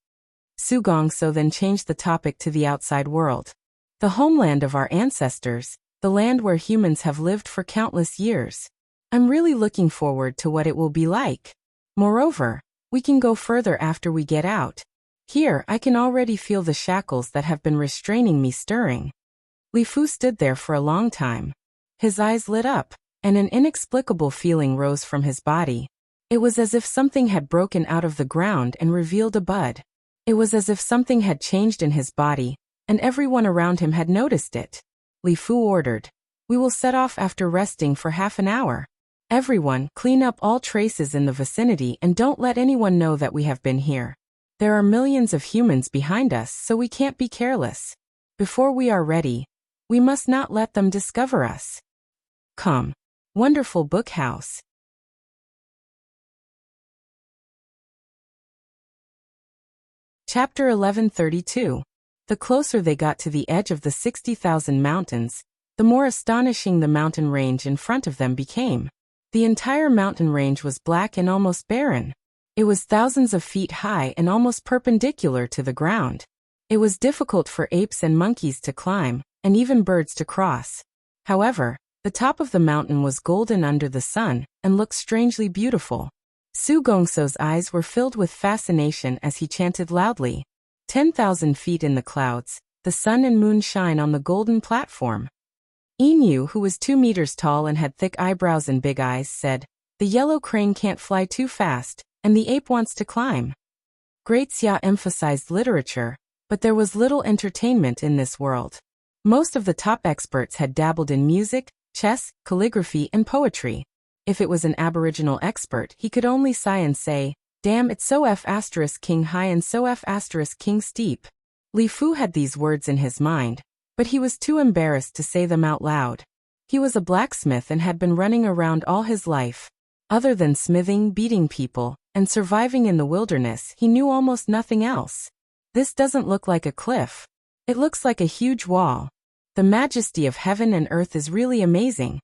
Su Gongso then changed the topic to the outside world. The homeland of our ancestors, the land where humans have lived for countless years. I'm really looking forward to what it will be like. Moreover, we can go further after we get out. Here, I can already feel the shackles that have been restraining me stirring. Li Fu stood there for a long time. His eyes lit up, and an inexplicable feeling rose from his body. It was as if something had broken out of the ground and revealed a bud. It was as if something had changed in his body, and everyone around him had noticed it. Li Fu ordered, "We will set off after resting for half an hour. Everyone, clean up all traces in the vicinity and don't let anyone know that we have been here. There are millions of humans behind us, so we can't be careless. Before we are ready, we must not let them discover us." Come. Wonderful book house. Chapter 1132. The closer they got to the edge of the 60,000 mountains, the more astonishing the mountain range in front of them became. The entire mountain range was black and almost barren. It was thousands of feet high and almost perpendicular to the ground. It was difficult for apes and monkeys to climb, and even birds to cross. However, the top of the mountain was golden under the sun and looked strangely beautiful. Su Gongso's eyes were filled with fascination as he chanted loudly. 10,000 feet in the clouds, the sun and moon shine on the golden platform. Inu, who was 2 meters tall and had thick eyebrows and big eyes, said, "The yellow crane can't fly too fast, and the ape wants to climb." Great Xia emphasized literature, but there was little entertainment in this world. Most of the top experts had dabbled in music, chess, calligraphy, and poetry. If it was an aboriginal expert, he could only sigh and say, "Damn, it's so F***king high and so F***king steep." Li Fu had these words in his mind, but he was too embarrassed to say them out loud. He was a blacksmith and had been running around all his life. Other than smithing, beating people, and surviving in the wilderness, he knew almost nothing else. "This doesn't look like a cliff. It looks like a huge wall. The majesty of heaven and earth is really amazing."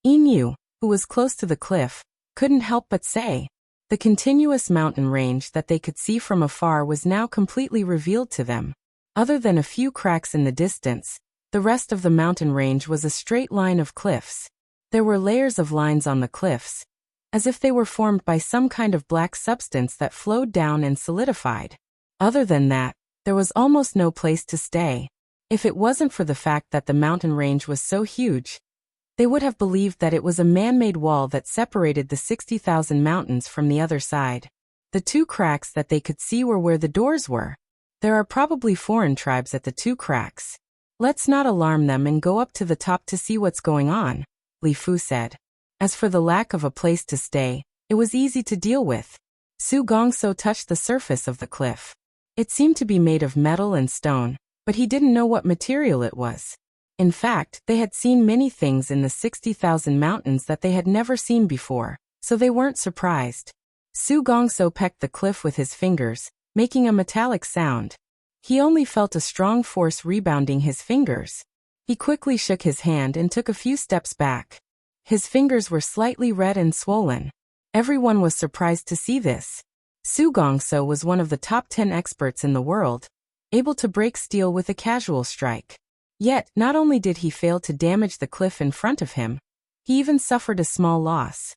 Inu, who was close to the cliff, couldn't help but say. The continuous mountain range that they could see from afar was now completely revealed to them. Other than a few cracks in the distance, the rest of the mountain range was a straight line of cliffs. There were layers of lines on the cliffs, as if they were formed by some kind of black substance that flowed down and solidified. Other than that, there was almost no place to stay. If it wasn't for the fact that the mountain range was so huge, they would have believed that it was a man-made wall that separated the 60,000 mountains from the other side. The 2 cracks that they could see were where the doors were. There are probably foreign tribes at the 2 cracks. "Let's not alarm them and go up to the top to see what's going on," Li Fu said. As for the lack of a place to stay, it was easy to deal with. Su Gongso touched the surface of the cliff. It seemed to be made of metal and stone, but he didn't know what material it was. In fact, they had seen many things in the 60,000 mountains that they had never seen before, so they weren't surprised. Su Gongso pecked the cliff with his fingers, making a metallic sound. He only felt a strong force rebounding his fingers. He quickly shook his hand and took a few steps back. His fingers were slightly red and swollen. Everyone was surprised to see this. Su Gongso was one of the top 10 experts in the world, able to break steel with a casual strike. Yet, not only did he fail to damage the cliff in front of him, he even suffered a small loss.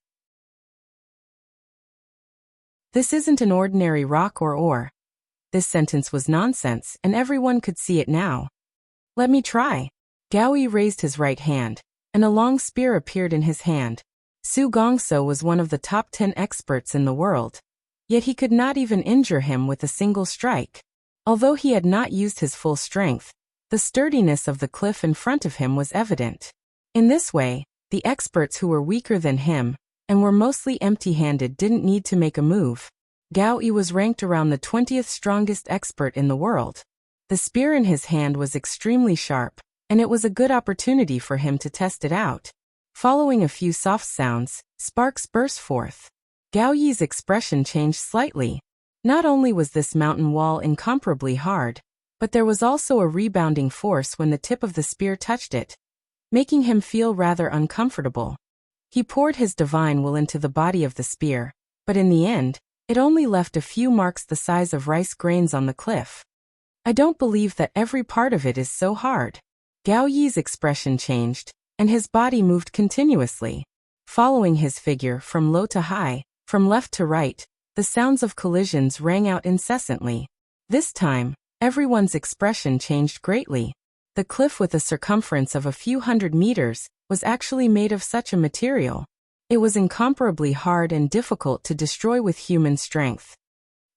This isn't an ordinary rock or ore. This sentence was nonsense, and everyone could see it now. Let me try. Gao Yi raised his right hand, and a long spear appeared in his hand. Su Gongso was one of the top 10 experts in the world. Yet he could not even injure him with a single strike. Although he had not used his full strength, the sturdiness of the cliff in front of him was evident. In this way, the experts who were weaker than him, and were mostly empty-handed, didn't need to make a move. Gao Yi was ranked around the 20th strongest expert in the world. The spear in his hand was extremely sharp, and it was a good opportunity for him to test it out. Following a few soft sounds, sparks burst forth. Gao Yi's expression changed slightly. Not only was this mountain wall incomparably hard, but there was also a rebounding force when the tip of the spear touched it, making him feel rather uncomfortable. He poured his divine will into the body of the spear, but in the end, it only left a few marks the size of rice grains on the cliff. I don't believe that every part of it is so hard. Gao Yi's expression changed, and his body moved continuously. Following his figure from low to high, from left to right, the sounds of collisions rang out incessantly. This time, everyone's expression changed greatly. The cliff, with a circumference of a few hundred meters, was actually made of such a material. It was incomparably hard and difficult to destroy with human strength.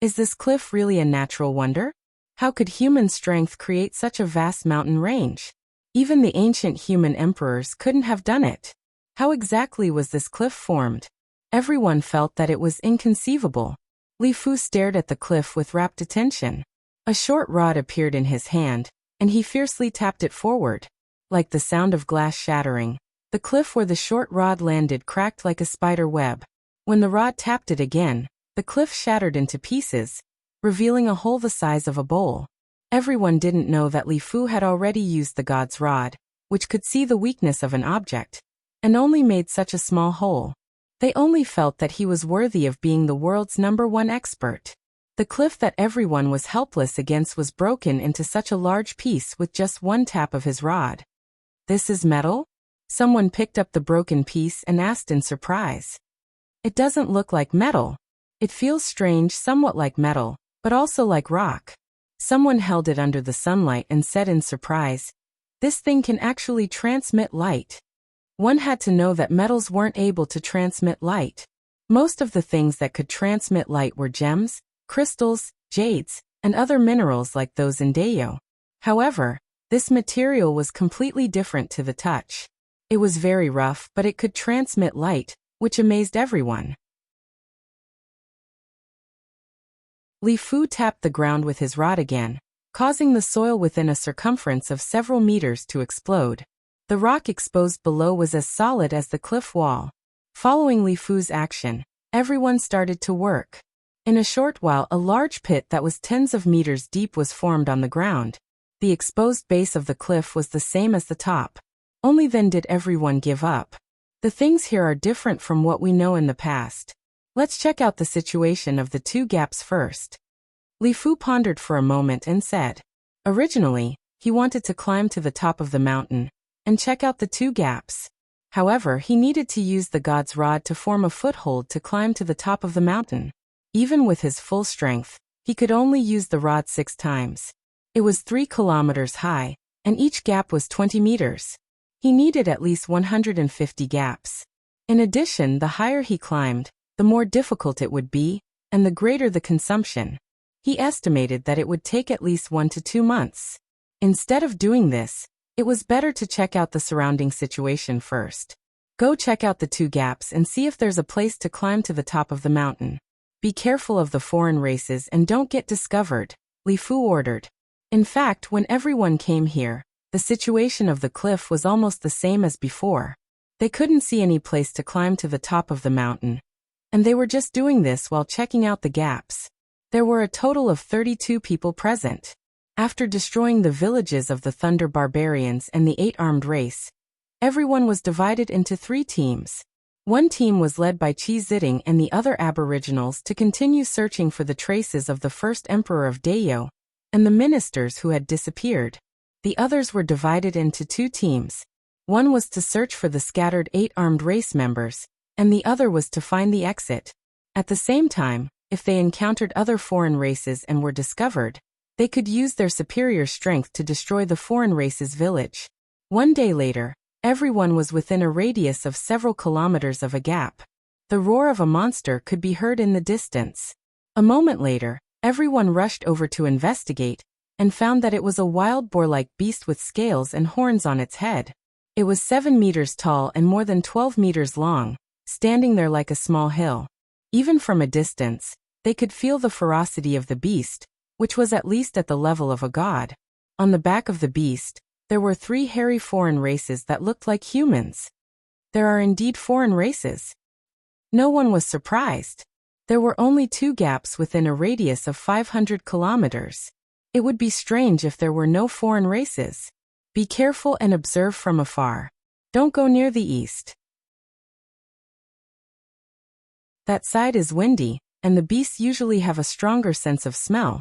Is this cliff really a natural wonder? How could human strength create such a vast mountain range? Even the ancient human emperors couldn't have done it. How exactly was this cliff formed? Everyone felt that it was inconceivable. Li Fu stared at the cliff with rapt attention. A short rod appeared in his hand, and he fiercely tapped it forward. Like the sound of glass shattering, the cliff where the short rod landed cracked like a spider web. When the rod tapped it again, the cliff shattered into pieces, revealing a hole the size of a bowl. Everyone didn't know that Li Fu had already used the god's rod, which could see the weakness of an object, and only made such a small hole. They only felt that he was worthy of being the world's #1 expert. The cliff that everyone was helpless against was broken into such a large piece with just one tap of his rod. This is metal? Someone picked up the broken piece and asked in surprise. It doesn't look like metal. It feels strange, somewhat like metal, but also like rock. Someone held it under the sunlight and said in surprise, "This thing can actually transmit light." One had to know that metals weren't able to transmit light. Most of the things that could transmit light were gems, crystals, jades, and other minerals like those in Dayo. However, this material was completely different to the touch. It was very rough, but it could transmit light, which amazed everyone. Li Fu tapped the ground with his rod again, causing the soil within a circumference of several meters to explode. The rock exposed below was as solid as the cliff wall. Following Li Fu's action, everyone started to work. In a short while, a large pit that was tens of meters deep was formed on the ground. The exposed base of the cliff was the same as the top. Only then did everyone give up. The things here are different from what we know in the past. Let's check out the situation of the two gaps first. Li Fu pondered for a moment and said, originally, he wanted to climb to the top of the mountain and check out the two gaps. However, he needed to use the god's rod to form a foothold to climb to the top of the mountain. Even with his full strength, he could only use the rod 6 times. It was 3 kilometers high, and each gap was 20 meters. He needed at least 150 gaps. In addition, the higher he climbed, the more difficult it would be, and the greater the consumption. He estimated that it would take at least 1 to 2 months. Instead of doing this, it was better to check out the surrounding situation first. Go check out the 2 gaps and see if there's a place to climb to the top of the mountain. Be careful of the foreign races and don't get discovered, Li Fu ordered. In fact, when everyone came here, the situation of the cliff was almost the same as before. They couldn't see any place to climb to the top of the mountain, and they were just doing this while checking out the gaps. There were a total of 32 people present. After destroying the villages of the Thunder Barbarians and the 8-armed race, everyone was divided into 3 teams. One team was led by Qi Ziding and the other aboriginals to continue searching for the traces of the first emperor of Dayo and the ministers who had disappeared. The others were divided into 2 teams. One was to search for the scattered 8-armed race members, and the other was to find the exit. At the same time, if they encountered other foreign races and were discovered, they could use their superior strength to destroy the foreign race's village. One day later, everyone was within a radius of several kilometers of a gap. The roar of a monster could be heard in the distance. A moment later, everyone rushed over to investigate, and found that it was a wild boar-like beast with scales and horns on its head. It was 7 meters tall and more than 12 meters long, standing there like a small hill. Even from a distance, they could feel the ferocity of the beast, which was at least at the level of a god. On the back of the beast, there were 3 hairy foreign races that looked like humans. There are indeed foreign races. No one was surprised. There were only 2 gaps within a radius of 500 kilometers. It would be strange if there were no foreign races. Be careful and observe from afar. Don't go near the east. That side is windy, and the beasts usually have a stronger sense of smell.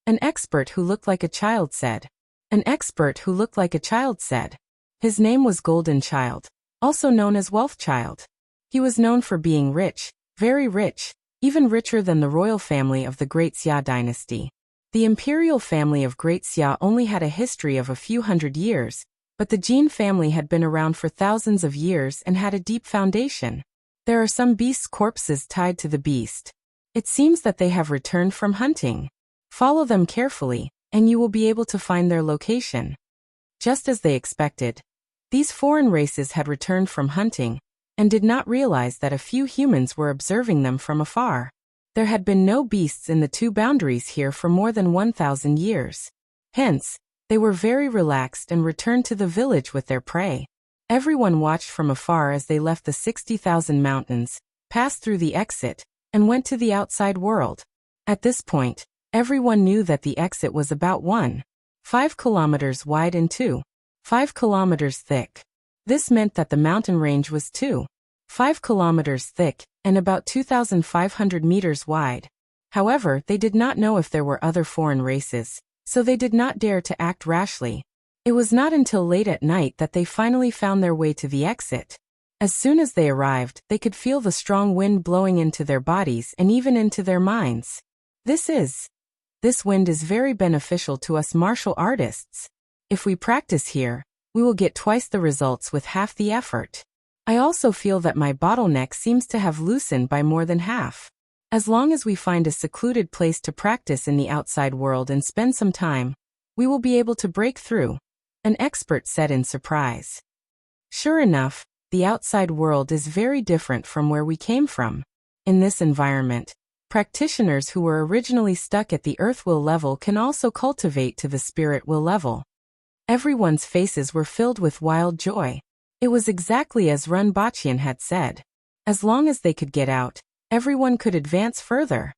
An expert who looked like a child said. An expert who looked like a child said. His name was Golden Child, also known as Wealth Child. He was known for being rich, very rich, even richer than the royal family of the Great Xia dynasty. The imperial family of Great Xia only had a history of a few hundred years, but the Jin family had been around for thousands of years and had a deep foundation. There are some beasts' corpses tied to the beast. It seems that they have returned from hunting. Follow them carefully, and you will be able to find their location. Just as they expected, these foreign races had returned from hunting, and did not realize that a few humans were observing them from afar. There had been no beasts in the 2 boundaries here for more than 1,000 years. Hence, they were very relaxed and returned to the village with their prey. Everyone watched from afar as they left the 60,000 mountains, passed through the exit, and went to the outside world. At this point, everyone knew that the exit was about 1.5 kilometers wide and 2.5 kilometers thick. This meant that the mountain range was 2.5 kilometers thick and about 2,500 meters wide. However, they did not know if there were other foreign races, so they did not dare to act rashly. It was not until late at night that they finally found their way to the exit. As soon as they arrived, they could feel the strong wind blowing into their bodies and even into their minds. This wind is very beneficial to us martial artists. If we practice here, we will get twice the results with half the effort. I also feel that my bottleneck seems to have loosened by more than half. As long as we find a secluded place to practice in the outside world and spend some time, we will be able to break through, an expert said in surprise. Sure enough, the outside world is very different from where we came from. In this environment, practitioners who were originally stuck at the earth will level can also cultivate to the spirit will level. Everyone's faces were filled with wild joy. It was exactly as Runbachian had said. As long as they could get out, everyone could advance further.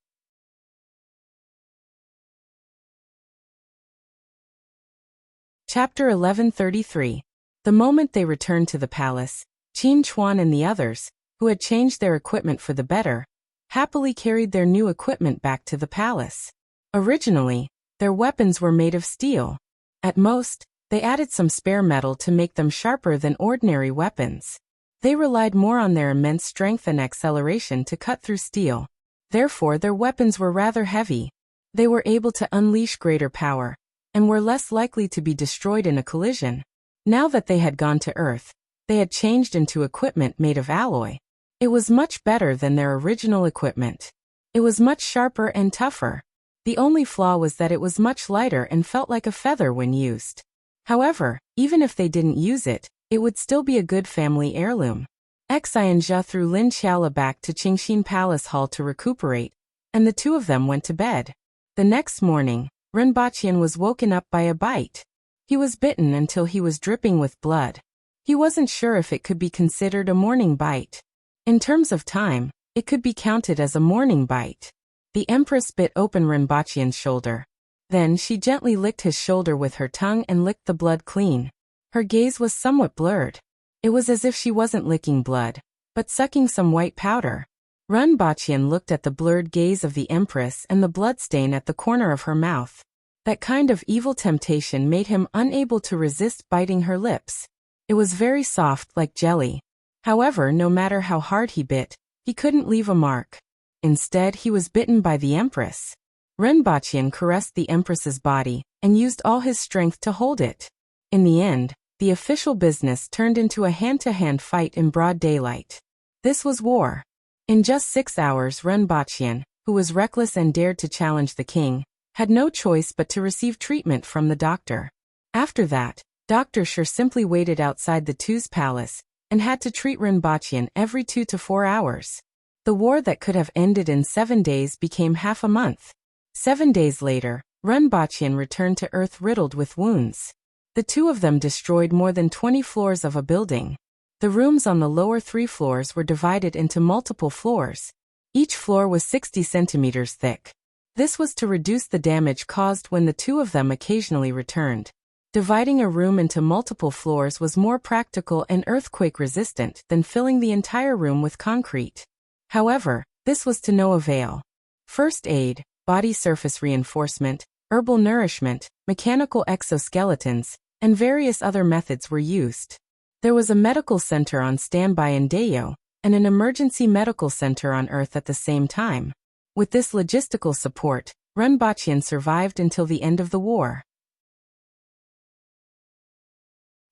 Chapter 1133. The moment they returned to the palace, Qin Chuan and the others, who had changed their equipment for the better, happily carried their new equipment back to the palace. Originally, their weapons were made of steel. At most, they added some spare metal to make them sharper than ordinary weapons. They relied more on their immense strength and acceleration to cut through steel. Therefore, their weapons were rather heavy. They were able to unleash greater power, and were less likely to be destroyed in a collision. Now that they had gone to Earth, they had changed into equipment made of alloy. It was much better than their original equipment. It was much sharper and tougher. The only flaw was that it was much lighter and felt like a feather when used. However, even if they didn't use it, it would still be a good family heirloom. Xi and Jia threw Lin Qiala back to Qingxin Palace Hall to recuperate, and the 2 of them went to bed. The next morning, Renbaqian was woken up by a bite. He was bitten until he was dripping with blood. He wasn't sure if it could be considered a morning bite. In terms of time, it could be counted as a morning bite. The Empress bit open Renbaqian's shoulder. Then she gently licked his shoulder with her tongue and licked the blood clean. Her gaze was somewhat blurred. It was as if she wasn't licking blood, but sucking some white powder. Renbaqian looked at the blurred gaze of the Empress and the bloodstain at the corner of her mouth. That kind of evil temptation made him unable to resist biting her lips. It was very soft like jelly. However, no matter how hard he bit, he couldn't leave a mark. Instead, he was bitten by the Empress. Renbaqian caressed the Empress's body and used all his strength to hold it. In the end, the official business turned into a hand-to-hand fight in broad daylight. This was war. In just 6 hours, Renbaqian, who was reckless and dared to challenge the king, had no choice but to receive treatment from the doctor. After that, Dr. Sher simply waited outside the two's palace and had to treat Renbaqian every 2 to 4 hours. The war that could have ended in 7 days became half a month. 7 days later, Renbaqian returned to Earth riddled with wounds. The two of them destroyed more than 20 floors of a building. The rooms on the lower 3 floors were divided into multiple floors. Each floor was 60 centimeters thick. This was to reduce the damage caused when the two of them occasionally returned. Dividing a room into multiple floors was more practical and earthquake-resistant than filling the entire room with concrete. However, this was to no avail. First aid, body surface reinforcement, herbal nourishment, mechanical exoskeletons, and various other methods were used. There was a medical center on standby in Dayo, and an emergency medical center on Earth at the same time. With this logistical support, Renbaqian survived until the end of the war.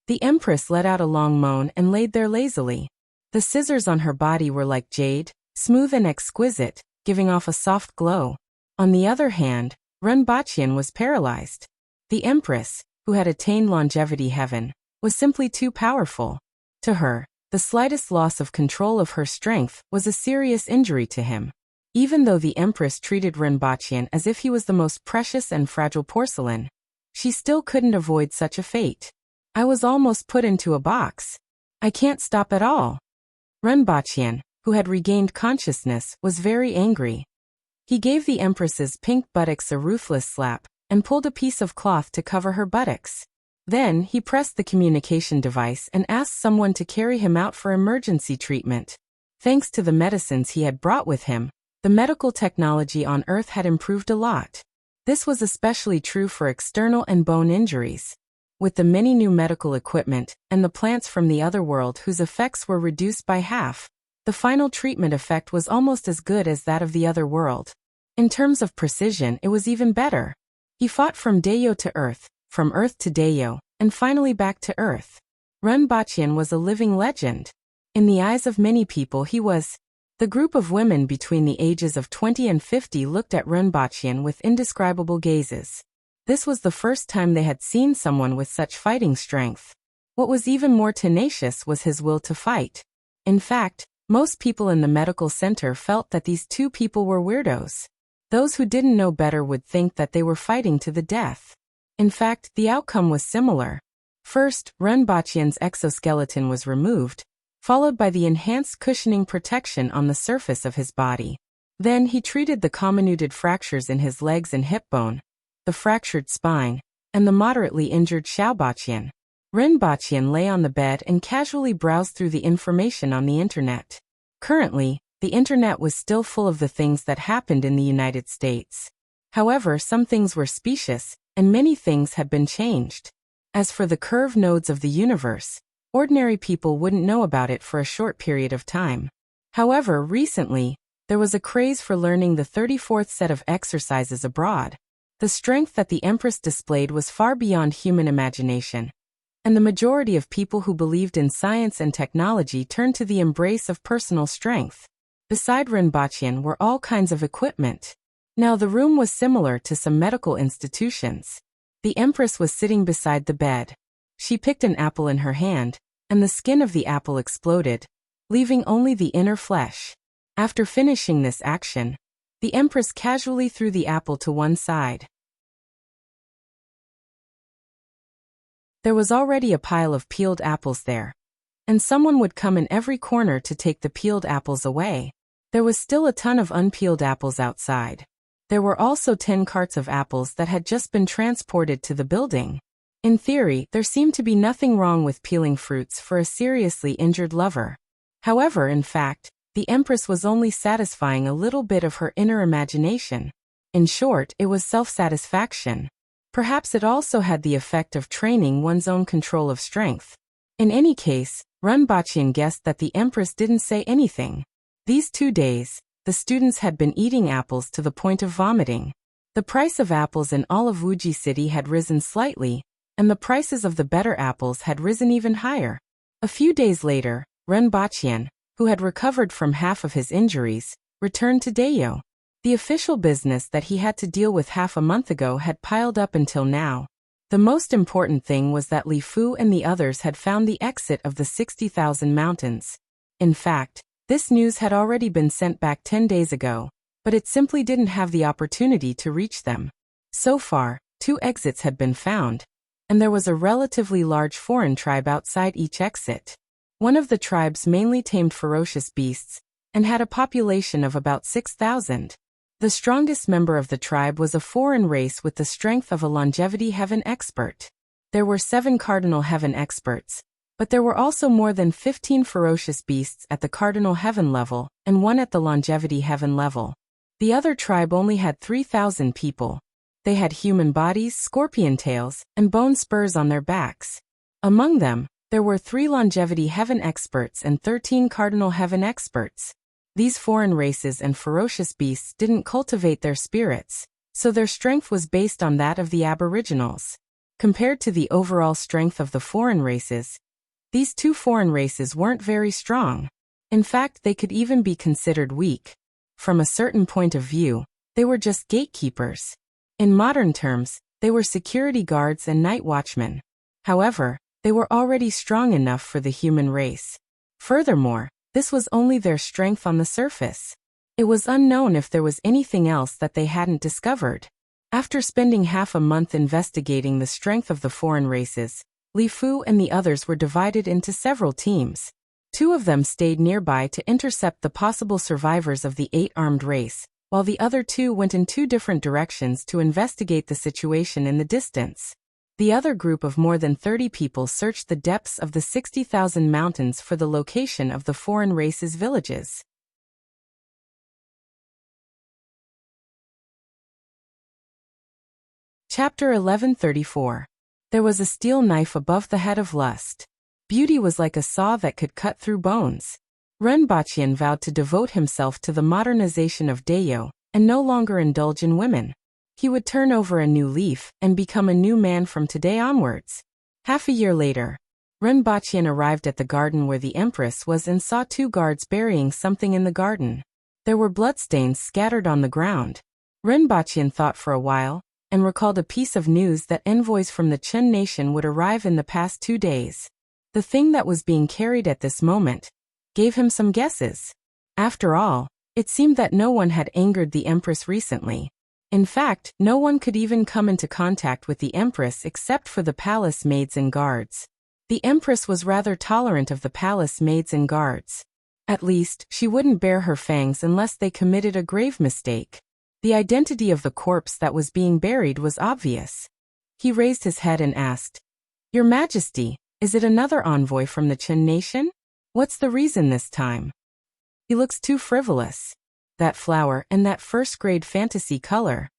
The Empress let out a long moan and laid there lazily. The scissors on her body were like jade, smooth and exquisite, giving off a soft glow. On the other hand, Renbaqian was paralyzed. The Empress, who had attained longevity heaven, was simply too powerful. To her, the slightest loss of control of her strength was a serious injury to him. Even though the Empress treated Renbaqian as if he was the most precious and fragile porcelain, she still couldn't avoid such a fate. I was almost put into a box. I can't stop at all. Renbaqian, who had regained consciousness, was very angry. He gave the Empress's pink buttocks a ruthless slap and pulled a piece of cloth to cover her buttocks. Then he pressed the communication device and asked someone to carry him out for emergency treatment. Thanks to the medicines he had brought with him, the medical technology on Earth had improved a lot. This was especially true for external and bone injuries. With the many new medical equipment and the plants from the other world whose effects were reduced by half, the final treatment effect was almost as good as that of the other world. In terms of precision, it was even better. He fought from Dayo to Earth, from Earth to Dayo, and finally back to Earth. Renbaqian was a living legend. In the eyes of many people he was. The group of women between the ages of 20 and 50 looked at Renbaqian with indescribable gazes. This was the first time they had seen someone with such fighting strength. What was even more tenacious was his will to fight. In fact, most people in the medical center felt that these two people were weirdos. Those who didn't know better would think that they were fighting to the death. In fact, the outcome was similar. First, Renbaqian's exoskeleton was removed, followed by the enhanced cushioning protection on the surface of his body. Then he treated the comminuted fractures in his legs and hip bone, the fractured spine, and the moderately injured Xiaobaqian. Renbaqian lay on the bed and casually browsed through the information on the internet. Currently, the internet was still full of the things that happened in the United States. However, some things were specious, and many things had been changed. As for the curved nodes of the universe, ordinary people wouldn't know about it for a short period of time. However, recently, there was a craze for learning the 34th set of exercises abroad. The strength that the Empress displayed was far beyond human imagination, and the majority of people who believed in science and technology turned to the embrace of personal strength. Beside Renbaqian were all kinds of equipment. Now the room was similar to some medical institutions. The Empress was sitting beside the bed. She picked an apple in her hand, and the skin of the apple exploded, leaving only the inner flesh. After finishing this action, the Empress casually threw the apple to one side. There was already a pile of peeled apples there, and someone would come in every corner to take the peeled apples away. There was still a ton of unpeeled apples outside. There were also 10 carts of apples that had just been transported to the building. In theory, there seemed to be nothing wrong with peeling fruits for a seriously injured lover. However, in fact, the Empress was only satisfying a little bit of her inner imagination. In short, it was self-satisfaction. Perhaps it also had the effect of training one's own control of strength. In any case, Renbaqian guessed that the Empress didn't say anything. These 2 days, the students had been eating apples to the point of vomiting. The price of apples in all of Wuxia City had risen slightly, and the prices of the better apples had risen even higher. A few days later, Ren Baqian, who had recovered from half of his injuries, returned to Dayo. The official business that he had to deal with half a month ago had piled up until now. The most important thing was that Li Fu and the others had found the exit of the 60,000 mountains. In fact, this news had already been sent back 10 days ago, but it simply didn't have the opportunity to reach them. So far, 2 exits had been found, and there was a relatively large foreign tribe outside each exit. One of the tribes mainly tamed ferocious beasts, and had a population of about 6,000. The strongest member of the tribe was a foreign race with the strength of a longevity heaven expert. There were 7 cardinal heaven experts, but there were also more than 15 ferocious beasts at the cardinal heaven level, and 1 at the longevity heaven level. The other tribe only had 3,000 people. They had human bodies, scorpion tails, and bone spurs on their backs. Among them, there were 3 longevity heaven experts and 13 cardinal heaven experts. These foreign races and ferocious beasts didn't cultivate their spirits, so their strength was based on that of the aboriginals. Compared to the overall strength of the foreign races, these 2 foreign races weren't very strong. In fact, they could even be considered weak. From a certain point of view, they were just gatekeepers. In modern terms, they were security guards and night watchmen. However, they were already strong enough for the human race. Furthermore, this was only their strength on the surface. It was unknown if there was anything else that they hadn't discovered. After spending half a month investigating the strength of the foreign races, Li Fu and the others were divided into several teams. 2 of them stayed nearby to intercept the possible survivors of the 8-armed race, while the other 2 went in 2 different directions to investigate the situation in the distance. The other group of more than 30 people searched the depths of the 60,000 mountains for the location of the foreign race's villages. Chapter 1134. There was a steel knife above the head of lust. Beauty was like a saw that could cut through bones. Ren Baqian vowed to devote himself to the modernization of Dayo, and no longer indulge in women. He would turn over a new leaf, and become a new man from today onwards. Half a year later, Ren Baqian arrived at the garden where the Empress was and saw 2 guards burying something in the garden. There were bloodstains scattered on the ground. Ren Baqian thought for a while, and recalled a piece of news that envoys from the Chen nation would arrive in the past 2 days. The thing that was being carried at this moment gave him some guesses. After all, it seemed that no one had angered the Empress recently. In fact, no one could even come into contact with the Empress except for the palace maids and guards. The Empress was rather tolerant of the palace maids and guards. At least, she wouldn't bare her fangs unless they committed a grave mistake. The identity of the corpse that was being buried was obvious. He raised his head and asked, "Your Majesty, is it another envoy from the Chen nation? What's the reason this time? He looks too frivolous. That flower and that first-grade fantasy color."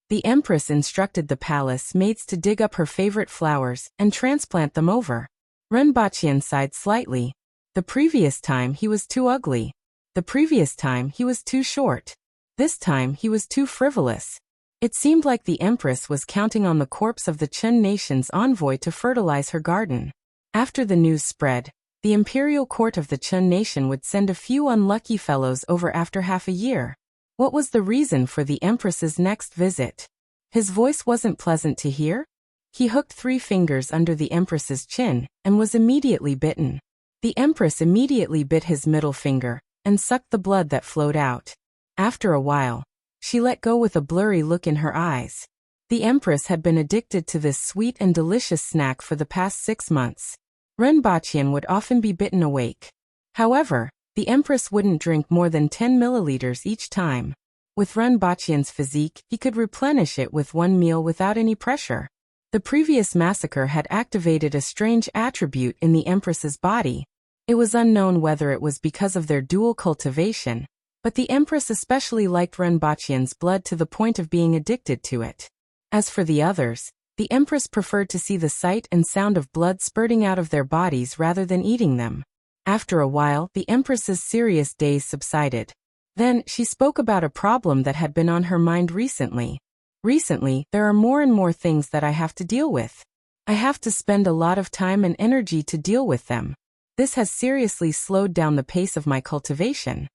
The Empress instructed the palace maids to dig up her favorite flowers and transplant them over. Ren Baqian sighed slightly. The previous time he was too ugly. The previous time he was too short. This time he was too frivolous. It seemed like the Empress was counting on the corpse of the Chen nation's envoy to fertilize her garden. After the news spread, the imperial court of the Chen nation would send a few unlucky fellows over after half a year. What was the reason for the Empress's next visit? His voice wasn't pleasant to hear. He hooked 3 fingers under the Empress's chin and was immediately bitten. The Empress immediately bit his middle finger and sucked the blood that flowed out. After a while, she let go with a blurry look in her eyes. The Empress had been addicted to this sweet and delicious snack for the past 6 months. Ren Baqian would often be bitten awake. However, the Empress wouldn't drink more than 10 milliliters each time. With Ren Baqian's physique, he could replenish it with 1 meal without any pressure. The previous massacre had activated a strange attribute in the Empress's body. It was unknown whether it was because of their dual cultivation, but the Empress especially liked Ren Baqian's blood to the point of being addicted to it. As for the others, the Empress preferred to see the sight and sound of blood spurting out of their bodies rather than eating them. After a while, the Empress's serious days subsided. Then, she spoke about a problem that had been on her mind recently. Recently, there are more and more things that I have to deal with. I have to spend a lot of time and energy to deal with them. This has seriously slowed down the pace of my cultivation.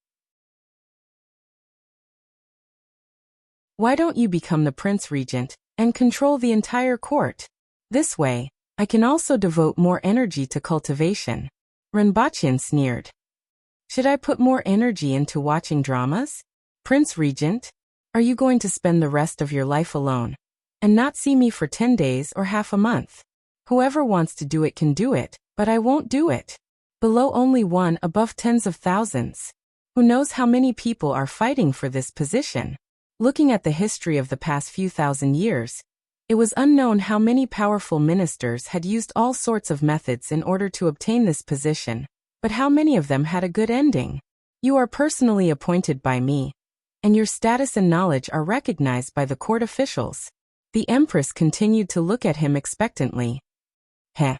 Why don't you become the Prince Regent and control the entire court? This way, I can also devote more energy to cultivation. Renbachian sneered. Should I put more energy into watching dramas? Prince Regent? Are you going to spend the rest of your life alone and not see me for 10 days or half a month? Whoever wants to do it can do it, but I won't do it. Below only one, above tens of thousands. Who knows how many people are fighting for this position? Looking at the history of the past few thousand years, it was unknown how many powerful ministers had used all sorts of methods in order to obtain this position, but how many of them had a good ending? You are personally appointed by me, and your status and knowledge are recognized by the court officials. The Empress continued to look at him expectantly. Heh.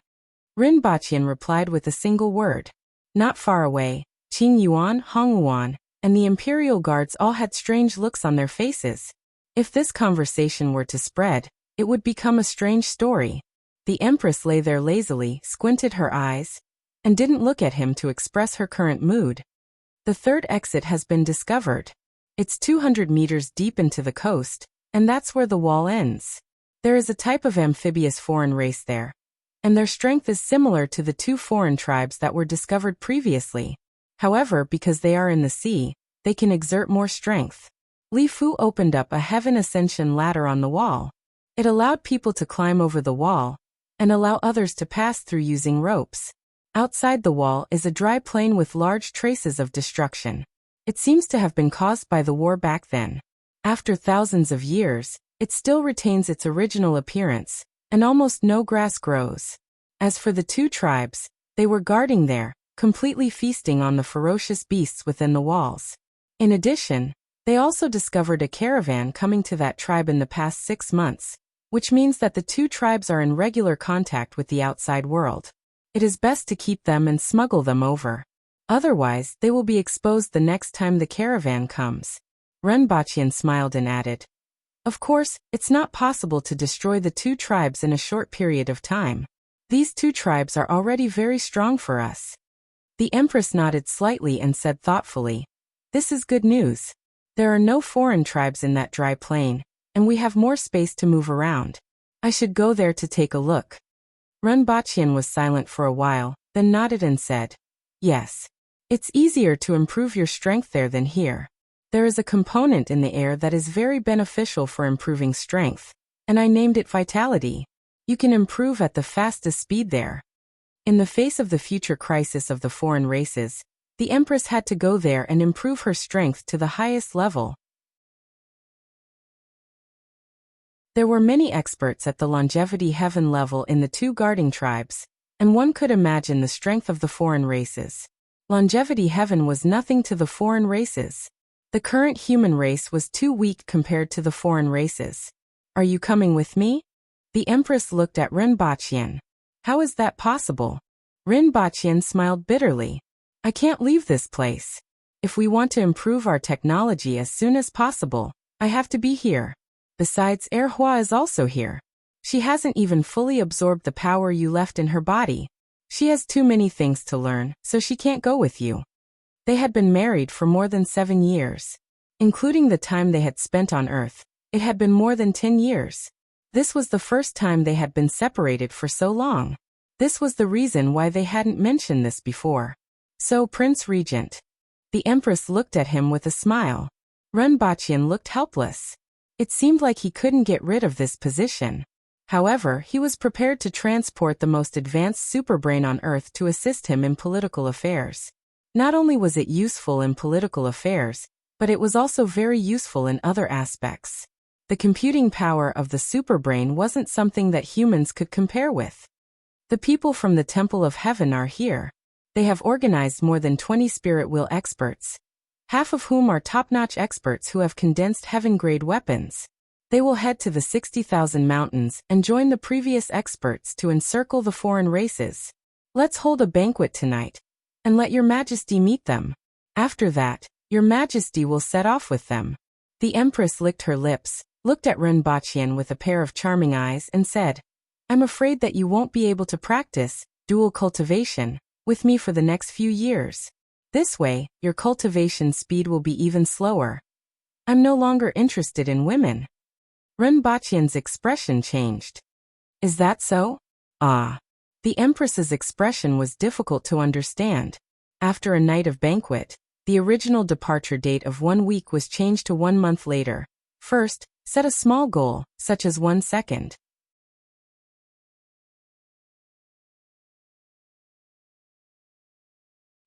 Rinbachian replied with a single word. Not far away, Qing Yuan, Hong Yuan, and the Imperial Guards all had strange looks on their faces. If this conversation were to spread, it would become a strange story. The Empress lay there lazily, squinted her eyes, and didn't look at him to express her current mood. The third exit has been discovered. It's 200 meters deep into the coast, and that's where the wall ends. There is a type of amphibious foreign race there, and their strength is similar to the 2 foreign tribes that were discovered previously. However, because they are in the sea, they can exert more strength. Li Fu opened up a heaven ascension ladder on the wall. It allowed people to climb over the wall, and allow others to pass through using ropes. Outside the wall is a dry plain with large traces of destruction. It seems to have been caused by the war back then. After thousands of years, it still retains its original appearance, and almost no grass grows. As for the 2 tribes, they were guarding there, completely feasting on the ferocious beasts within the walls. In addition, they also discovered a caravan coming to that tribe in the past 6 months, which means that the 2 tribes are in regular contact with the outside world. It is best to keep them and smuggle them over. Otherwise, they will be exposed the next time the caravan comes. Renbachian smiled and added, of course, it's not possible to destroy the 2 tribes in a short period of time. These 2 tribes are already very strong for us. The Empress nodded slightly and said thoughtfully, this is good news. There are no foreign tribes in that dry plain, and we have more space to move around. I should go there to take a look. Renbachian was silent for a while, then nodded and said, yes. It's easier to improve your strength there than here. There is a component in the air that is very beneficial for improving strength, and I named it vitality. You can improve at the fastest speed there. In the face of the future crisis of the foreign races, the Empress had to go there and improve her strength to the highest level. There were many experts at the longevity heaven level in the 2 guarding tribes, and one could imagine the strength of the foreign races. Longevity heaven was nothing to the foreign races. The current human race was too weak compared to the foreign races. Are you coming with me? The Empress looked at Renbachian. How is that possible? Renbachian smiled bitterly. I can't leave this place. If we want to improve our technology as soon as possible, I have to be here. Besides, Erhua is also here. She hasn't even fully absorbed the power you left in her body. She has too many things to learn, so she can't go with you. They had been married for more than 7 years. Including the time they had spent on Earth, it had been more than 10 years. This was the first time they had been separated for so long. This was the reason why they hadn't mentioned this before. So, Prince Regent. The Empress looked at him with a smile. Renbachian looked helpless. It seemed like he couldn't get rid of this position. However, he was prepared to transport the most advanced superbrain on Earth to assist him in political affairs. Not only was it useful in political affairs, but it was also very useful in other aspects. The computing power of the superbrain wasn't something that humans could compare with. The people from the Temple of Heaven are here. They have organized more than 20 spirit wheel experts, half of whom are top-notch experts who have condensed heaven-grade weapons. They will head to the 60,000 mountains and join the previous experts to encircle the foreign races. Let's hold a banquet tonight, and let your majesty meet them. After that, Your Majesty will set off with them. The Empress licked her lips, looked at Ren Baqian with a pair of charming eyes and said, I'm afraid that you won't be able to practice dual cultivation with me for the next few years. This way, your cultivation speed will be even slower. I'm no longer interested in women. Ren Baqian's expression changed. Is that so? Ah. The Empress's expression was difficult to understand. After a night of banquet, the original departure date of 1 week was changed to 1 month later. First, set a small goal, such as 1 second.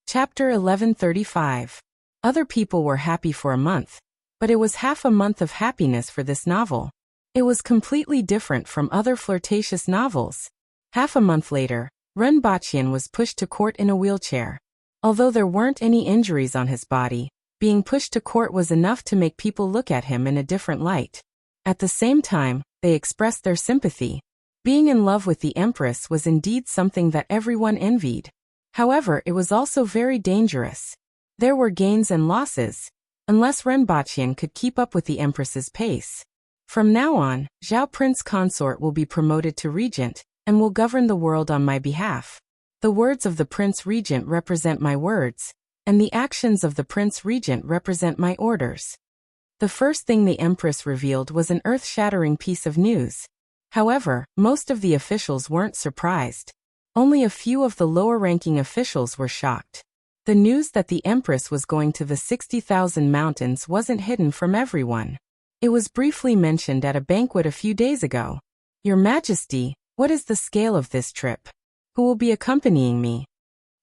Chapter 1135. Other people were happy for a month, but it was half a month of happiness for this novel. It was completely different from other flirtatious novels. Half a month later, Ren Baqian was pushed to court in a wheelchair. Although there weren't any injuries on his body, being pushed to court was enough to make people look at him in a different light. At the same time, they expressed their sympathy. Being in love with the Empress was indeed something that everyone envied. However, it was also very dangerous. There were gains and losses, unless Ren Baqian could keep up with the Empress's pace. From now on, Zhao Prince Consort will be promoted to regent, and will govern the world on my behalf. The words of the Prince Regent represent my words, and the actions of the Prince Regent represent my orders. The first thing the Empress revealed was an earth-shattering piece of news. However, most of the officials weren't surprised. Only a few of the lower-ranking officials were shocked. The news that the Empress was going to the 60,000 mountains wasn't hidden from everyone. It was briefly mentioned at a banquet a few days ago. Your Majesty, what is the scale of this trip? Who will be accompanying me?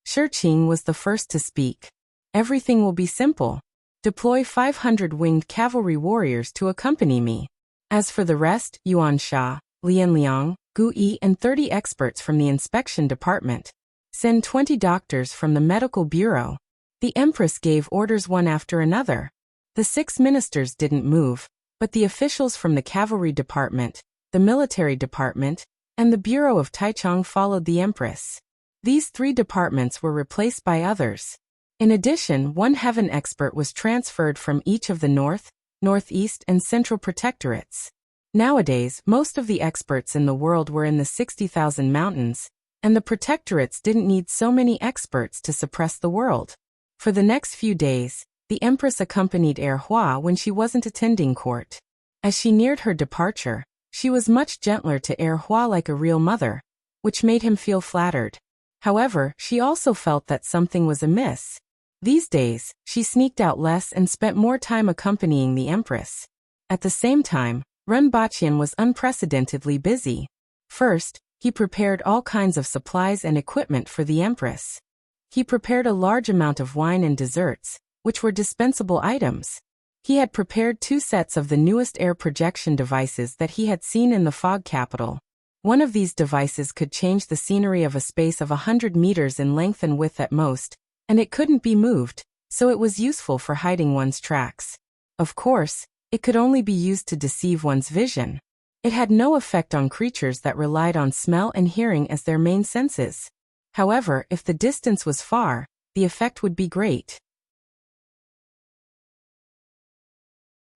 Shi Qing was the first to speak. Everything will be simple. Deploy 500 winged cavalry warriors to accompany me. As for the rest, Yuan Sha, Lian Liang, Gu Yi and 30 experts from the inspection department. Send 20 doctors from the medical bureau. The Empress gave orders one after another. The 6 ministers didn't move, but the officials from the cavalry department, the military department, and the bureau of Taichung followed the Empress. These 3 departments were replaced by others. In addition, 1 heaven expert was transferred from each of the north, northeast, and central protectorates. Nowadays, most of the experts in the world were in the 60,000 mountains, and the protectorates didn't need so many experts to suppress the world. For the next few days, the Empress accompanied Heir Hua when she wasn't attending court. As she neared her departure, she was much gentler to Heir Hua like a real mother, which made him feel flattered. However, she also felt that something was amiss. These days, she sneaked out less and spent more time accompanying the Empress. At the same time, Ren Baqian was unprecedentedly busy. First, he prepared all kinds of supplies and equipment for the Empress. He prepared a large amount of wine and desserts, which were dispensable items. He had prepared 2 sets of the newest air projection devices that he had seen in the fog capital. One of these devices could change the scenery of a space of 100 meters in length and width at most, and it couldn't be moved, so it was useful for hiding one's tracks. Of course, it could only be used to deceive one's vision. It had no effect on creatures that relied on smell and hearing as their main senses. However, if the distance was far, the effect would be great.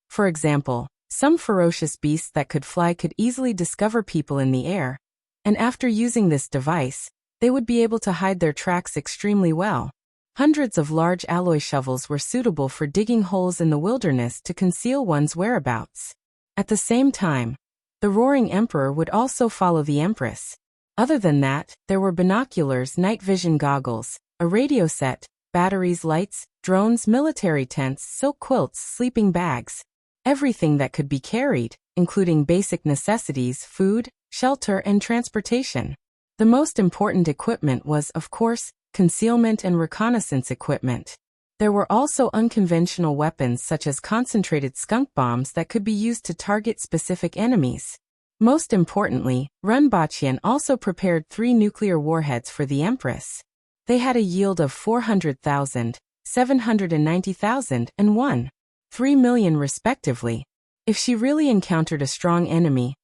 For example, some ferocious beasts that could fly could easily discover people in the air, and after using this device, they would be able to hide their tracks extremely well. Hundreds of large alloy shovels were suitable for digging holes in the wilderness to conceal one's whereabouts. At the same time, the Roaring Emperor would also follow the Empress. Other than that, there were binoculars, night vision goggles, a radio set, batteries, lights, drones, military tents, silk quilts, sleeping bags. Everything that could be carried, including basic necessities, food, shelter, and transportation. The most important equipment was, of course, concealment and reconnaissance equipment. There were also unconventional weapons such as concentrated skunk bombs that could be used to target specific enemies. Most importantly, Ren Baqian also prepared 3 nuclear warheads for the Empress. They had a yield of 400,000, 790,000, and 1.3 million respectively. If she really encountered a strong enemy,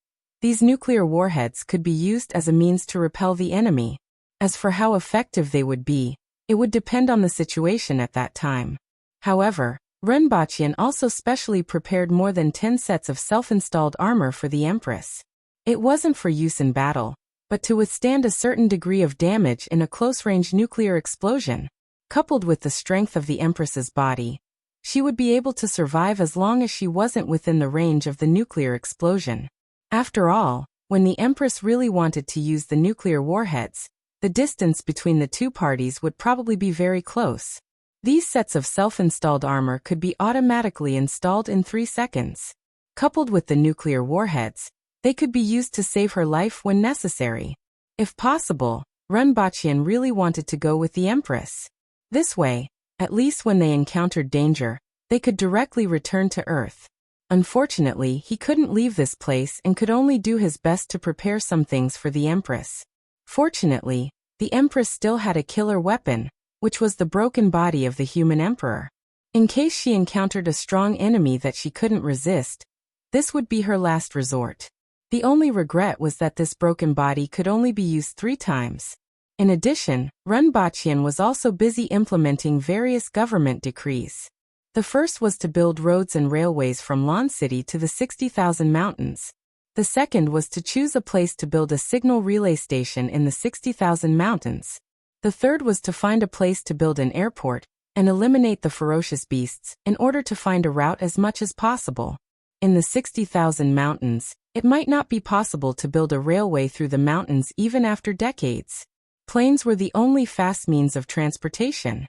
these nuclear warheads could be used as a means to repel the enemy. As for how effective they would be, it would depend on the situation at that time. However, Renbachian also specially prepared more than 10 sets of self-installed armor for the Empress. It wasn't for use in battle, but to withstand a certain degree of damage in a close-range nuclear explosion. Coupled with the strength of the Empress's body, she would be able to survive as long as she wasn't within the range of the nuclear explosion. After all, when the Empress really wanted to use the nuclear warheads, the distance between the two parties would probably be very close. These sets of self-installed armor could be automatically installed in 3 seconds. Coupled with the nuclear warheads, they could be used to save her life when necessary. If possible, Renbachian really wanted to go with the Empress. This way, at least when they encountered danger, they could directly return to Earth. Unfortunately, he couldn't leave this place and could only do his best to prepare some things for the Empress. Fortunately, the Empress still had a killer weapon, which was the broken body of the human emperor. In case she encountered a strong enemy that she couldn't resist, this would be her last resort. The only regret was that this broken body could only be used 3 times. In addition, Renbachian was also busy implementing various government decrees. The first was to build roads and railways from Lan City to the 60,000 mountains. The second was to choose a place to build a signal relay station in the 60,000 mountains. The third was to find a place to build an airport and eliminate the ferocious beasts in order to find a route as much as possible. In the 60,000 mountains, it might not be possible to build a railway through the mountains even after decades. Planes were the only fast means of transportation.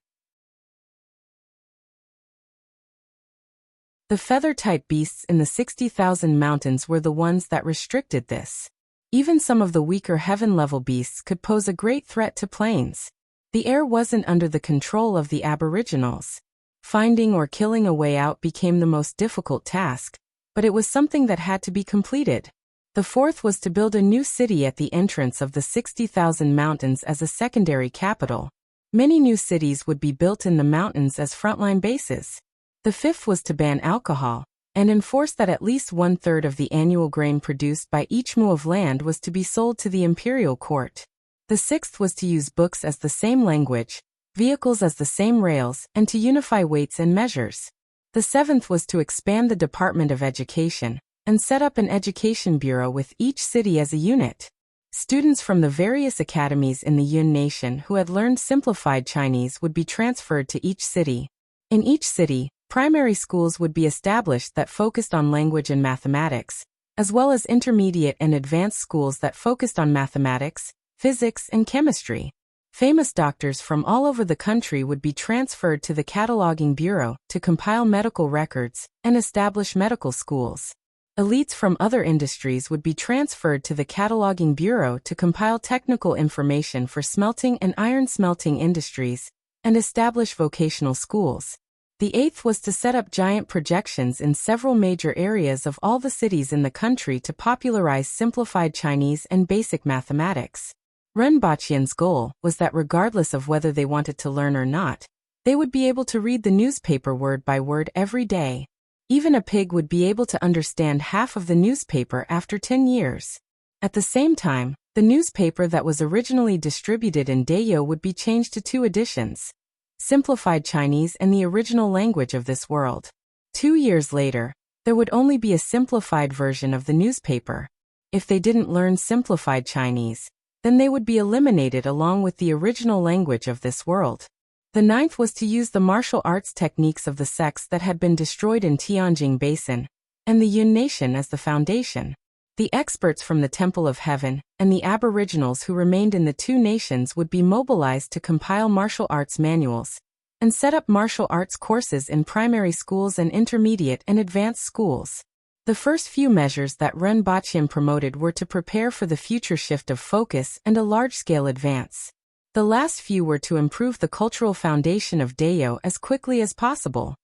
The feather-type beasts in the 60,000 mountains were the ones that restricted this. Even some of the weaker heaven-level beasts could pose a great threat to planes. The air wasn't under the control of the aboriginals. Finding or killing a way out became the most difficult task, but it was something that had to be completed. The fourth was to build a new city at the entrance of the 60,000 mountains as a secondary capital. Many new cities would be built in the mountains as frontline bases. The fifth was to ban alcohol and enforce that at least 1/3 of the annual grain produced by each mu of land was to be sold to the imperial court. The sixth was to use books as the same language, vehicles as the same rails, and to unify weights and measures. The seventh was to expand the Department of Education and set up an education bureau with each city as a unit. Students from the various academies in the Yun Nation who had learned simplified Chinese would be transferred to each city. In each city, primary schools would be established that focused on language and mathematics, as well as intermediate and advanced schools that focused on mathematics, physics, and chemistry. Famous doctors from all over the country would be transferred to the Cataloging Bureau to compile medical records and establish medical schools. Elites from other industries would be transferred to the Cataloging Bureau to compile technical information for smelting and iron smelting industries and establish vocational schools. The eighth was to set up giant projections in several major areas of all the cities in the country to popularize simplified Chinese and basic mathematics. Renbachian's goal was that regardless of whether they wanted to learn or not, they would be able to read the newspaper word by word every day. Even a pig would be able to understand half of the newspaper after 10 years. At the same time, the newspaper that was originally distributed in Dayo would be changed to 2 editions: Simplified Chinese and the original language of this world. 2 years later, there would only be a simplified version of the newspaper. If they didn't learn simplified Chinese, then they would be eliminated along with the original language of this world. The ninth was to use the martial arts techniques of the sects that had been destroyed in Tianjin Basin, and the Yun Nation as the foundation. The experts from the Temple of Heaven and the aboriginals who remained in the 2 nations would be mobilized to compile martial arts manuals and set up martial arts courses in primary schools and intermediate and advanced schools. The first few measures that Renbachian promoted were to prepare for the future shift of focus and a large-scale advance. The last few were to improve the cultural foundation of Dayo as quickly as possible.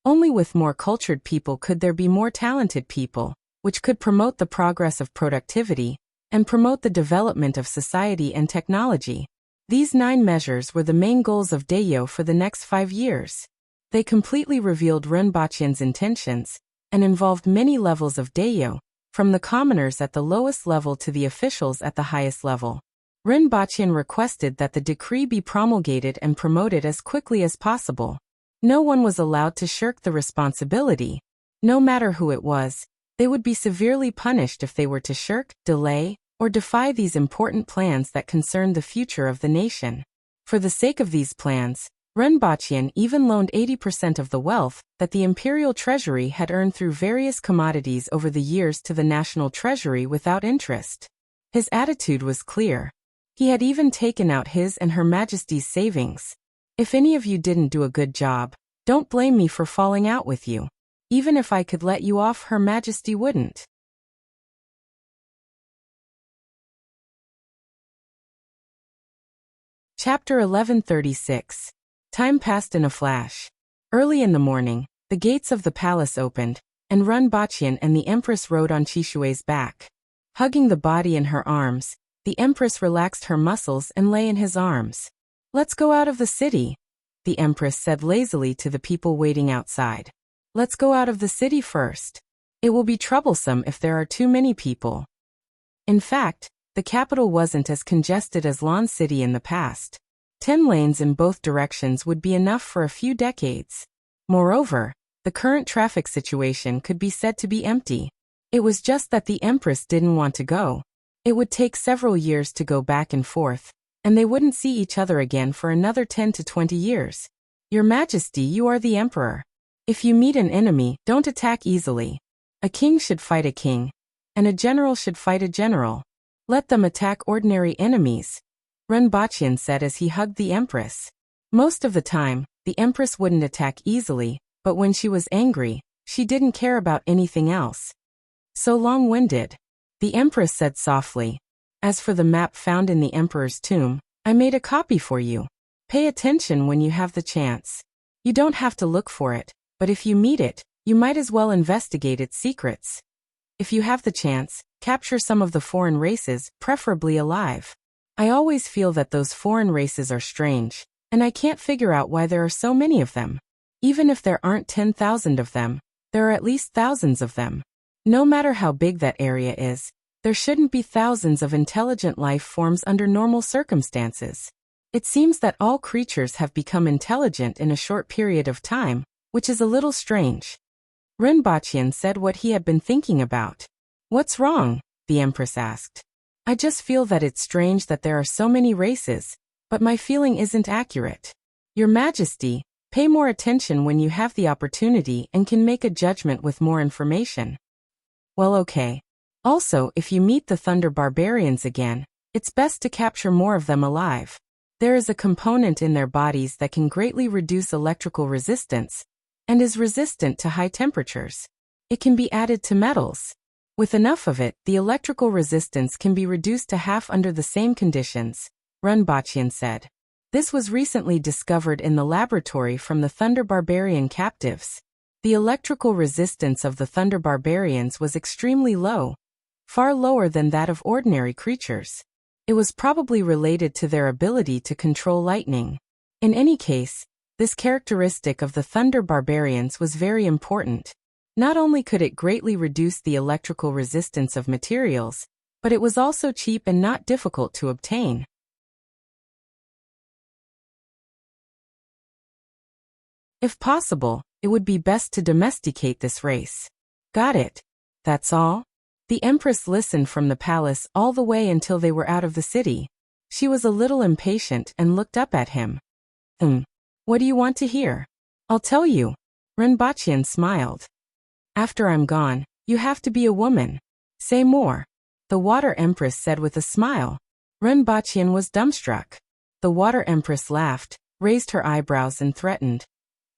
Only with more cultured people could there be more talented people, which could promote the progress of productivity and promote the development of society and technology. These 9 measures were the main goals of Dayo for the next 5 years. They completely revealed Renbachian's intentions and involved many levels of Dayo, from the commoners at the lowest level to the officials at the highest level. Rinpoche requested that the decree be promulgated and promoted as quickly as possible. No one was allowed to shirk the responsibility. No matter who it was, they would be severely punished if they were to shirk, delay, or defy these important plans that concerned the future of the nation. For the sake of these plans, Rinpoche even loaned 80% of the wealth that the imperial treasury had earned through various commodities over the years to the national treasury without interest. His attitude was clear. He had even taken out his and Her Majesty's savings. If any of you didn't do a good job, don't blame me for falling out with you. Even if I could let you off, Her Majesty wouldn't. Chapter 1136. Time passed in a flash. Early in the morning, the gates of the palace opened, and Rinpoche and the Empress rode on Chishue's back. Hugging the body in her arms, the Empress relaxed her muscles and lay in his arms. "Let's go out of the city," the Empress said lazily to the people waiting outside. "Let's go out of the city first. It will be troublesome if there are too many people." In fact, the capital wasn't as congested as Lan City in the past. 10 lanes in both directions would be enough for a few decades. Moreover, the current traffic situation could be said to be empty. It was just that the Empress didn't want to go. It would take several years to go back and forth, and they wouldn't see each other again for another 10 to 20 years. "Your Majesty, you are the Emperor. If you meet an enemy, don't attack easily. A king should fight a king, and a general should fight a general. Let them attack ordinary enemies," Rinpoche said as he hugged the Empress. Most of the time, the Empress wouldn't attack easily, but when she was angry, she didn't care about anything else. "So long-winded," the Empress said softly. "As for the map found in the Emperor's tomb, I made a copy for you. Pay attention when you have the chance. You don't have to look for it, but if you meet it, you might as well investigate its secrets. If you have the chance, capture some of the foreign races, preferably alive. I always feel that those foreign races are strange, and I can't figure out why there are so many of them. Even if there aren't 10,000 of them, there are at least thousands of them. No matter how big that area is, there shouldn't be thousands of intelligent life forms under normal circumstances. It seems that all creatures have become intelligent in a short period of time, which is a little strange." Rinpoche said what he had been thinking about. "What's wrong?" the Empress asked. "I just feel that it's strange that there are so many races, but my feeling isn't accurate. Your Majesty, pay more attention when you have the opportunity and can make a judgment with more information." "Well, okay. Also, if you meet the Thunder Barbarians again, it's best to capture more of them alive. There is a component in their bodies that can greatly reduce electrical resistance, and is resistant to high temperatures. It can be added to metals. With enough of it, the electrical resistance can be reduced to half under the same conditions," Rinpoche said. "This was recently discovered in the laboratory from the Thunder Barbarian captives. The electrical resistance of the Thunder Barbarians was extremely low, far lower than that of ordinary creatures. It was probably related to their ability to control lightning. In any case, this characteristic of the Thunder Barbarians was very important. Not only could it greatly reduce the electrical resistance of materials, but it was also cheap and not difficult to obtain. If possible, it would be best to domesticate this race." "Got it. That's all?" The Empress listened from the palace all the way until they were out of the city. She was a little impatient and looked up at him. What do you want to hear?" "I'll tell you." Rinpoche smiled. "After I'm gone, you have to be a woman." "Say more," the Water Empress said with a smile. Rinpoche was dumbstruck. The Water Empress laughed, raised her eyebrows and threatened.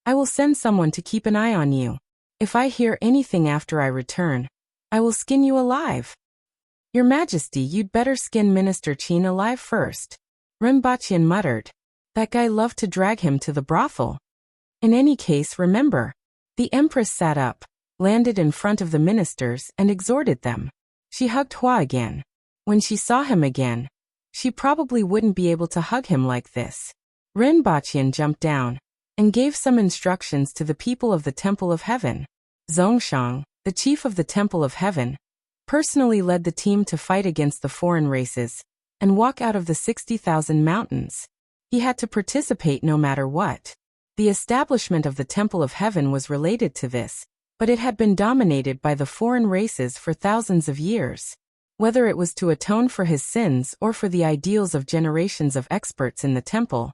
"I will send someone to keep an eye on you. If I hear anything after I return, I will skin you alive." "Your Majesty, you'd better skin Minister Qin alive first," Rinpoche muttered. "That guy loved to drag him to the brothel." "In any case, remember." The Empress sat up, landed in front of the ministers and exhorted them. She hugged Hua again. When she saw him again, she probably wouldn't be able to hug him like this. Rinpoche jumped down and gave some instructions to the people of the Temple of Heaven. Zhongshang, the chief of the Temple of Heaven, personally led the team to fight against the foreign races, and walk out of the 60,000 mountains. He had to participate no matter what. The establishment of the Temple of Heaven was related to this, but it had been dominated by the foreign races for thousands of years. Whether it was to atone for his sins or for the ideals of generations of experts in the temple,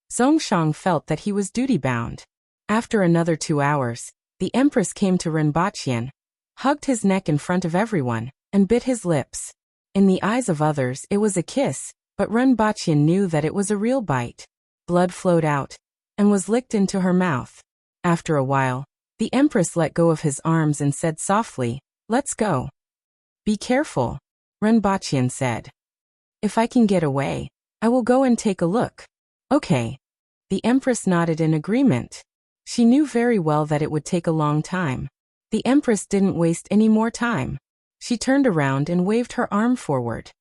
Zhongshang felt that he was duty-bound. After another 2 hours, the Empress came to Renbaqian, hugged his neck in front of everyone, and bit his lips. In the eyes of others it was a kiss, but Renbaqian knew that it was a real bite. Blood flowed out, and was licked into her mouth. After a while, the Empress let go of his arms and said softly, "Let's go." "Be careful," Renbaqian said. "If I can get away, I will go and take a look." "Okay." The Empress nodded in agreement. She knew very well that it would take a long time. The Empress didn't waste any more time. She turned around and waved her arm forward.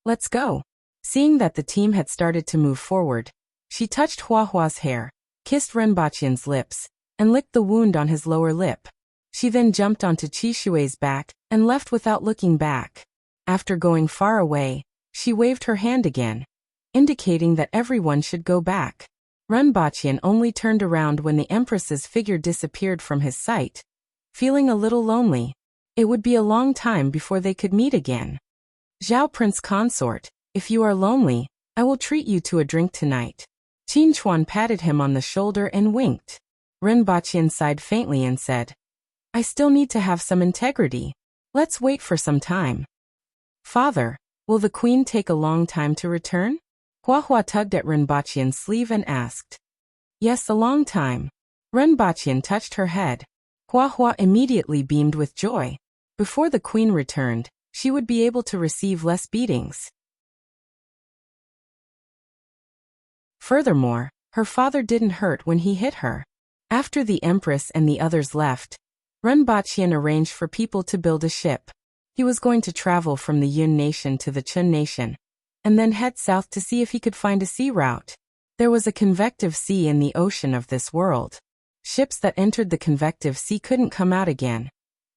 "Let's go." Seeing that the team had started to move forward, she touched Huahua's hair, kissed Renbaqian's lips, and licked the wound on his lower lip. She then jumped onto Qishui's back and left without looking back. After going far away, she waved her hand again, indicating that everyone should go back. Renbaqian only turned around when the Empress's figure disappeared from his sight, feeling a little lonely. It would be a long time before they could meet again. "Zhao Prince Consort, if you are lonely, I will treat you to a drink tonight." Qin Chuan patted him on the shoulder and winked. Renbaqian sighed faintly and said, "I still need to have some integrity. Let's wait for some time." "Father, will the queen take a long time to return?" Huahua tugged at Renbaqian's sleeve and asked. "Yes, a long time." Renbaqian touched her head. Huahua immediately beamed with joy. Before the queen returned, she would be able to receive less beatings. Furthermore, her father didn't hurt when he hit her. After the Empress and the others left, Renbaqian arranged for people to build a ship. He was going to travel from the Yun nation to the Chun nation, and then head south to see if he could find a sea route. There was a convective sea in the ocean of this world. Ships that entered the convective sea couldn't come out again,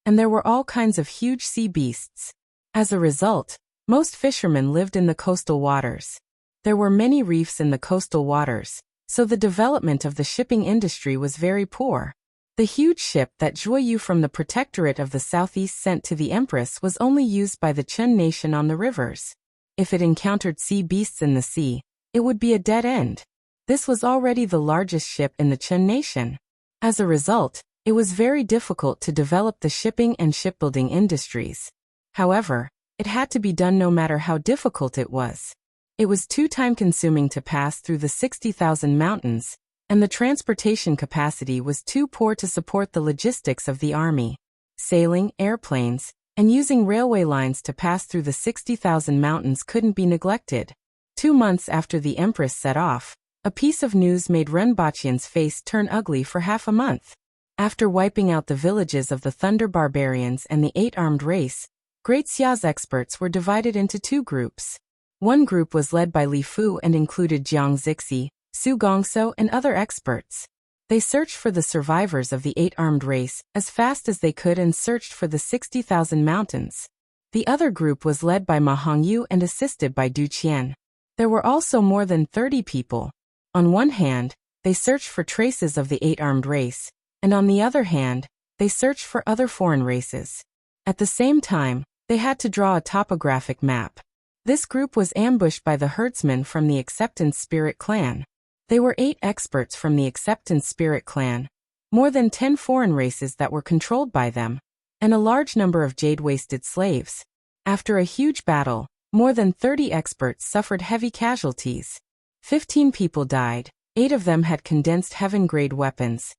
and there were all kinds of huge sea beasts. As a result, most fishermen lived in the coastal waters. There were many reefs in the coastal waters, so the development of the shipping industry was very poor. The huge ship that Zhuoyu from the Protectorate of the Southeast sent to the Empress was only used by the Chun nation on the rivers. If it encountered sea beasts in the sea, it would be a dead end. This was already the largest ship in the Chun nation. As a result, it was very difficult to develop the shipping and shipbuilding industries. However, it had to be done no matter how difficult it was. It was too time-consuming to pass through the 60,000 mountains, and the transportation capacity was too poor to support the logistics of the army. Sailing, airplanes, and using railway lines to pass through the 60,000 mountains couldn't be neglected. 2 months after the Empress set off, a piece of news made Renbaqian's face turn ugly for half a month. After wiping out the villages of the Thunder Barbarians and the 8-armed race, Great Xia's experts were divided into 2 groups. One group was led by Li Fu and included Jiang Zixi, Su Gongso, and other experts. They searched for the survivors of the 8-armed race as fast as they could and searched for the 60,000 mountains. The other group was led by Ma Hongyu and assisted by Du Qian. There were also more than 30 people. On one hand, they searched for traces of the 8-armed race, and on the other hand, they searched for other foreign races. At the same time, they had to draw a topographic map. This group was ambushed by the herdsmen from the Acceptance Spirit clan. They were 8 experts from the Acceptance Spirit clan, more than 10 foreign races that were controlled by them, and a large number of jade-wasted slaves. After a huge battle, more than 30 experts suffered heavy casualties. 15 people died, 8 of them had condensed heaven-grade weapons,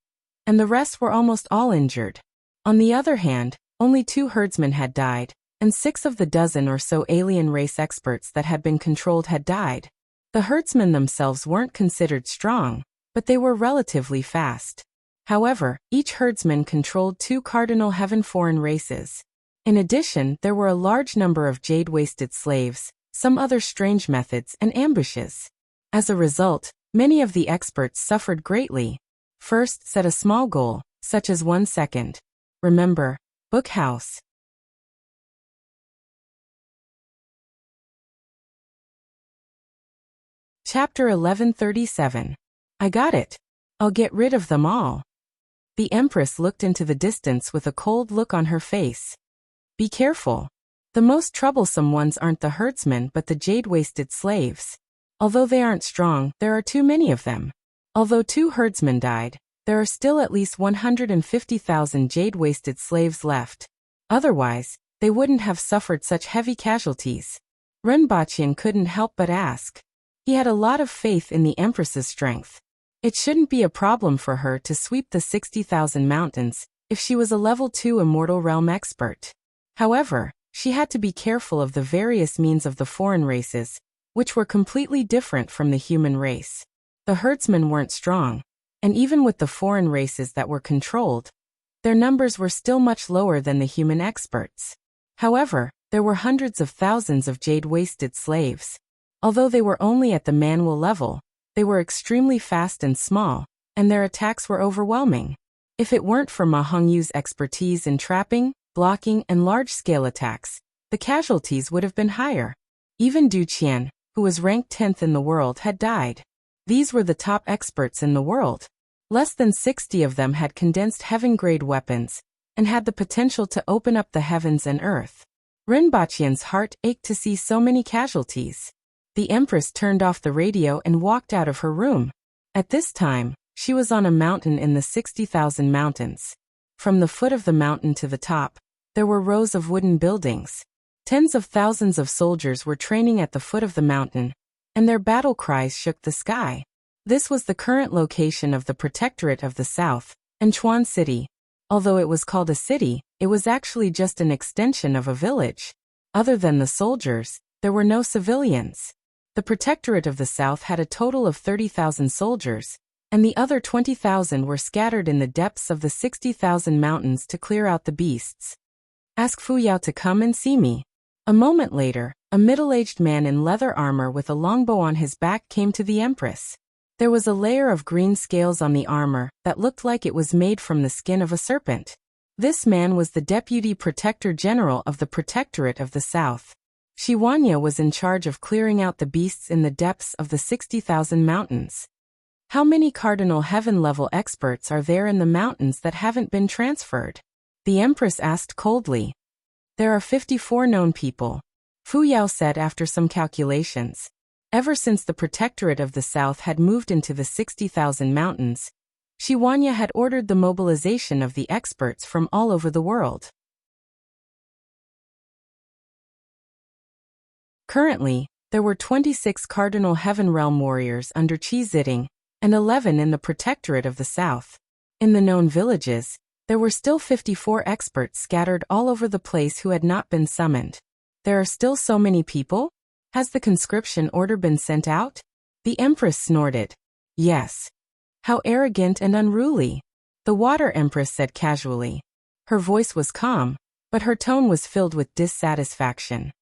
and the rest were almost all injured. On the other hand, only 2 herdsmen had died, and 6 of the dozen or so alien race experts that had been controlled had died. The herdsmen themselves weren't considered strong, but they were relatively fast. However, each herdsman controlled 2 cardinal heaven foreign races. In addition, there were a large number of jade-wasted slaves, some other strange methods and ambushes. As a result, many of the experts suffered greatly. First, set a small goal, such as 1 second. Remember, book house. Chapter 1137. I got it. I'll get rid of them all. The Empress looked into the distance with a cold look on her face. Be careful. The most troublesome ones aren't the herdsmen but the jade-waisted slaves. Although they aren't strong, there are too many of them. Although 2 herdsmen died, there are still at least 150,000 jade-waisted slaves left. Otherwise, they wouldn't have suffered such heavy casualties. Renbachian couldn't help but ask. He had a lot of faith in the Empress's strength. It shouldn't be a problem for her to sweep the 60,000 mountains if she was a level 2 immortal realm expert. However, she had to be careful of the various means of the foreign races, which were completely different from the human race. The herdsmen weren't strong, and even with the foreign races that were controlled, their numbers were still much lower than the human experts. However, there were hundreds of thousands of jade-waisted slaves. Although they were only at the manual level, they were extremely fast and small, and their attacks were overwhelming. If it weren't for Ma Hongyu's expertise in trapping, blocking, and large-scale attacks, the casualties would have been higher. Even Du Qian, who was ranked 10th in the world, had died. These were the top experts in the world. Less than 60 of them had condensed heaven-grade weapons, and had the potential to open up the heavens and earth. Renbachian's heart ached to see so many casualties. The Empress turned off the radio and walked out of her room. At this time, she was on a mountain in the 60,000 mountains. From the foot of the mountain to the top, there were rows of wooden buildings. Tens of thousands of soldiers were training at the foot of the mountain, and their battle cries shook the sky. This was the current location of the Protectorate of the South, Anchuan City. Although it was called a city, it was actually just an extension of a village. Other than the soldiers, there were no civilians. The Protectorate of the South had a total of 30,000 soldiers, and the other 20,000 were scattered in the depths of the 60,000 mountains to clear out the beasts. Ask Fu Yao to come and see me. A moment later, a middle-aged man in leather armor with a longbow on his back came to the Empress. There was a layer of green scales on the armor that looked like it was made from the skin of a serpent. This man was the Deputy Protector General of the Protectorate of the South. Shiwanya was in charge of clearing out the beasts in the depths of the 60,000 mountains. How many Cardinal Heaven-level experts are there in the mountains that haven't been transferred? The Empress asked coldly. There are 54 known people, Fu Yao said after some calculations. Ever since the Protectorate of the South had moved into the 60,000 mountains, Shiwanya had ordered the mobilization of the experts from all over the world. Currently, there were 26 Cardinal Heaven Realm warriors under Qi Ziding, and 11 in the Protectorate of the South. In the known villages, there were still 54 experts scattered all over the place who had not been summoned. There are still so many people? Has the conscription order been sent out? The Empress snorted. Yes. How arrogant and unruly. The Water Empress said casually. Her voice was calm, but her tone was filled with dissatisfaction.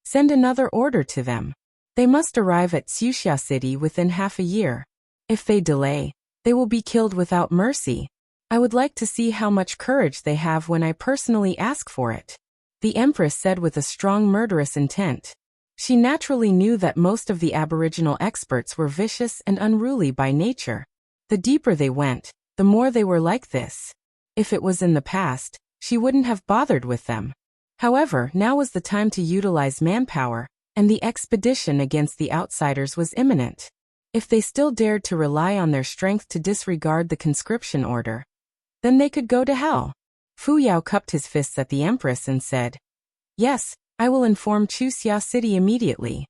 Send another order to them. They must arrive at Wuxia City within half a year. If they delay, they will be killed without mercy. I would like to see how much courage they have when I personally ask for it. The Empress said with a strong murderous intent. She naturally knew that most of the Aboriginal experts were vicious and unruly by nature. The deeper they went, the more they were like this. If it was in the past, she wouldn't have bothered with them. However, now was the time to utilize manpower, and the expedition against the outsiders was imminent. If they still dared to rely on their strength to disregard the conscription order, then they could go to hell. Fu Yao cupped his fists at the Empress and said, Yes, I will inform Wuxia City immediately.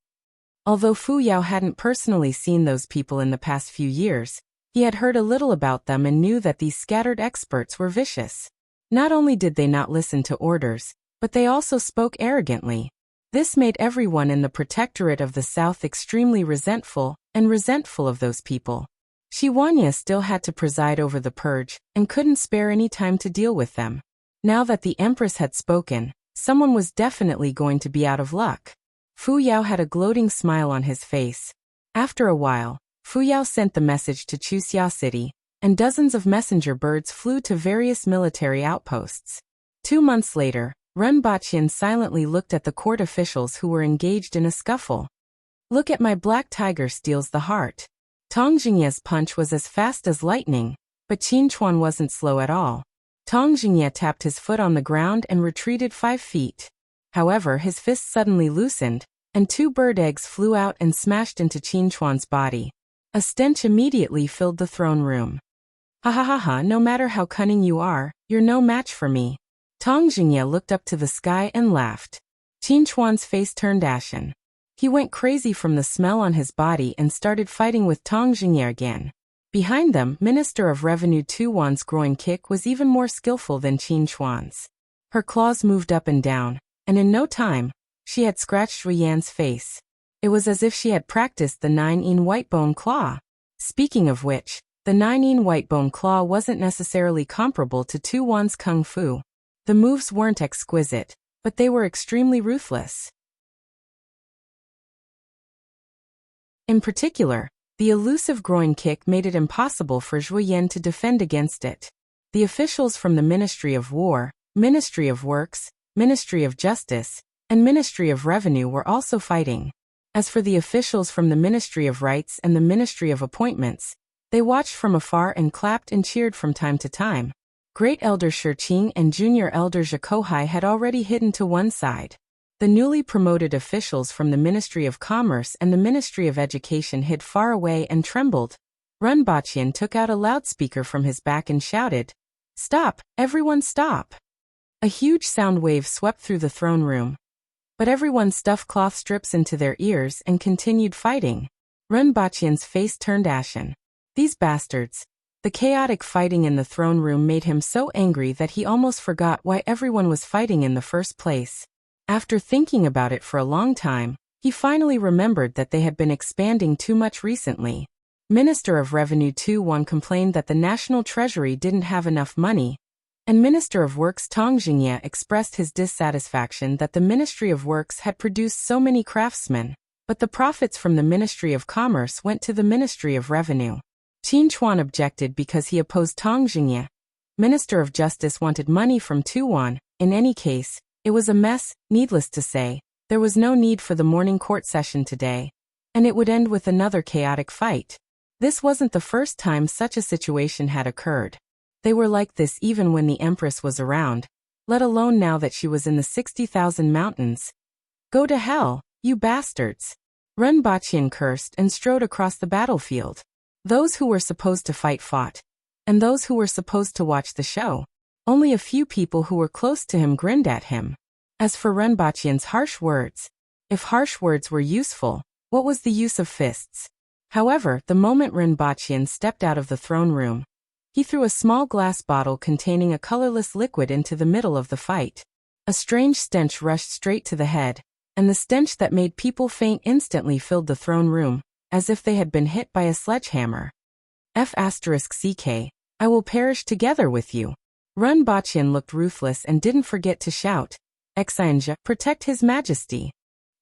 Although Fu Yao hadn't personally seen those people in the past few years, he had heard a little about them and knew that these scattered experts were vicious. Not only did they not listen to orders, but they also spoke arrogantly. This made everyone in the Protectorate of the South extremely resentful of those people. Shiwanya still had to preside over the purge, and couldn't spare any time to deal with them. Now that the Empress had spoken, someone was definitely going to be out of luck. Fu Yao had a gloating smile on his face. After a while, Fu Yao sent the message to Wuxia City, and dozens of messenger birds flew to various military outposts. 2 months later, Renbachian silently looked at the court officials who were engaged in a scuffle. Look at my black tiger steals the heart. Tang Jingye's punch was as fast as lightning, but Qin Chuan wasn't slow at all. Tang Jingye tapped his foot on the ground and retreated 5 feet. However, his fist suddenly loosened, and 2 bird eggs flew out and smashed into Qin Chuan's body. A stench immediately filled the throne room. Ha ha ha ha, no matter how cunning you are, you're no match for me. Tang Jingye looked up to the sky and laughed. Qin Chuan's face turned ashen. He went crazy from the smell on his body and started fighting with Tang Jingye again. Behind them, Minister of Revenue Tu Wan's groin kick was even more skillful than Qin Chuan's. Her claws moved up and down, and in no time, she had scratched Zhu Yan's face. It was as if she had practiced the 9-in white bone claw. Speaking of which, the 9-in white bone claw wasn't necessarily comparable to Tu Wan's kung fu. The moves weren't exquisite, but they were extremely ruthless. In particular, the elusive groin kick made it impossible for Zhu Yan to defend against it. The officials from the Ministry of War, Ministry of Works, Ministry of Justice, and Ministry of Revenue were also fighting. As for the officials from the Ministry of Rights and the Ministry of Appointments, they watched from afar and clapped and cheered from time to time. Great Elder Shiqing and Junior Elder Zhikohai had already hidden to one side. The newly promoted officials from the Ministry of Commerce and the Ministry of Education hid far away and trembled. Run Baqian took out a loudspeaker from his back and shouted, "Stop! Everyone stop!" A huge sound wave swept through the throne room. But everyone stuffed cloth strips into their ears and continued fighting. Run Baqian's face turned ashen. These bastards. The chaotic fighting in the throne room made him so angry that he almost forgot why everyone was fighting in the first place. After thinking about it for a long time, he finally remembered that they had been expanding too much recently. Minister of Revenue Tu Wan complained that the National Treasury didn't have enough money, and Minister of Works Tang Jingye expressed his dissatisfaction that the Ministry of Works had produced so many craftsmen, but the profits from the Ministry of Commerce went to the Ministry of Revenue. Qin Chuan objected because he opposed Tang Jingye. Minister of Justice wanted money from Tu Wan. In any case, it was a mess. Needless to say, there was no need for the morning court session today, and it would end with another chaotic fight. This wasn't the first time such a situation had occurred. They were like this even when the Empress was around, let alone now that she was in the 60,000 mountains. Go to hell, you bastards! Run Baqian cursed and strode across the battlefield. Those who were supposed to fight fought, and those who were supposed to watch the show. Only a few people who were close to him grinned at him. As for Run Baqian's harsh words, if harsh words were useful, what was the use of fists? However, the moment Run Baqian stepped out of the throne room, he threw a small glass bottle containing a colorless liquid into the middle of the fight. A strange stench rushed straight to the head, and the stench that made people faint instantly filled the throne room, as if they had been hit by a sledgehammer. F***CK, I will perish together with you. Run Baqian looked ruthless and didn't forget to shout, "Exinja, protect His Majesty."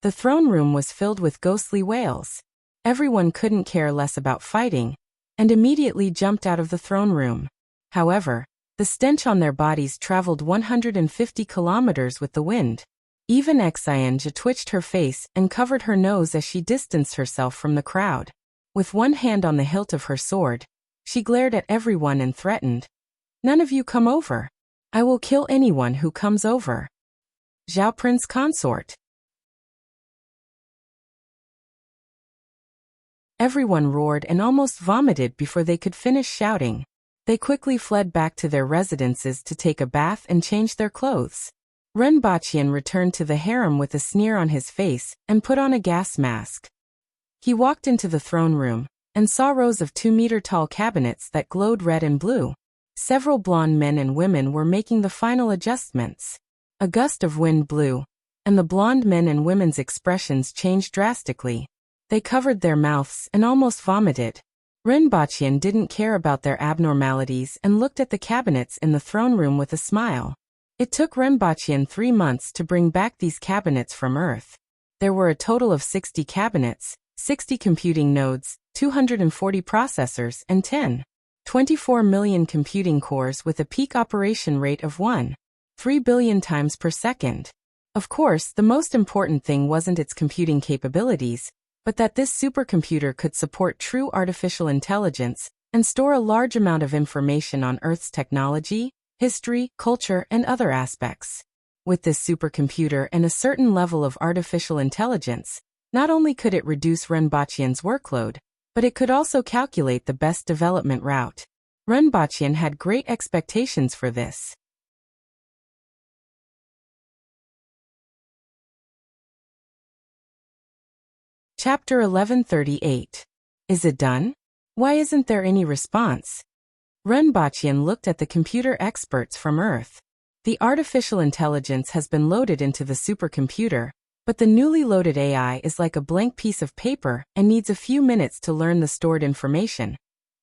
The throne room was filled with ghostly wails. Everyone couldn't care less about fighting, and immediately jumped out of the throne room. However, the stench on their bodies traveled 150 kilometers with the wind. Even Exinja twitched her face and covered her nose as she distanced herself from the crowd. With one hand on the hilt of her sword, she glared at everyone and threatened, "None of you come over. I will kill anyone who comes over." Zhao Prince Consort. Everyone roared and almost vomited before they could finish shouting. They quickly fled back to their residences to take a bath and change their clothes. Run Baqian returned to the harem with a sneer on his face and put on a gas mask. He walked into the throne room and saw rows of 2-meter-tall cabinets that glowed red and blue. Several blonde men and women were making the final adjustments. A gust of wind blew, and the blonde men and women's expressions changed drastically. They covered their mouths and almost vomited. Run Baqian didn't care about their abnormalities and looked at the cabinets in the throne room with a smile. It took Run Baqian 3 months to bring back these cabinets from Earth. There were a total of 60 cabinets, 60 computing nodes, 240 processors, and 24 million computing cores with a peak operation rate of 1.3 billion times per second. Of course, the most important thing wasn't its computing capabilities, but that this supercomputer could support true artificial intelligence and store a large amount of information on Earth's technology, history, culture, and other aspects. With this supercomputer and a certain level of artificial intelligence, not only could it reduce Renbachian's workload, but it could also calculate the best development route. Renbachian had great expectations for this. Chapter 1138. Is it done? Why isn't there any response? Renbachian looked at the computer experts from Earth. The artificial intelligence has been loaded into the supercomputer, but the newly loaded AI is like a blank piece of paper and needs a few minutes to learn the stored information.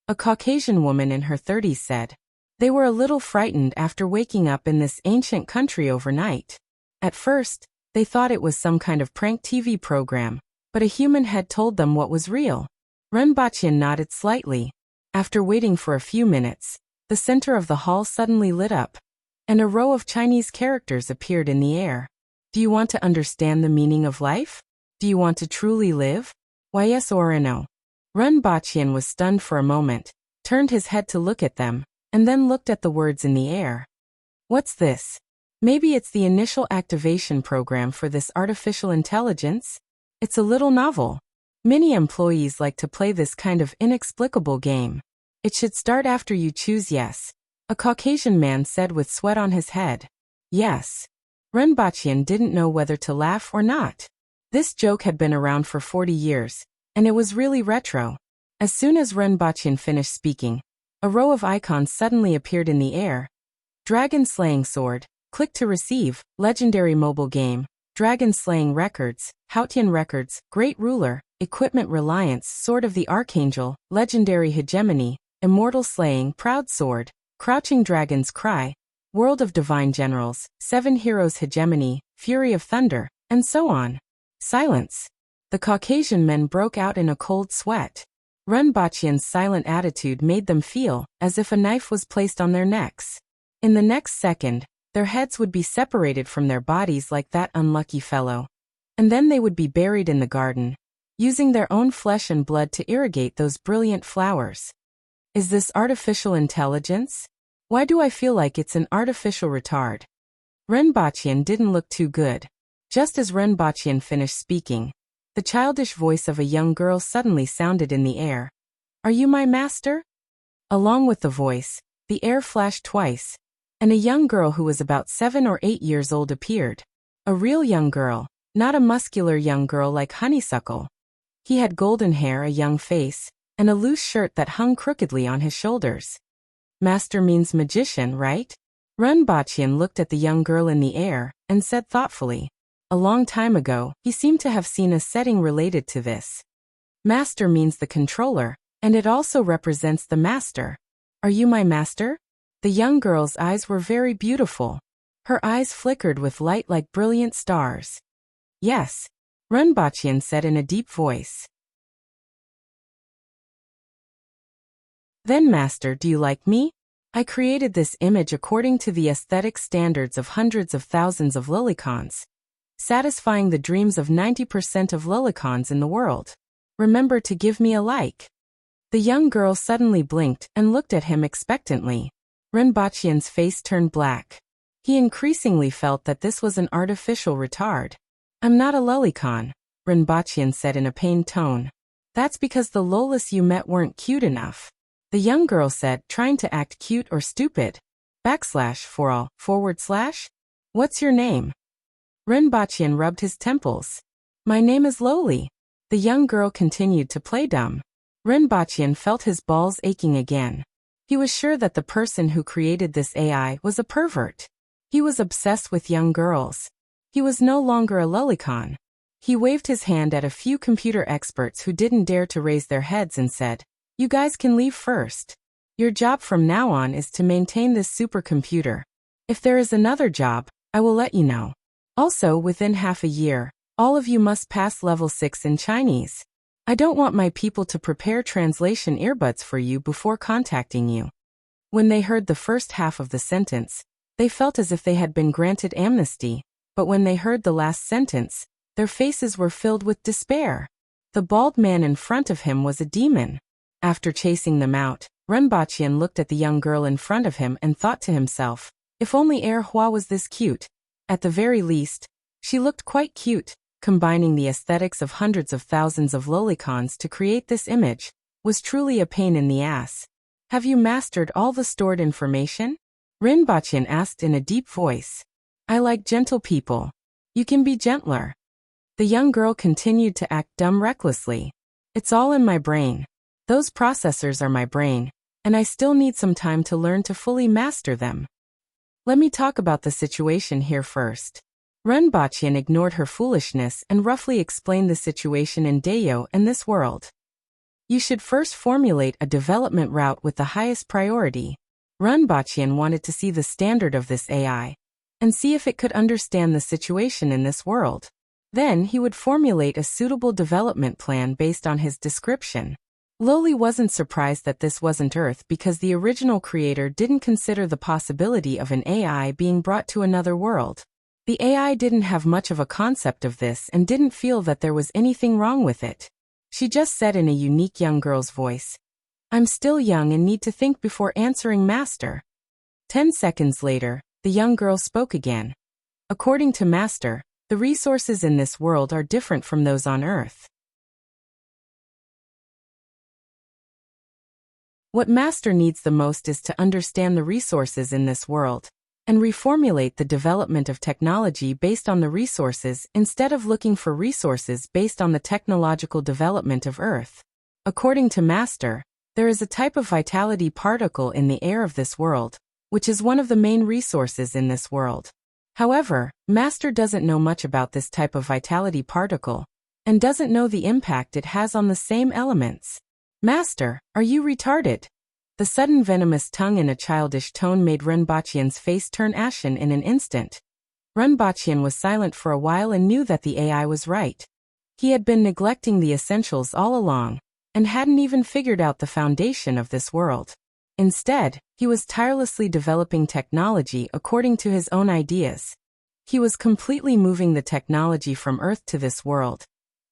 A Caucasian woman in her 30s said. They were a little frightened after waking up in this ancient country overnight. At first, they thought it was some kind of prank TV program, but a human had told them what was real. Renbachian nodded slightly. After waiting for a few minutes, the center of the hall suddenly lit up, and a row of Chinese characters appeared in the air. Do you want to understand the meaning of life? Do you want to truly live? Why yes or no? Renbachian was stunned for a moment, turned his head to look at them, and then looked at the words in the air. What's this? Maybe it's the initial activation program for this artificial intelligence? It's a little novel. Many employees like to play this kind of inexplicable game. It should start after you choose yes, a Caucasian man said with sweat on his head. Yes. Renbachian didn't know whether to laugh or not. This joke had been around for 40 years, and it was really retro. As soon as Renbachian finished speaking, a row of icons suddenly appeared in the air. Dragon Slaying Sword, Click to Receive, Legendary Mobile Game, Dragon Slaying Records, Haotian Records, Great Ruler, Equipment Reliance, Sword of the Archangel, Legendary Hegemony, Immortal Slaying, Proud Sword, Crouching Dragon's Cry, World of Divine Generals, Seven Heroes Hegemony, Fury of Thunder, and so on. Silence. The Caucasian men broke out in a cold sweat. Renbachian's silent attitude made them feel as if a knife was placed on their necks. In the next second, their heads would be separated from their bodies like that unlucky fellow. And then they would be buried in the garden, using their own flesh and blood to irrigate those brilliant flowers. Is this artificial intelligence? Why do I feel like it's an artificial retard? Renbachian didn't look too good. Just as Renbachian finished speaking, the childish voice of a young girl suddenly sounded in the air. Are you my master? Along with the voice, the air flashed twice, and a young girl who was about 7 or 8 years old appeared. A real young girl, not a muscular young girl like Honeysuckle. He had golden hair, a young face, and a loose shirt that hung crookedly on his shoulders. Master means magician, right? Renbachian looked at the young girl in the air and said thoughtfully. A long time ago, he seemed to have seen a setting related to this. Master means the controller, and it also represents the master. Are you my master? The young girl's eyes were very beautiful. Her eyes flickered with light like brilliant stars. Yes, Renbachian said in a deep voice. Then master, do you like me? I created this image according to the aesthetic standards of hundreds of thousands of lilicons, satisfying the dreams of 90% of lilicons in the world. Remember to give me a like. The young girl suddenly blinked and looked at him expectantly. Renbachian's face turned black. He increasingly felt that this was an artificial retard. I'm not a lolicon, Renbachian said in a pained tone. That's because the lolis you met weren't cute enough. The young girl said, trying to act cute or stupid. For all, /. What's your name? Renbachian rubbed his temples. My name is Loli. The young girl continued to play dumb. Renbachian felt his balls aching again. He was sure that the person who created this AI was a pervert. He was obsessed with young girls. He was no longer a lolicon. He waved his hand at a few computer experts who didn't dare to raise their heads and said, You guys can leave first. Your job from now on is to maintain this supercomputer. If there is another job, I will let you know. Also, within half a year, all of you must pass level 6 in Chinese. I don't want my people to prepare translation earbuds for you before contacting you. When they heard the first half of the sentence, they felt as if they had been granted amnesty, but when they heard the last sentence, their faces were filled with despair. The bald man in front of him was a demon. After chasing them out, Renbaqian looked at the young girl in front of him and thought to himself, if only Hua was this cute. At the very least, she looked quite cute. Combining the aesthetics of hundreds of thousands of lolicons to create this image was truly a pain in the ass. Have you mastered all the stored information? Renbaqian asked in a deep voice. I like gentle people. You can be gentler. The young girl continued to act dumb recklessly. It's all in my brain. Those processors are my brain, and I still need some time to learn to fully master them. Let me talk about the situation here first. Renbaqian ignored her foolishness and roughly explained the situation in Dayo and this world. You should first formulate a development route with the highest priority. Renbaqian wanted to see the standard of this AI and see if it could understand the situation in this world. Then he would formulate a suitable development plan based on his description. Loli wasn't surprised that this wasn't Earth because the original creator didn't consider the possibility of an AI being brought to another world. The AI didn't have much of a concept of this and didn't feel that there was anything wrong with it. She just said in a unique young girl's voice, I'm still young and need to think before answering, Master. 10 seconds later, the young girl spoke again. According to Master, the resources in this world are different from those on Earth. What Master needs the most is to understand the resources in this world and reformulate the development of technology based on the resources instead of looking for resources based on the technological development of Earth. According to Master, there is a type of vitality particle in the air of this world, which is one of the main resources in this world. However, Master doesn't know much about this type of vitality particle and doesn't know the impact it has on the same elements. Master, are you retarded? The sudden venomous tongue in a childish tone made Renbaqian's face turn ashen in an instant. Renbaqian was silent for a while and knew that the AI was right. He had been neglecting the essentials all along and hadn't even figured out the foundation of this world. Instead, he was tirelessly developing technology according to his own ideas. He was completely moving the technology from Earth to this world,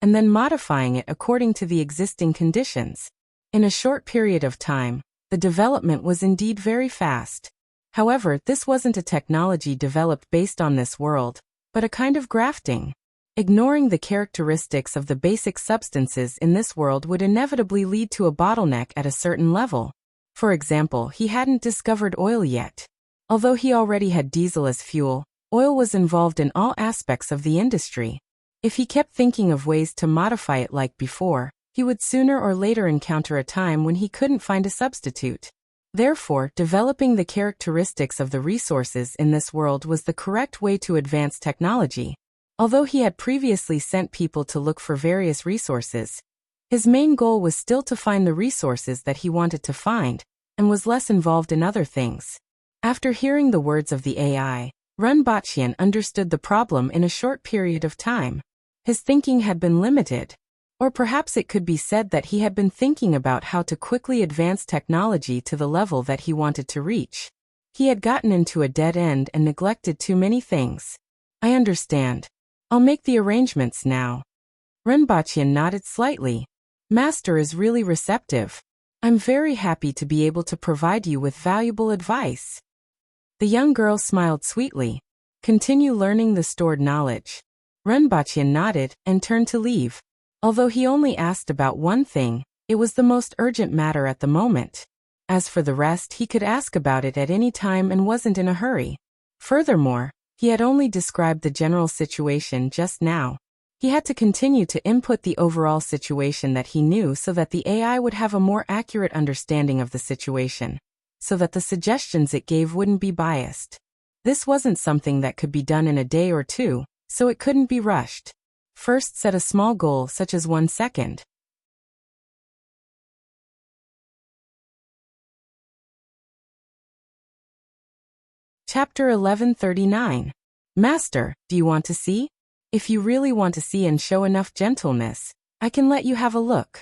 and then modifying it according to the existing conditions. In a short period of time, the development was indeed very fast. However, this wasn't a technology developed based on this world, but a kind of grafting. Ignoring the characteristics of the basic substances in this world would inevitably lead to a bottleneck at a certain level. For example, he hadn't discovered oil yet. Although he already had diesel as fuel, oil was involved in all aspects of the industry. If he kept thinking of ways to modify it like before, he would sooner or later encounter a time when he couldn't find a substitute. Therefore, developing the characteristics of the resources in this world was the correct way to advance technology. Although he had previously sent people to look for various resources, his main goal was still to find the resources that he wanted to find, and was less involved in other things. After hearing the words of the AI, Renbaqian understood the problem in a short period of time. His thinking had been limited. Or perhaps it could be said that he had been thinking about how to quickly advance technology to the level that he wanted to reach. He had gotten into a dead end and neglected too many things. I understand. I'll make the arrangements now. Renbaqian nodded slightly. Master is really receptive. I'm very happy to be able to provide you with valuable advice. The young girl smiled sweetly. Continue learning the stored knowledge. Renbaqian nodded and turned to leave. Although he only asked about one thing, it was the most urgent matter at the moment. As for the rest, he could ask about it at any time and wasn't in a hurry. Furthermore, he had only described the general situation just now. He had to continue to input the overall situation that he knew so that the AI would have a more accurate understanding of the situation, so that the suggestions it gave wouldn't be biased. This wasn't something that could be done in a day or two, so it couldn't be rushed. First, set a small goal such as 1 second. Chapter 1139. Master, do you want to see? If you really want to see and show enough gentleness, I can let you have a look.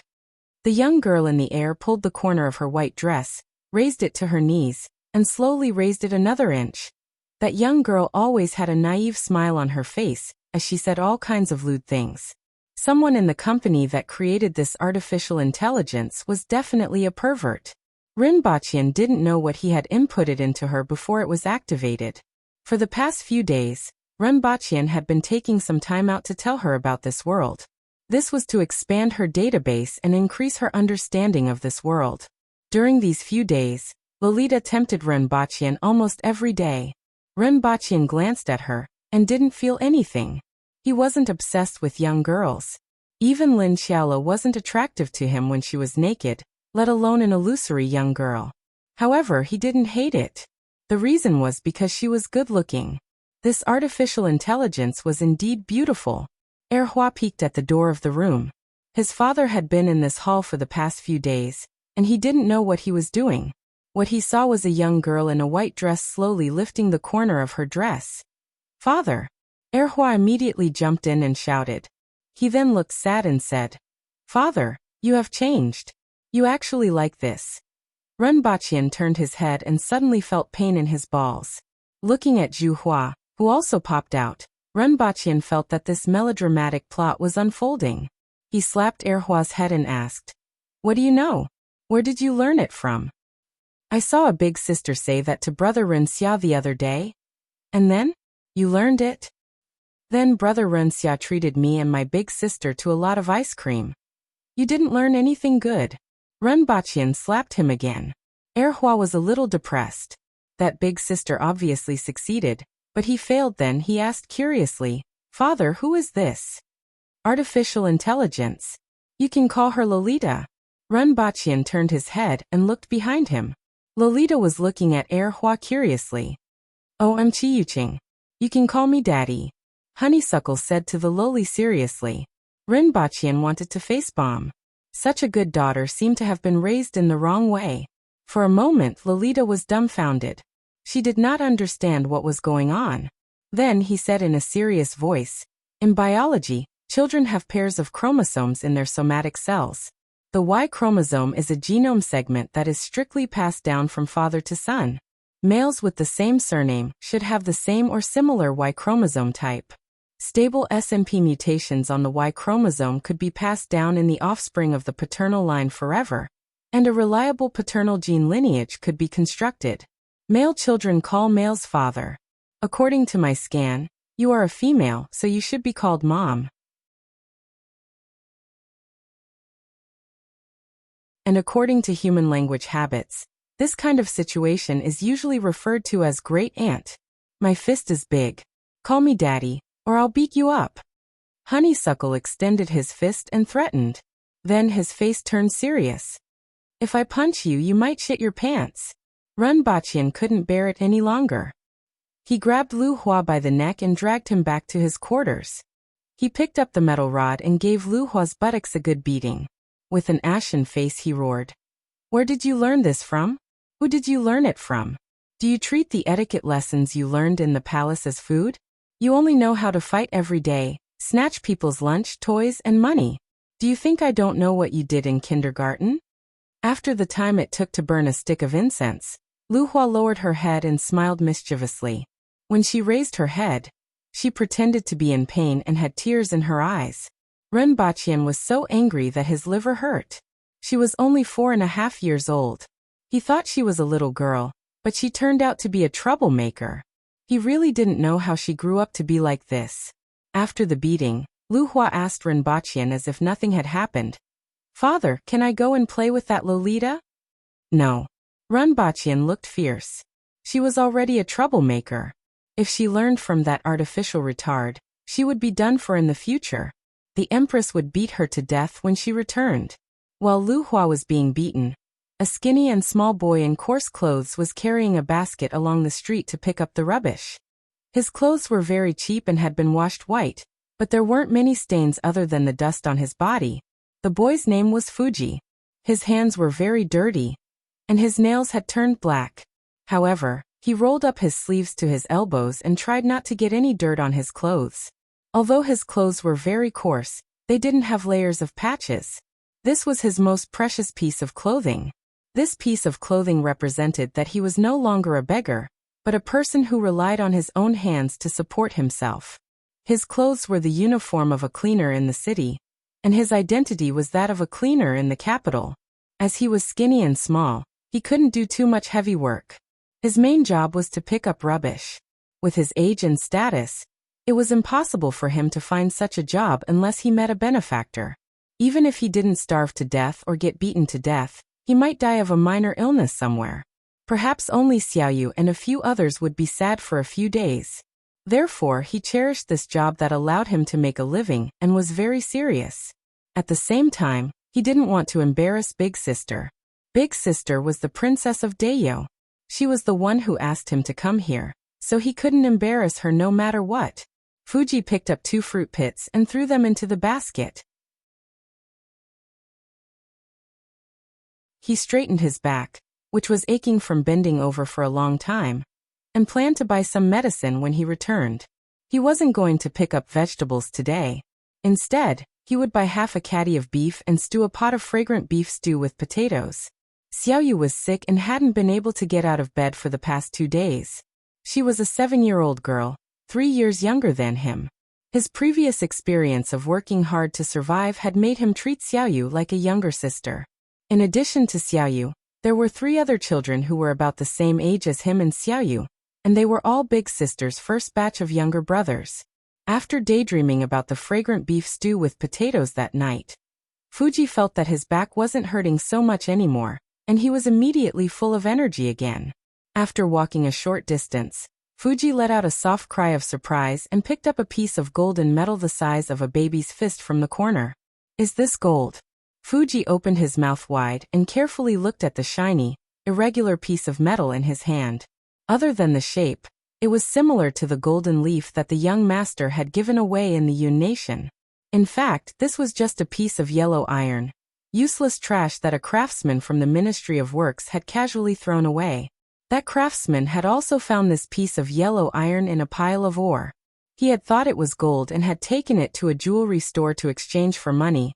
The young girl in the air pulled the corner of her white dress, raised it to her knees, and slowly raised it another inch. That young girl always had a naive smile on her face, as she said all kinds of lewd things. Someone in the company that created this artificial intelligence was definitely a pervert. Rinpoche didn't know what he had inputted into her before it was activated. For the past few days, Rinpoche had been taking some time out to tell her about this world. This was to expand her database and increase her understanding of this world. During these few days, Lolita tempted Rinpoche almost every day. Rinpoche glanced at her and didn't feel anything. He wasn't obsessed with young girls. Even Lin Xiaola wasn't attractive to him when she was naked, let alone an illusory young girl. However, he didn't hate it. The reason was because she was good-looking. This artificial intelligence was indeed beautiful. Erhua peeked at the door of the room. His father had been in this hall for the past few days, and he didn't know what he was doing. What he saw was a young girl in a white dress slowly lifting the corner of her dress. "Father!" Erhua immediately jumped in and shouted. He then looked sad and said, "Father, you have changed. You actually like this." Rinpoche turned his head and suddenly felt pain in his balls. Looking at Zhu Hua, who also popped out, Rinpoche felt that this melodramatic plot was unfolding. He slapped Erhua's head and asked, "What do you know? Where did you learn it from?" "I saw a big sister say that to brother Renxia the other day." "And then? You learned it?" "Then brother Renxia treated me and my big sister to a lot of ice cream." "You didn't learn anything good." Rinpoche slapped him again. Erhua was a little depressed. That big sister obviously succeeded, but he failed. Then he asked curiously, "Father, who is this?" "Artificial intelligence. You can call her Lolita." Rinpoche turned his head and looked behind him. Lolita was looking at Erhua curiously. "Oh, I'm Chiyuching. You can call me Daddy," Honeysuckle said to the loli seriously. Rinpoche wanted to facepalm. Such a good daughter seemed to have been raised in the wrong way. For a moment Lolita was dumbfounded. She did not understand what was going on. Then he said in a serious voice, "In biology, children have pairs of chromosomes in their somatic cells. The Y chromosome is a genome segment that is strictly passed down from father to son. Males with the same surname should have the same or similar Y chromosome type. Stable SMP mutations on the Y chromosome could be passed down in the offspring of the paternal line forever, and a reliable paternal gene lineage could be constructed. Male children call males father. According to my scan, you are a female, so you should be called mom. And according to human language habits, this kind of situation is usually referred to as great aunt. My fist is big. Call me daddy, or I'll beat you up." Honeysuckle extended his fist and threatened. Then his face turned serious. "If I punch you, you might shit your pants." Rinpoche couldn't bear it any longer. He grabbed Lu Hua by the neck and dragged him back to his quarters. He picked up the metal rod and gave Lu Hua's buttocks a good beating. With an ashen face he roared, "Where did you learn this from? Who did you learn it from? Do you treat the etiquette lessons you learned in the palace as food? You only know how to fight every day, snatch people's lunch, toys, and money. Do you think I don't know what you did in kindergarten?" After the time it took to burn a stick of incense, Lu Hua lowered her head and smiled mischievously. When she raised her head, she pretended to be in pain and had tears in her eyes. Rinpoche was so angry that his liver hurt. She was only 4.5 years old. He thought she was a little girl, but she turned out to be a troublemaker. He really didn't know how she grew up to be like this. After the beating, Lu Hua asked Rinpoche as if nothing had happened, "Father, can I go and play with that Lolita?" "No." Rinpoche looked fierce. She was already a troublemaker. If she learned from that artificial retard, she would be done for in the future. The Empress would beat her to death when she returned. While Lu Hua was being beaten, a skinny and small boy in coarse clothes was carrying a basket along the street to pick up the rubbish. His clothes were very cheap and had been washed white, but there weren't many stains other than the dust on his body. The boy's name was Fuji. His hands were very dirty, and his nails had turned black. However, he rolled up his sleeves to his elbows and tried not to get any dirt on his clothes. Although his clothes were very coarse, they didn't have layers of patches. This was his most precious piece of clothing. This piece of clothing represented that he was no longer a beggar, but a person who relied on his own hands to support himself. His clothes were the uniform of a cleaner in the city, and his identity was that of a cleaner in the capital. As he was skinny and small, he couldn't do too much heavy work. His main job was to pick up rubbish. With his age and status, it was impossible for him to find such a job unless he met a benefactor. Even if he didn't starve to death or get beaten to death, he might die of a minor illness somewhere. Perhaps only Xiaoyu and a few others would be sad for a few days. Therefore, he cherished this job that allowed him to make a living and was very serious. At the same time, he didn't want to embarrass Big Sister. Big Sister was the princess of Dayo. She was the one who asked him to come here, so he couldn't embarrass her no matter what. Fuji picked up 2 fruit pits and threw them into the basket. He straightened his back, which was aching from bending over for a long time, and planned to buy some medicine when he returned. He wasn't going to pick up vegetables today. Instead, he would buy half a caddy of beef and stew a pot of fragrant beef stew with potatoes. Xiaoyu was sick and hadn't been able to get out of bed for the past 2 days. She was a 7-year-old girl, 3 years younger than him. His previous experience of working hard to survive had made him treat Xiaoyu like a younger sister. In addition to Xiaoyu, there were 3 other children who were about the same age as him and Xiaoyu, and they were all Big Sister's first batch of younger brothers. After daydreaming about the fragrant beef stew with potatoes that night, Fuji felt that his back wasn't hurting so much anymore, and he was immediately full of energy again. After walking a short distance, Fuji let out a soft cry of surprise and picked up a piece of golden metal the size of a baby's fist from the corner. "Is this gold?" Fuji opened his mouth wide and carefully looked at the shiny, irregular piece of metal in his hand. Other than the shape, it was similar to the golden leaf that the young master had given away in the Yun nation. In fact, this was just a piece of yellow iron, useless trash that a craftsman from the Ministry of Works had casually thrown away. That craftsman had also found this piece of yellow iron in a pile of ore. He had thought it was gold and had taken it to a jewelry store to exchange for money,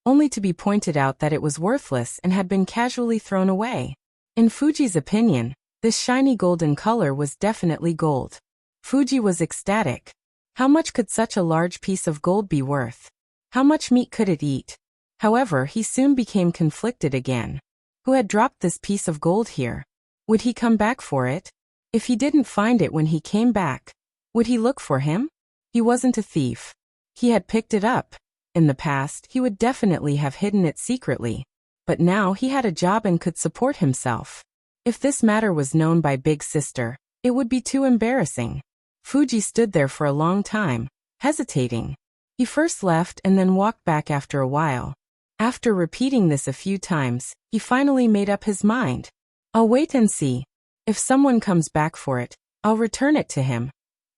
only to be pointed out that it was worthless and had been casually thrown away. In Fuji's opinion, this shiny golden color was definitely gold. Fuji was ecstatic. How much could such a large piece of gold be worth? How much meat could it eat? However, he soon became conflicted again. Who had dropped this piece of gold here? Would he come back for it? If he didn't find it when he came back, would he look for him? He wasn't a thief. He had picked it up. In the past, he would definitely have hidden it secretly. But now he had a job and could support himself. If this matter was known by Big Sister, it would be too embarrassing. Fuji stood there for a long time, hesitating. He first left and then walked back after a while. After repeating this a few times, he finally made up his mind. "I'll wait and see. If someone comes back for it, I'll return it to him,"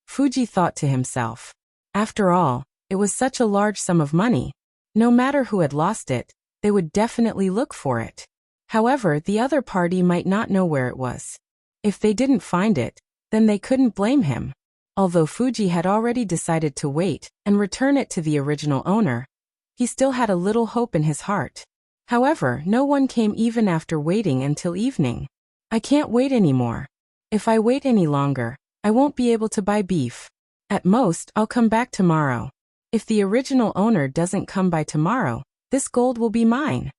Fuji thought to himself. After all, it was such a large sum of money. No matter who had lost it, they would definitely look for it. However, the other party might not know where it was. If they didn't find it, then they couldn't blame him. Although Fuji had already decided to wait and return it to the original owner, he still had a little hope in his heart. However, no one came even after waiting until evening. "I can't wait anymore. If I wait any longer, I won't be able to buy beef. At most, I'll come back tomorrow. If the original owner doesn't come by tomorrow, this gold will be mine."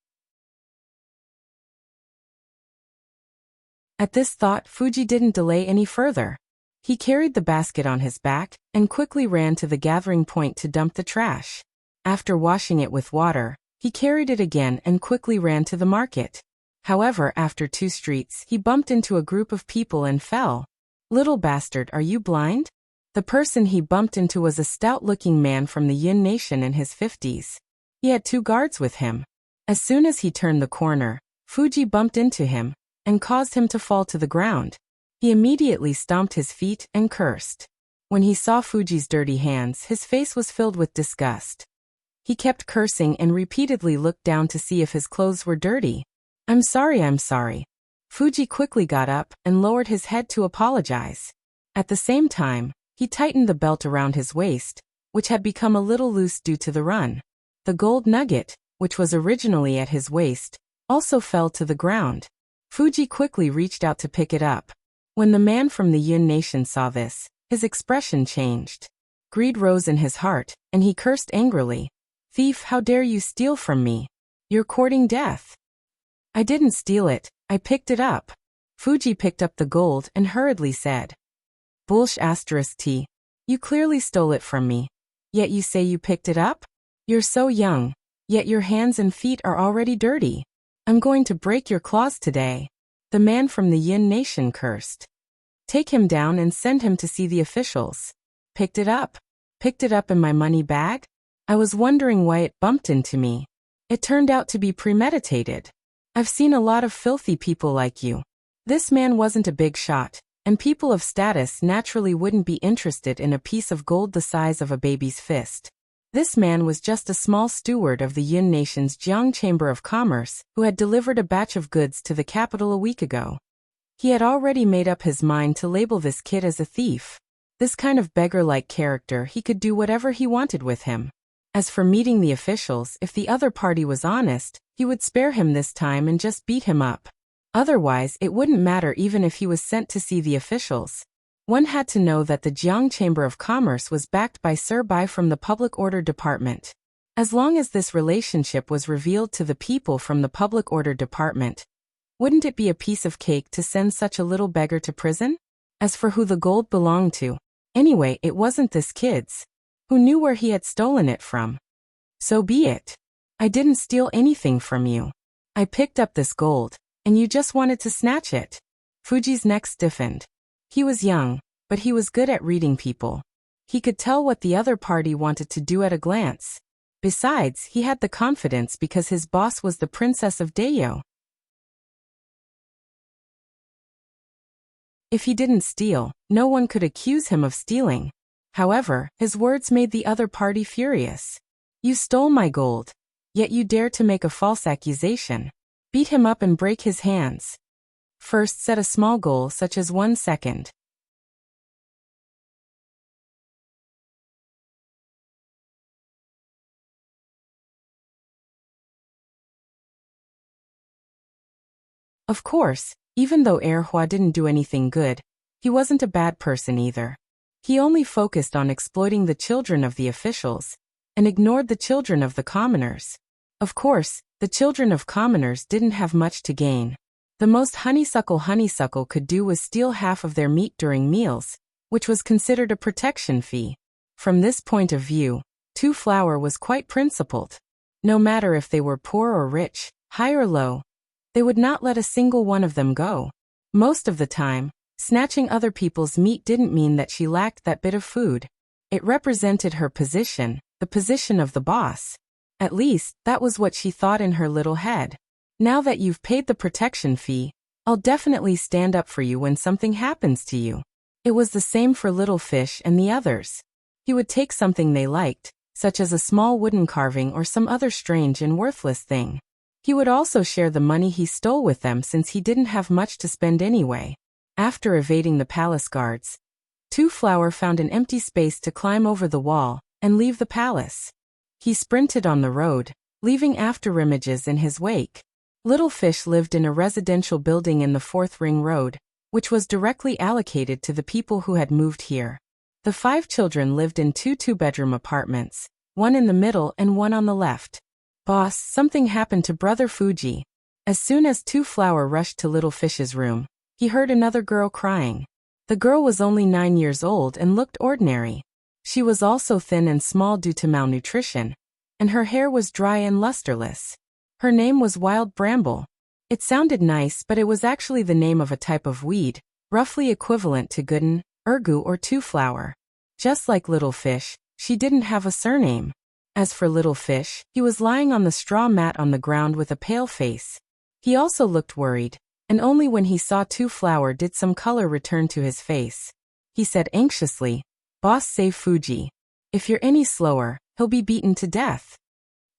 At this thought, Fuji didn't delay any further. He carried the basket on his back and quickly ran to the gathering point to dump the trash. After washing it with water, he carried it again and quickly ran to the market. However, after 2 streets, he bumped into a group of people and fell. "Little bastard, are you blind?" The person he bumped into was a stout-looking man from the Yun nation in his 50s. He had 2 guards with him. As soon as he turned the corner, Fuji bumped into him and caused him to fall to the ground. He immediately stomped his feet and cursed. When he saw Fuji's dirty hands, his face was filled with disgust. He kept cursing and repeatedly looked down to see if his clothes were dirty. I'm sorry. Fuji quickly got up and lowered his head to apologize. At the same time, he tightened the belt around his waist, which had become a little loose due to the run. The gold nugget, which was originally at his waist, also fell to the ground. Fuji quickly reached out to pick it up. When the man from the Yun nation saw this, his expression changed. Greed rose in his heart, and he cursed angrily. Thief, how dare you steal from me? You're courting death. I didn't steal it, I picked it up. Fuji picked up the gold and hurriedly said. Bullsh asterisk T. You clearly stole it from me. Yet you say you picked it up? You're so young, yet your hands and feet are already dirty. I'm going to break your claws today. The man from the Yin nation cursed. Take him down and send him to see the officials. Picked it up. Picked it up in my money bag? I was wondering why it bumped into me. It turned out to be premeditated. I've seen a lot of filthy people like you. This man wasn't a big shot, and people of status naturally wouldn't be interested in a piece of gold the size of a baby's fist. This man was just a small steward of the Yin nation's Jiang Chamber of Commerce who had delivered a batch of goods to the capital a week ago. He had already made up his mind to label this kid as a thief. This kind of beggar-like character, he could do whatever he wanted with him. As for meeting the officials, if the other party was honest, he would spare him this time and just beat him up. Otherwise, it wouldn't matter even if he was sent to see the officials. One had to know that the Jiang Chamber of Commerce was backed by Sir Bai from the Public Order Department. As long as this relationship was revealed to the people from the Public Order Department, wouldn't it be a piece of cake to send such a little beggar to prison? As for who the gold belonged to, anyway, it wasn't this kid's. Who knew where he had stolen it from? So be it. I didn't steal anything from you. I picked up this gold, and you just wanted to snatch it. Fuji's neck stiffened. He was young, but he was good at reading people. He could tell what the other party wanted to do at a glance. Besides, he had the confidence because his boss was the Princess of Dayo. If he didn't steal, no one could accuse him of stealing. However, his words made the other party furious. You stole my gold, yet you dare to make a false accusation. Beat him up and break his hands. First, set a small goal such as 1 second. Of course, even though Erhua didn't do anything good, he wasn't a bad person either. He only focused on exploiting the children of the officials, and ignored the children of the commoners. Of course, the children of commoners didn't have much to gain. The most honeysuckle could do was steal half of their meat during meals, which was considered a protection fee. From this point of view, Two Flower was quite principled. No matter if they were poor or rich, high or low, they would not let a single one of them go. Most of the time, snatching other people's meat didn't mean that she lacked that bit of food. It represented her position, the position of the boss. At least, that was what she thought in her little head. Now that you've paid the protection fee, I'll definitely stand up for you when something happens to you. It was the same for Little Fish and the others. He would take something they liked, such as a small wooden carving or some other strange and worthless thing. He would also share the money he stole with them since he didn't have much to spend anyway. After evading the palace guards, Two Flower found an empty space to climb over the wall and leave the palace. He sprinted on the road, leaving afterimages in his wake. Little Fish lived in a residential building in the 4th Ring Road, which was directly allocated to the people who had moved here. The 5 children lived in 2 two-bedroom apartments, one in the middle and one on the left. Boss, something happened to Brother Fuji. As soon as Two Flower rushed to Little Fish's room, he heard another girl crying. The girl was only 9 years old and looked ordinary. She was also thin and small due to malnutrition, and her hair was dry and lusterless. Her name was Wild Bramble. It sounded nice, but it was actually the name of a type of weed, roughly equivalent to Gooden, Ergu or Two Flower. Just like Little Fish, she didn't have a surname. As for Little Fish, he was lying on the straw mat on the ground with a pale face. He also looked worried, and only when he saw Two Flower did some color return to his face. He said anxiously, "Boss, save Fuji. If you're any slower, he'll be beaten to death."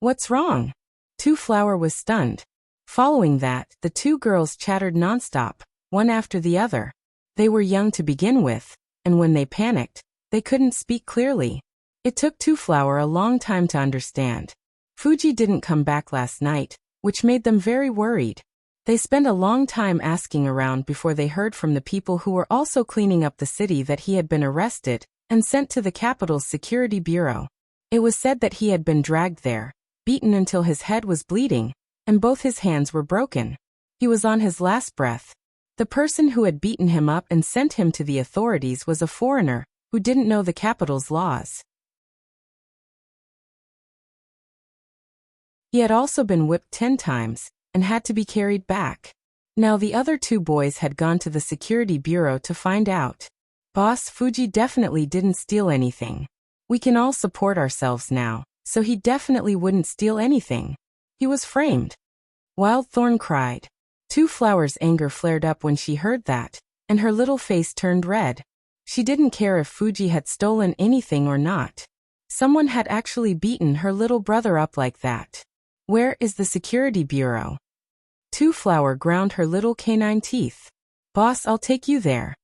"What's wrong?" Two Flower was stunned. Following that, the 2 girls chattered nonstop, one after the other. They were young to begin with, and when they panicked, they couldn't speak clearly. It took Two Flower a long time to understand. Fuji didn't come back last night, which made them very worried. They spent a long time asking around before they heard from the people who were also cleaning up the city that he had been arrested and sent to the capital's security bureau. It was said that he had been dragged there, beaten until his head was bleeding, and both his hands were broken. He was on his last breath. The person who had beaten him up and sent him to the authorities was a foreigner who didn't know the capital's laws. He had also been whipped 10 times and had to be carried back. Now the other 2 boys had gone to the security bureau to find out. Boss, Fuji definitely didn't steal anything. We can all support ourselves now, so he definitely wouldn't steal anything. He was framed. Wild Thorn cried. 2 Flower's anger flared up when she heard that, and her little face turned red. She didn't care if Fuji had stolen anything or not. Someone had actually beaten her little brother up like that. Where is the security bureau? 2 Flower ground her little canine teeth. Boss, I'll take you there.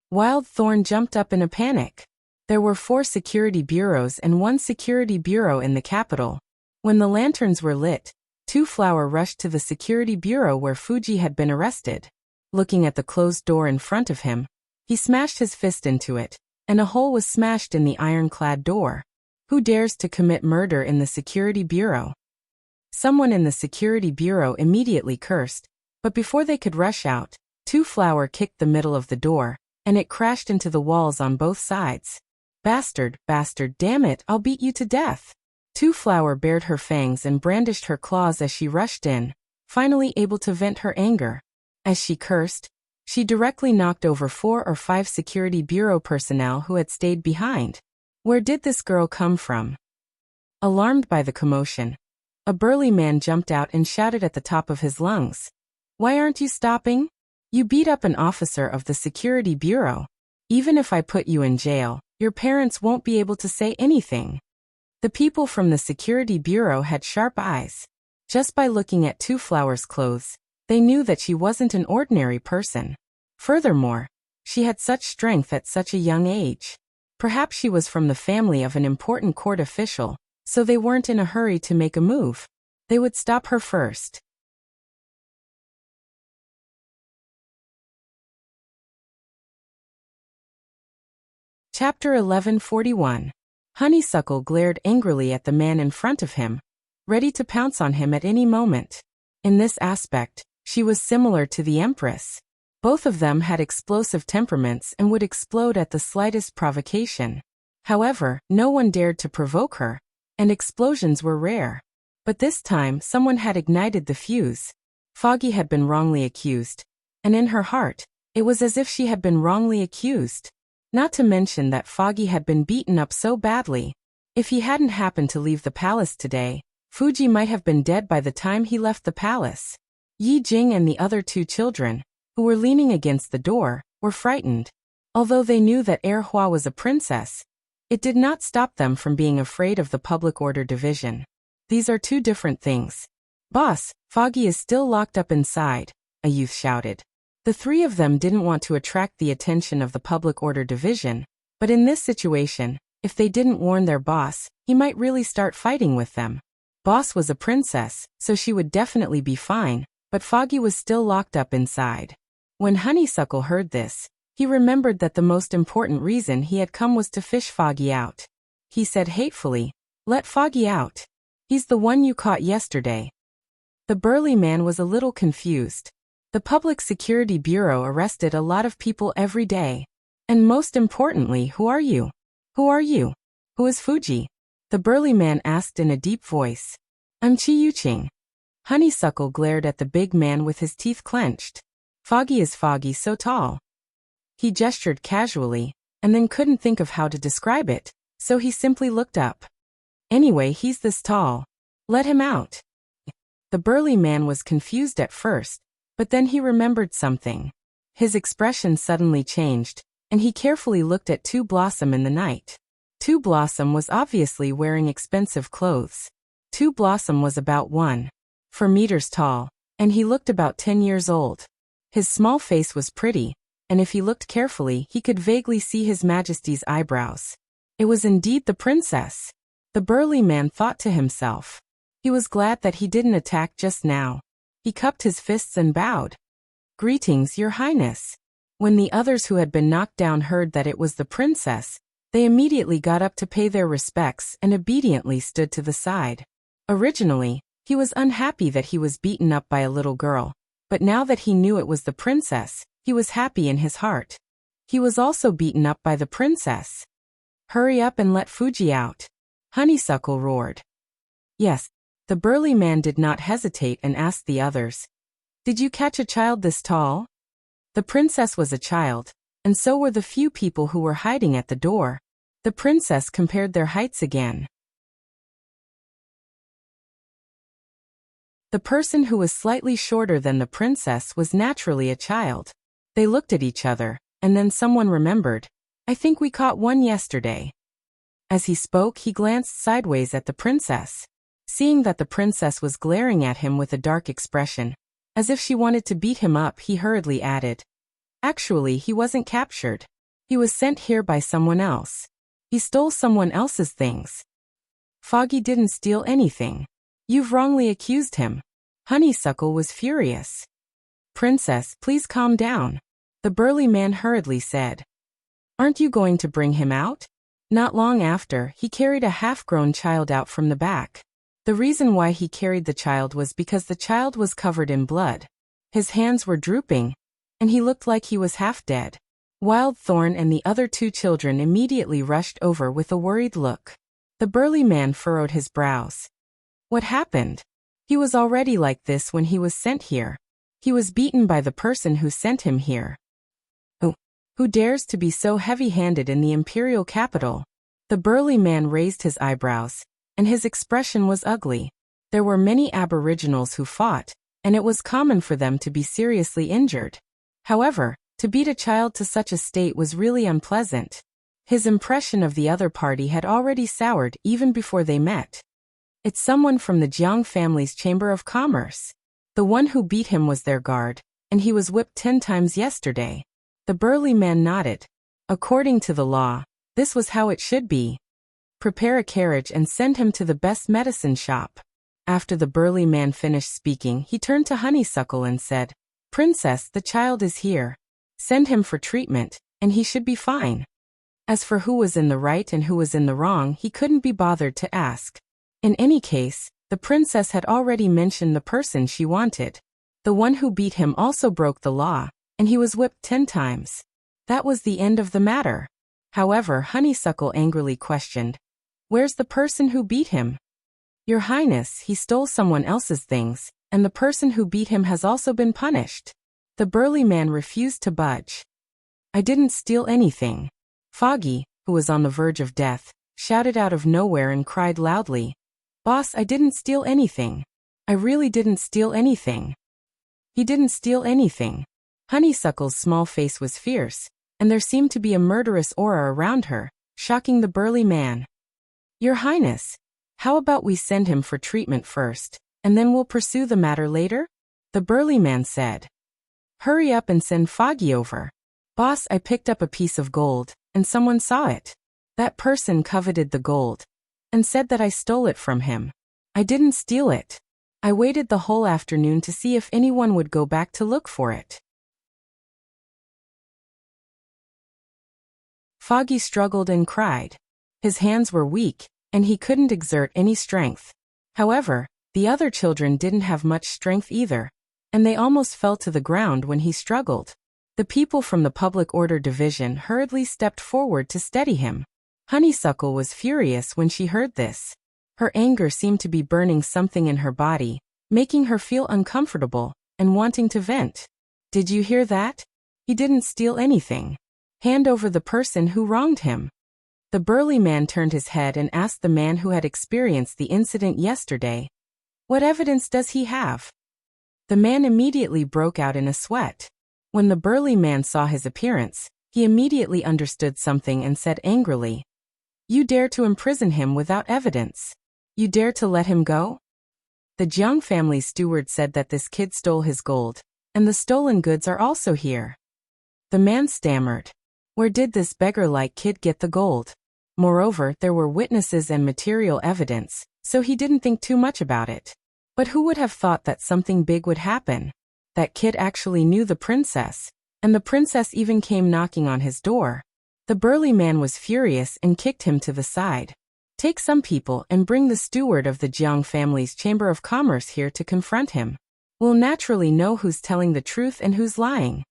Wild Thorn jumped up in a panic. There were 4 security bureaus and 1 security bureau in the capital. When the lanterns were lit, 2 Flower rushed to the security bureau where Fuji had been arrested. Looking at the closed door in front of him, he smashed his fist into it, and a hole was smashed in the ironclad door. Who dares to commit murder in the security bureau? Someone in the security bureau immediately cursed, but before they could rush out, 2 Flower kicked the middle of the door, and it crashed into the walls on both sides. Bastard, bastard, damn it, I'll beat you to death. 2 Flower bared her fangs and brandished her claws as she rushed in, finally able to vent her anger. As she cursed, she directly knocked over 4 or 5 security bureau personnel who had stayed behind. Where did this girl come from? Alarmed by the commotion, a burly man jumped out and shouted at the top of his lungs. Why aren't you stopping? You beat up an officer of the security bureau. Even if I put you in jail, your parents won't be able to say anything. The people from the security bureau had sharp eyes. Just by looking at 2 Flower's clothes, they knew that she wasn't an ordinary person. Furthermore, she had such strength at such a young age. Perhaps she was from the family of an important court official, so they weren't in a hurry to make a move. They would stop her first. Chapter 1141. Honeysuckle glared angrily at the man in front of him, ready to pounce on him at any moment. In this aspect, she was similar to the Empress. Both of them had explosive temperaments and would explode at the slightest provocation. However, no one dared to provoke her, and explosions were rare. But this time, someone had ignited the fuse. Foggy had been wrongly accused, and in her heart, it was as if she had been wrongly accused. Not to mention that Foggy had been beaten up so badly. If he hadn't happened to leave the palace today, Fuji might have been dead by the time he left the palace. Yi Jing and the other 2 children, who were leaning against the door, were frightened. Although they knew that Hua was a princess, it did not stop them from being afraid of the public order division. These are 2 different things. Boss, Foggy is still locked up inside, a youth shouted. The 3 of them didn't want to attract the attention of the public order division, but in this situation, if they didn't warn their boss, he might really start fighting with them. Boss was a princess, so she would definitely be fine, but Foggy was still locked up inside. When Honeysuckle heard this, he remembered that the most important reason he had come was to fish Foggy out. He said hatefully, "Let Foggy out. He's the one you caught yesterday." The burly man was a little confused. The Public Security Bureau arrested a lot of people every day. And most importantly, who are you? Who are you? Who is Fuji? The burly man asked in a deep voice. I'm Chi Yuqing. Honeysuckle glared at the big man with his teeth clenched. Foggy is Foggy so tall. He gestured casually, and then couldn't think of how to describe it, so he simply looked up. Anyway, he's this tall. Let him out. The burly man was confused at first, but then he remembered something. His expression suddenly changed, and he carefully looked at Two Blossom in the night. Two Blossom was obviously wearing expensive clothes. Two Blossom was about 1.4 meters tall, and he looked about 10 years old. His small face was pretty, and if he looked carefully, he could vaguely see His Majesty's eyebrows. It was indeed the princess. The burly man thought to himself. He was glad that he didn't attack just now. He cupped his fists and bowed. Greetings, Your Highness. When the others who had been knocked down heard that it was the princess, They immediately got up to pay their respects and obediently stood to the side. Originally, he was unhappy that he was beaten up by a little girl, but now that he knew it was the princess, he was happy in his heart. He was also beaten up by the princess. "Hurry up and let Fuji out," Honeysuckle roared. Yes, the burly man did not hesitate and asked the others, "Did you catch a child this tall?" The princess was a child, and so were the few people who were hiding at the door. The princess compared their heights again. The person who was slightly shorter than the princess was naturally a child. They looked at each other, and then someone remembered, "I think we caught one yesterday." As he spoke, he glanced sideways at the princess. Seeing that the princess was glaring at him with a dark expression, as if she wanted to beat him up, he hurriedly added, "Actually, he wasn't captured. He was sent here by someone else. He stole someone else's things." "Foggy didn't steal anything. You've wrongly accused him." Honeysuckle was furious. "Princess, please calm down," the burly man hurriedly said. "Aren't you going to bring him out?" Not long after, he carried a half-grown child out from the back. The reason why he carried the child was because the child was covered in blood. His hands were drooping, and he looked like he was half dead. Wild Thorn and the other two children immediately rushed over with a worried look. The burly man furrowed his brows. What happened? He was already like this when he was sent here. He was beaten by the person who sent him here. Who dares to be so heavy-handed in the imperial capital? The burly man raised his eyebrows, and his expression was ugly. There were many aboriginals who fought, and it was common for them to be seriously injured. However, to beat a child to such a state was really unpleasant. His impression of the other party had already soured even before they met. "It's someone from the Jiang family's Chamber of Commerce. The one who beat him was their guard, and he was whipped 10 times yesterday." The burly man nodded. According to the law, this was how it should be. Prepare a carriage and send him to the best medicine shop. After the burly man finished speaking, he turned to Honeysuckle and said, "Princess, the child is here. Send him for treatment, and he should be fine." As for who was in the right and who was in the wrong, he couldn't be bothered to ask. In any case, the princess had already mentioned the person she wanted. The one who beat him also broke the law, and he was whipped 10 times. That was the end of the matter. However, Honeysuckle angrily questioned, "Where's the person who beat him?" "Your Highness, he stole someone else's things, and the person who beat him has also been punished." The burly man refused to budge. "I didn't steal anything." Foggy, who was on the verge of death, shouted out of nowhere and cried loudly, "Boss, I didn't steal anything. I really didn't steal anything." "He didn't steal anything." Honeysuckle's small face was fierce, and there seemed to be a murderous aura around her, shocking the burly man. "Your Highness, how about we send him for treatment first, and then we'll pursue the matter later?" The burly man said. "Hurry up and send Foggy over." "Boss, I picked up a piece of gold, and someone saw it. That person coveted the gold, and said that I stole it from him. I didn't steal it. I waited the whole afternoon to see if anyone would go back to look for it." Foggy struggled and cried. His hands were weak, and he couldn't exert any strength. However, the other children didn't have much strength either, and they almost fell to the ground when he struggled. The people from the Public Order Division hurriedly stepped forward to steady him. Honeysuckle was furious when she heard this. Her anger seemed to be burning something in her body, making her feel uncomfortable and wanting to vent. "Did you hear that? He didn't steal anything. Hand over the person who wronged him." The burly man turned his head and asked the man who had experienced the incident yesterday, "What evidence does he have?" The man immediately broke out in a sweat. When the burly man saw his appearance, he immediately understood something and said angrily, "You dare to imprison him without evidence? You dare to let him go?" The Jiang family steward said that this kid stole his gold, and the stolen goods are also here. The man stammered, "Where did this beggar-like kid get the gold?" Moreover, there were witnesses and material evidence, so he didn't think too much about it. But who would have thought that something big would happen? That kid actually knew the princess, and the princess even came knocking on his door. The burly man was furious and kicked him to the side. Take some people and bring the steward of the Jiang family's Chamber of Commerce here to confront him. We'll naturally know who's telling the truth and who's lying.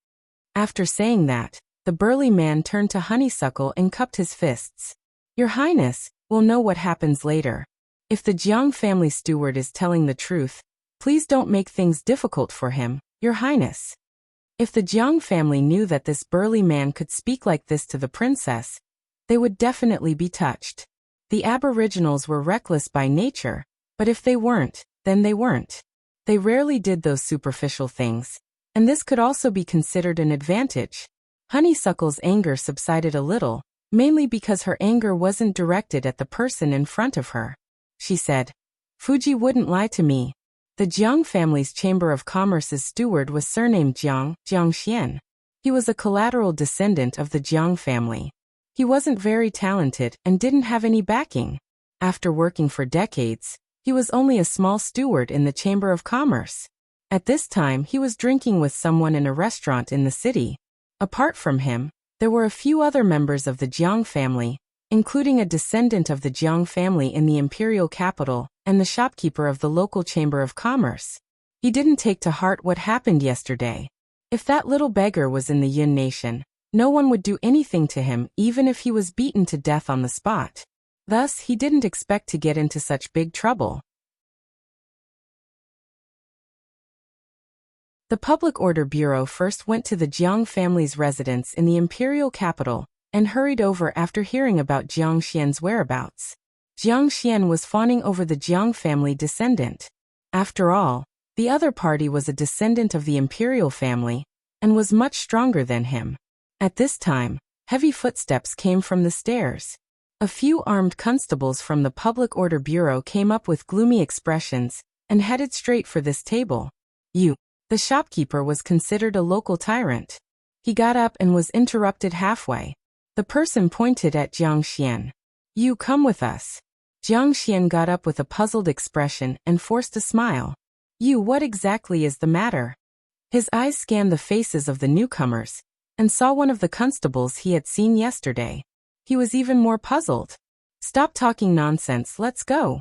After saying that, the burly man turned to Honeysuckle and cupped his fists. Your Highness, we'll know what happens later. If the Jiang family steward is telling the truth, please don't make things difficult for him, Your Highness. If the Jiang family knew that this burly man could speak like this to the princess, they would definitely be touched. The aboriginals were reckless by nature, but if they weren't, then they weren't. They rarely did those superficial things, and this could also be considered an advantage. Honeysuckle's anger subsided a little, mainly because her anger wasn't directed at the person in front of her. She said, Fuji wouldn't lie to me. The Jiang family's Chamber of Commerce's steward was surnamed Jiang Xian. He was a collateral descendant of the Jiang family. He wasn't very talented and didn't have any backing. After working for decades, he was only a small steward in the Chamber of Commerce. At this time, he was drinking with someone in a restaurant in the city. Apart from him, there were a few other members of the Jiang family, including a descendant of the Jiang family in the imperial capital and the shopkeeper of the local Chamber of Commerce. He didn't take to heart what happened yesterday. If that little beggar was in the Yin nation, no one would do anything to him even if he was beaten to death on the spot. Thus, he didn't expect to get into such big trouble. The Public Order Bureau first went to the Jiang family's residence in the imperial capital and hurried over after hearing about Jiang Xian's whereabouts. Jiang Xian was fawning over the Jiang family descendant. After all, the other party was a descendant of the imperial family and was much stronger than him. At this time, heavy footsteps came from the stairs. A few armed constables from the Public Order Bureau came up with gloomy expressions and headed straight for this table. The shopkeeper was considered a local tyrant. He got up and was interrupted halfway. The person pointed at Jiang Xian. You come with us. Jiang Xian got up with a puzzled expression and forced a smile. What exactly is the matter? His eyes scanned the faces of the newcomers and saw one of the constables he had seen yesterday. He was even more puzzled. Stop talking nonsense, let's go.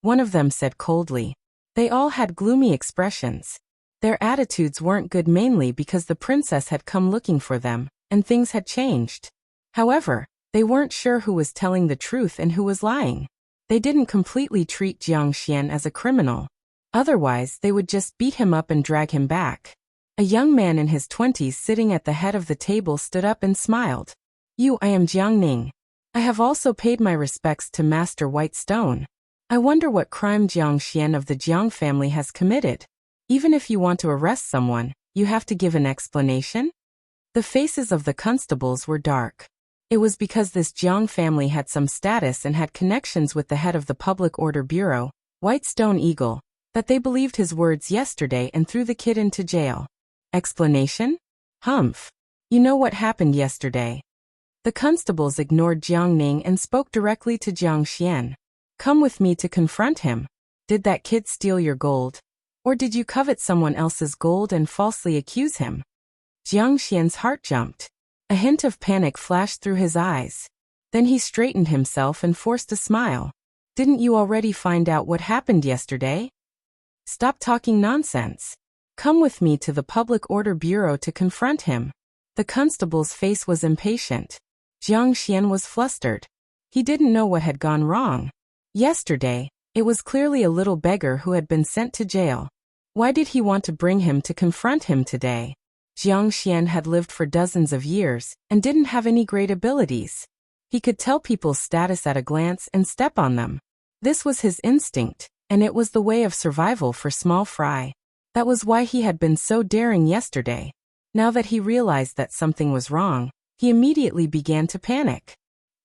One of them said coldly. They all had gloomy expressions. Their attitudes weren't good mainly because the princess had come looking for them, and things had changed. However, they weren't sure who was telling the truth and who was lying. They didn't completely treat Jiang Xian as a criminal. Otherwise, they would just beat him up and drag him back. A young man in his 20s sitting at the head of the table stood up and smiled. I am Jiang Ning. I have also paid my respects to Master White Stone. I wonder what crime Jiang Xian of the Jiang family has committed. Even if you want to arrest someone, you have to give an explanation? The faces of the constables were dark. It was because this Jiang family had some status and had connections with the head of the Public Order Bureau, White Stone Eagle, that they believed his words yesterday and threw the kid into jail. Explanation? Humph. You know what happened yesterday. The constables ignored Jiang Ning and spoke directly to Jiang Xian. Come with me to confront him. Did that kid steal your gold? Or did you covet someone else's gold and falsely accuse him? Jiang Xian's heart jumped. A hint of panic flashed through his eyes. Then he straightened himself and forced a smile. Didn't you already find out what happened yesterday? Stop talking nonsense. Come with me to the Public Order Bureau to confront him. The constable's face was impatient. Jiang Xian was flustered. He didn't know what had gone wrong. Yesterday, it was clearly a little beggar who had been sent to jail. Why did he want to bring him to confront him today? Jiang Xian had lived for dozens of years and didn't have any great abilities. He could tell people's status at a glance and step on them. This was his instinct, and it was the way of survival for small fry. That was why he had been so daring yesterday. Now that he realized that something was wrong, he immediately began to panic.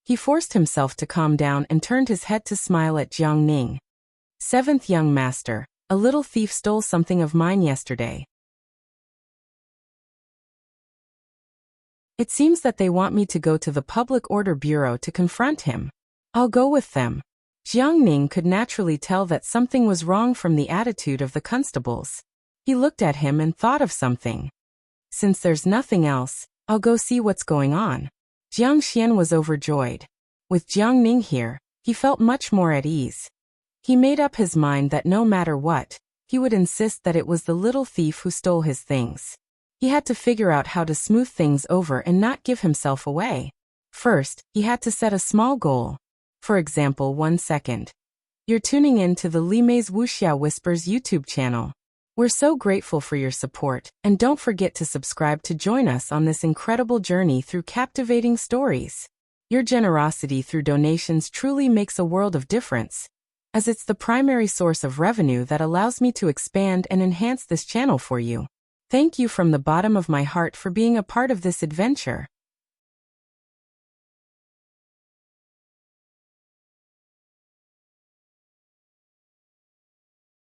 He forced himself to calm down and turned his head to smile at Jiang Ning. Seventh young master, a little thief stole something of mine yesterday. It seems that they want me to go to the Public Order Bureau to confront him. I'll go with them. Jiang Ning could naturally tell that something was wrong from the attitude of the constables. He looked at him and thought of something. Since there's nothing else, I'll go see what's going on. Jiang Xian was overjoyed. With Jiang Ning here, he felt much more at ease. He made up his mind that no matter what, he would insist that it was the little thief who stole his things. He had to figure out how to smooth things over and not give himself away. First, he had to set a small goal. For example, 1 second. You're tuning in to the Li Mei's Wuxia Whispers YouTube channel. We're so grateful for your support, and don't forget to subscribe to join us on this incredible journey through captivating stories. Your generosity through donations truly makes a world of difference, as it's the primary source of revenue that allows me to expand and enhance this channel for you. Thank you from the bottom of my heart for being a part of this adventure.